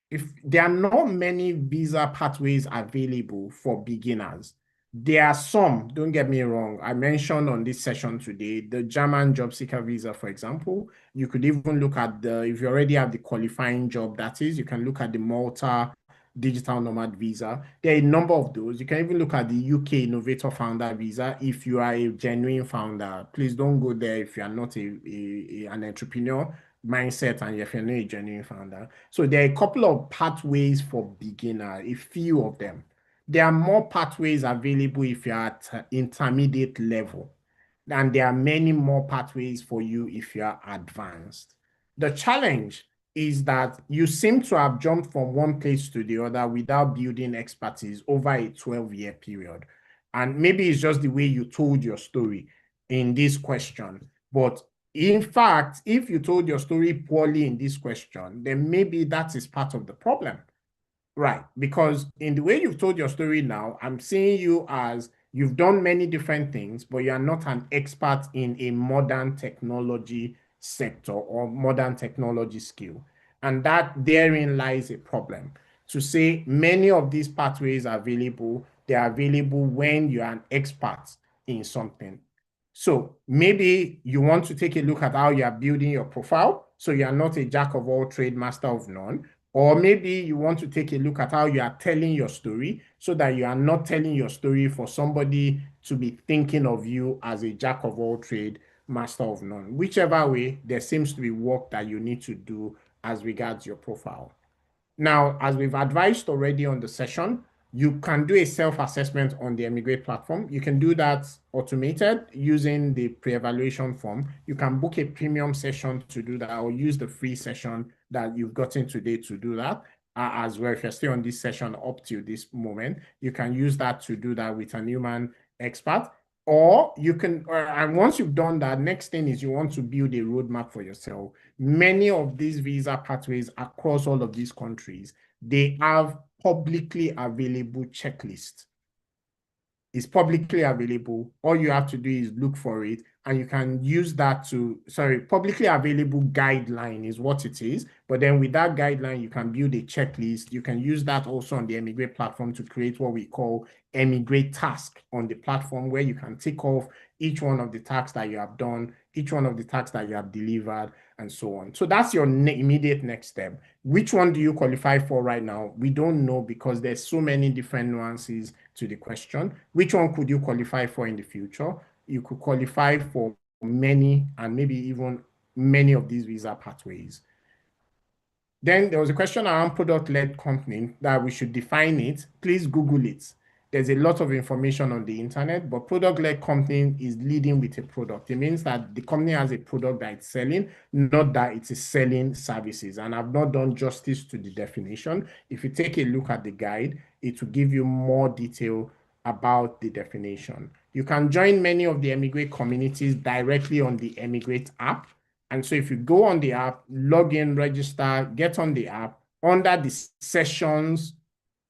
If there are not many visa pathways available for beginners, there are some, don't get me wrong. I mentioned on this session today, the German job seeker visa, for example. You could even look at if you already have the qualifying job, that is, you can look at the Malta digital nomad visa. There are a number of those. You can even look at the UK innovator founder visa if you are a genuine founder. Please don't go there if you are not an entrepreneur mindset and if you're not a genuine founder. So there are a couple of pathways for beginner, a few of them. There are more pathways available if you're at intermediate level, and there are many more pathways for you if you are advanced. The challenge is that you seem to have jumped from one place to the other without building expertise over a 12-year period. And maybe it's just the way you told your story in this question. But in fact, if you told your story poorly in this question, then maybe that is part of the problem. Right, because in the way you've told your story now, I'm seeing you as you've done many different things, but you are not an expert in a modern technology sector or modern technology skill. And that therein lies a problem. to say many of these pathways are available. They are available when you are an expert in something. So maybe you want to take a look at how you are building your profile. So you are not a jack of all trade, master of none. Or maybe you want to take a look at how you are telling your story so that you are not telling your story for somebody to be thinking of you as a jack of all trade, master of none. Whichever way, there seems to be work that you need to do as regards your profile. Now, as we've advised already on the session, you can do a self-assessment on the Emigrate platform. You can do that automated using the pre-evaluation form. You can book a premium session to do that, or use the free session that you've gotten today to do that. As well, if you're still on this session up to this moment, you can use that to do that with an human expert. Or you can, and once you've done that, next thing is you want to build a roadmap for yourself. Many of these visa pathways across all of these countries, they have publicly available checklists. It's publicly available. All you have to do is look for it, and you can use that to, publicly available guideline is what it is. But then with that guideline, you can build a checklist. You can use that also on the Emigrate platform to create what we call Emigrate task on the platform, where you can tick off each one of the tasks that you have done, each one of the tasks that you have delivered, and so on. So that's your immediate next step. Which one do you qualify for right now? We don't know, because there's so many different nuances to the question. Which one could you qualify for in the future? You could qualify for many, and maybe even many of these visa pathways. Then there was a question around product-led company, that we should define it. Please Google it. There's a lot of information on the internet, but product-led company is leading with a product. It means that the company has a product that it's selling, not that it is selling services. And I've not done justice to the definition. If you take a look at the guide, it will give you more detail about the definition. You can join many of the Emigrate communities directly on the Emigrate app. And so if you go on the app, log in, register, get on the app, under the sessions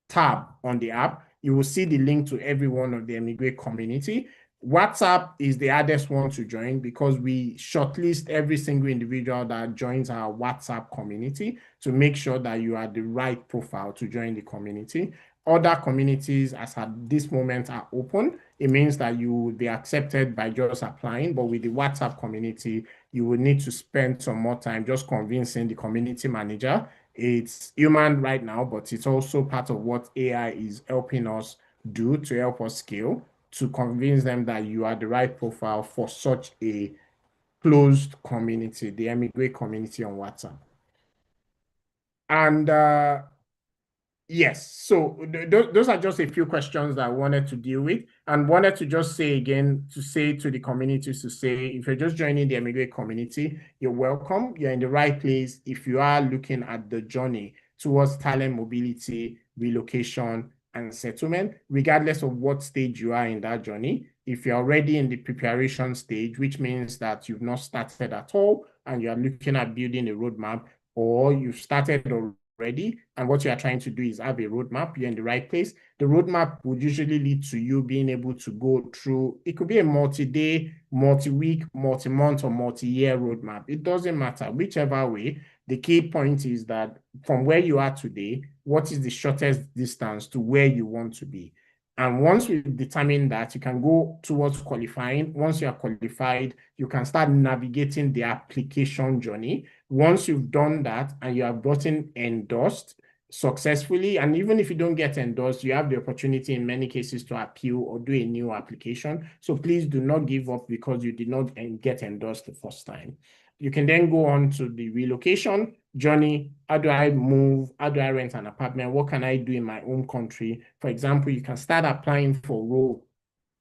tab on the app, you will see the link to every one of the Emigrate community. WhatsApp is the hardest one to join, because we shortlist every single individual that joins our WhatsApp community to make sure that you are the right profile to join the community. Other communities, as at this moment, are open. It means that you will be accepted by just applying, but with the WhatsApp community, you will need to spend some more time just convincing the community manager. It's human right now, but it's also part of what AI is helping us do to help us scale, to convince them that you are the right profile for such a closed community, the Emigrate community on WhatsApp. And yes, so those are just a few questions that I wanted to deal with, and wanted to just say again, to say to the communities, to say, if you're just joining the Emigrate community, you're welcome. You're in the right place if you are looking at the journey towards talent mobility, relocation, and settlement, regardless of what stage you are in that journey. If you're already in the preparation stage, which means that you've not started at all, and you're looking at building a roadmap, or you've started already, and what you are trying to do is have a roadmap, you're in the right place. The roadmap would usually lead to you being able to go through, it could be a multi-day, multi-week, multi-month, or multi-year roadmap. It doesn't matter, whichever way. The key point is that from where you are today, what is the shortest distance to where you want to be? And once we've determined that, you can go towards qualifying. Once you are qualified, you can start navigating the application journey. Once you've done that and you have gotten endorsed successfully, and even if you don't get endorsed, you have the opportunity in many cases to appeal or do a new application. So please do not give up because you did not get endorsed the first time. You can then go on to the relocation journey. How do I move? How do I rent an apartment? What can I do in my home country? For example, you can start applying for a role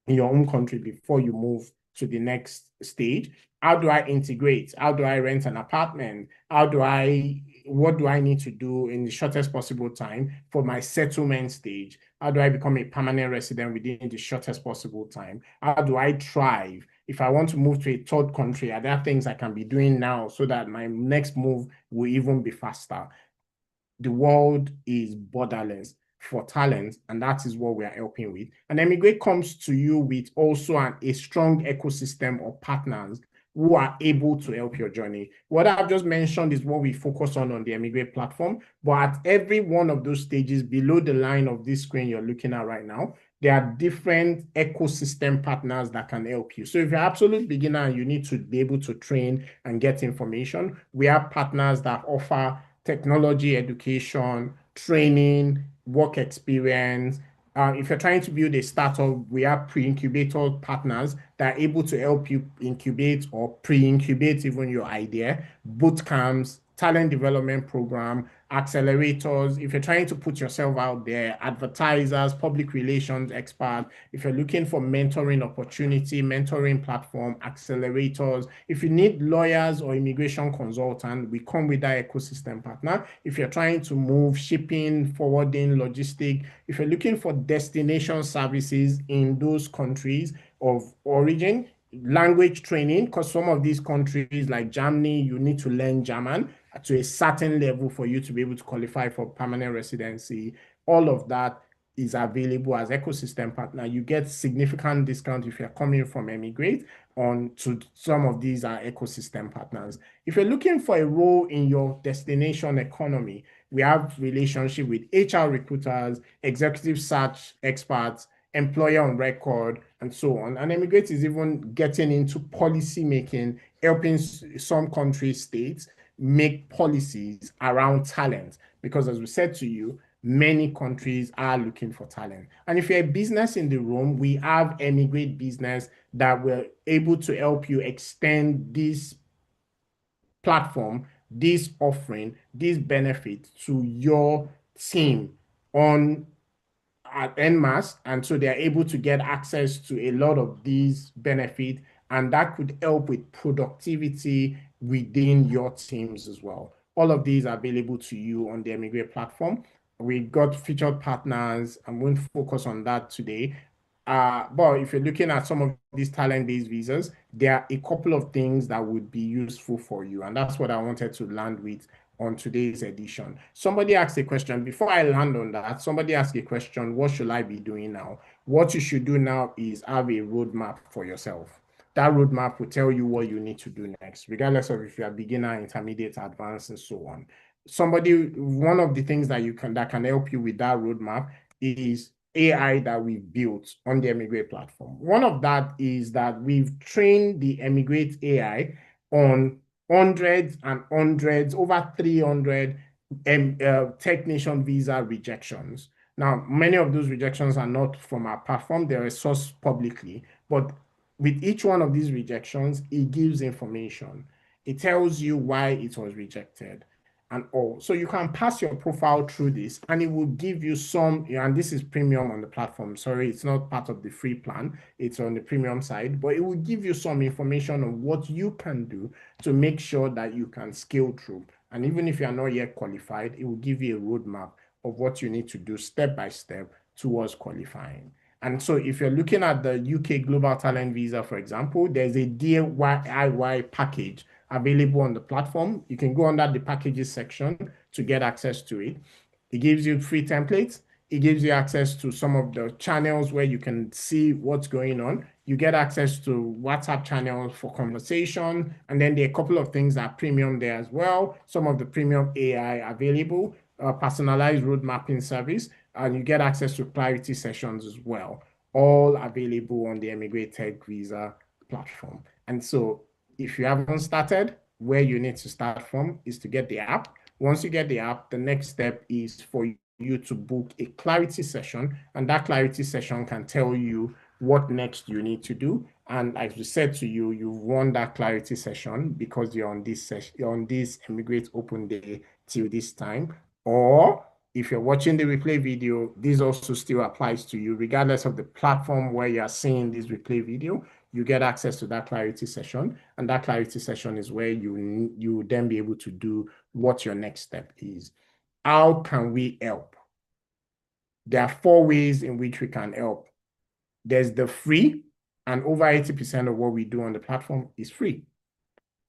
in your home country before you move to the next stage. How do I integrate? How do I rent an apartment? What do I need to do in the shortest possible time for my settlement stage? How do I become a permanent resident within the shortest possible time? How do I thrive? If I want to move to a third country, are there things I can be doing now so that my next move will even be faster? The world is borderless for talent, and that is what we are helping with. And Emigrate comes to you with also a strong ecosystem of partners who are able to help your journey. What I've just mentioned is what we focus on the Enubate platform, but at every one of those stages below the line of this screen you're looking at right now, there are different ecosystem partners that can help you. So if you're an absolute beginner and you need to be able to train and get information, we have partners that offer technology, education, training, work experience. If you're trying to build a startup, we have pre-incubator partners that are able to help you incubate or pre-incubate even your idea, boot camps, talent development program, accelerators. If you're trying to put yourself out there, advertisers, public relations experts, if you're looking for mentoring opportunity, mentoring platform, accelerators, if you need lawyers or immigration consultant, we come with that ecosystem partner. If you're trying to move shipping, forwarding, logistic, if you're looking for destination services in those countries of origin, language training, because some of these countries like Germany, you need to learn German to a certain level for you to be able to qualify for permanent residency. All of that is available as ecosystem partner. You get significant discount if you're coming from Emigrate on to some of these are ecosystem partners. If you're looking for a role in your destination economy, we have relationship with HR recruiters, executive search experts, employer on record, and so on. And Emigrate is even getting into policy making, helping some country states make policies around talent. Because as we said to you, many countries are looking for talent. And if you're a business in the room, we have Emigrate Business that will able to help you extend this platform, this offering, this benefit to your team on at en masse, and so they're able to get access to a lot of these benefits, and that could help with productivity within your teams as well. All of these are available to you on the Emigrate platform. We got featured partners. I won't focus on that today. But if you're looking at some of these talent-based visas, there are a couple of things that would be useful for you, and that's what I wanted to land with on today's edition. Somebody asked a question. Before I land on that, somebody asked a question, what should I be doing now? What you should do now is have a roadmap for yourself. That roadmap will tell you what you need to do next, regardless of if you're beginner, intermediate, advanced, and so on. One of the things that can help you with that roadmap is AI that we've built on the Emigrate platform. One of that is that we've trained the Emigrate AI on hundreds and hundreds, over 300 technician visa rejections. Now, many of those rejections are not from our platform, they're sourced publicly, but with each one of these rejections, it gives information. It tells you why it was rejected and all. So you can pass your profile through this and it will give you some, and this is premium on the platform. Sorry, it's not part of the free plan. It's on the premium side, but it will give you some information on what you can do to make sure that you can scale through. And even if you are not yet qualified, it will give you a roadmap of what you need to do step by step towards qualifying. And so if you're looking at the UK Global Talent Visa, for example, there's a DIY package available on the platform. You can go under the packages section to get access to it. It gives you free templates. It gives you access to some of the channels where you can see what's going on. You get access to WhatsApp channels for conversation. And then there are a couple of things that are premium there as well. Some of the premium AI available, personalized road mapping service, and you get access to clarity sessions as well, all available on the Emigrate Tech Visa platform. And so if you haven't started, where you need to start from is to get the app. Once you get the app, the next step is for you to book a clarity session, and that clarity session can tell you what next you need to do. And as we said to you, you've won that clarity session because you're on this session, you're on this Enubate Open Day till this time. Or if you're watching the replay video, this also still applies to you, regardless of the platform where you're seeing this replay video. You get access to that clarity session, and that clarity session is where you then be able to do what your next step is. How can we help? There are 4 ways in which we can help. There's the free, and over 80% of what we do on the platform is free.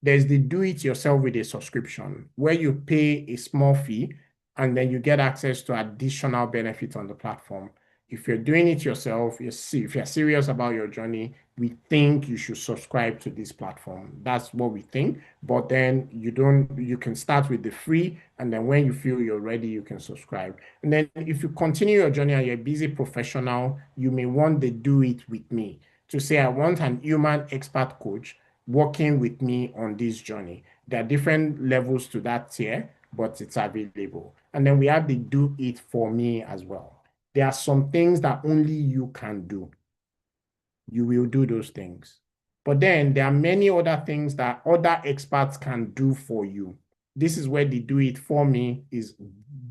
There's the do-it-yourself with a subscription, where you pay a small fee, and then you get access to additional benefits on the platform. if you're doing it yourself, if you're serious about your journey, we think you should subscribe to this platform. That's what we think. But then you can start with the free, and then when you feel you're ready, you can subscribe. And then if you continue your journey and you're a busy professional, you may want to do it with me. To say, I want an human expert coach working with me on this journey. There are different levels to that tier, but it's available. And then we have the do it for me as well. There are some things that only you can do. You will do those things. But then there are many other things that other experts can do for you. This is where the do it for me is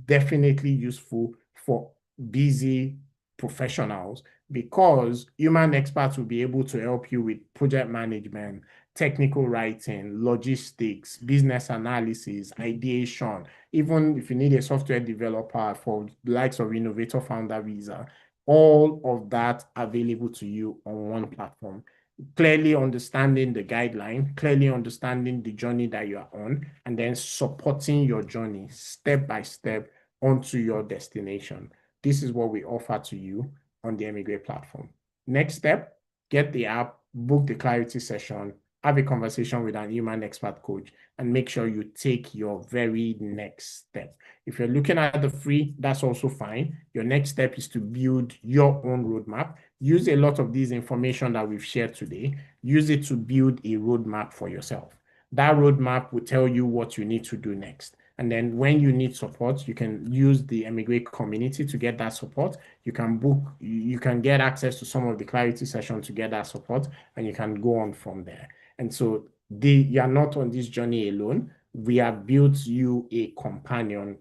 definitely useful for busy professionals, because human experts will be able to help you with project management, technical writing, logistics, business analysis, ideation. Even if you need a software developer for the likes of Innovator Founder Visa, all of that available to you on one platform. Clearly understanding the guideline, clearly understanding the journey that you are on, and then supporting your journey step by step onto your destination. This is what we offer to you on the Enubate platform. Next step, get the app, book the clarity session, have a conversation with an human expert coach, and make sure you take your very next step. If you're looking at the free, that's also fine. Your next step is to build your own roadmap. Use a lot of this information that we've shared today. Use it to build a roadmap for yourself. That roadmap will tell you what you need to do next. And then when you need support, you can use the Enubate community to get that support. You can get access to some of the clarity sessions to get that support, and you can go on from there. And so you're not on this journey alone. We have built you a companion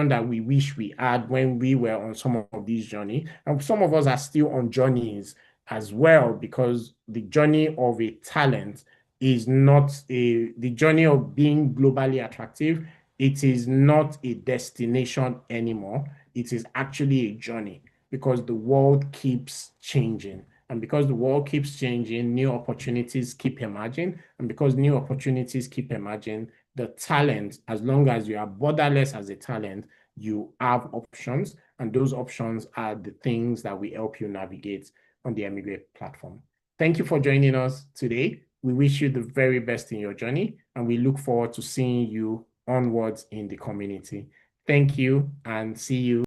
that we wish we had when we were on some of these journeys. And some of us are still on journeys as well, because the journey of a talent is not the journey of being globally attractive. It is not a destination anymore. It is actually a journey, because the world keeps changing. And because the world keeps changing, new opportunities keep emerging. And because new opportunities keep emerging, the talent, as long as you are borderless as a talent, you have options. And those options are the things that will help you navigate on the Enubate platform. Thank you for joining us today. We wish you the very best in your journey, and we look forward to seeing you onwards in the community. Thank you, and see you.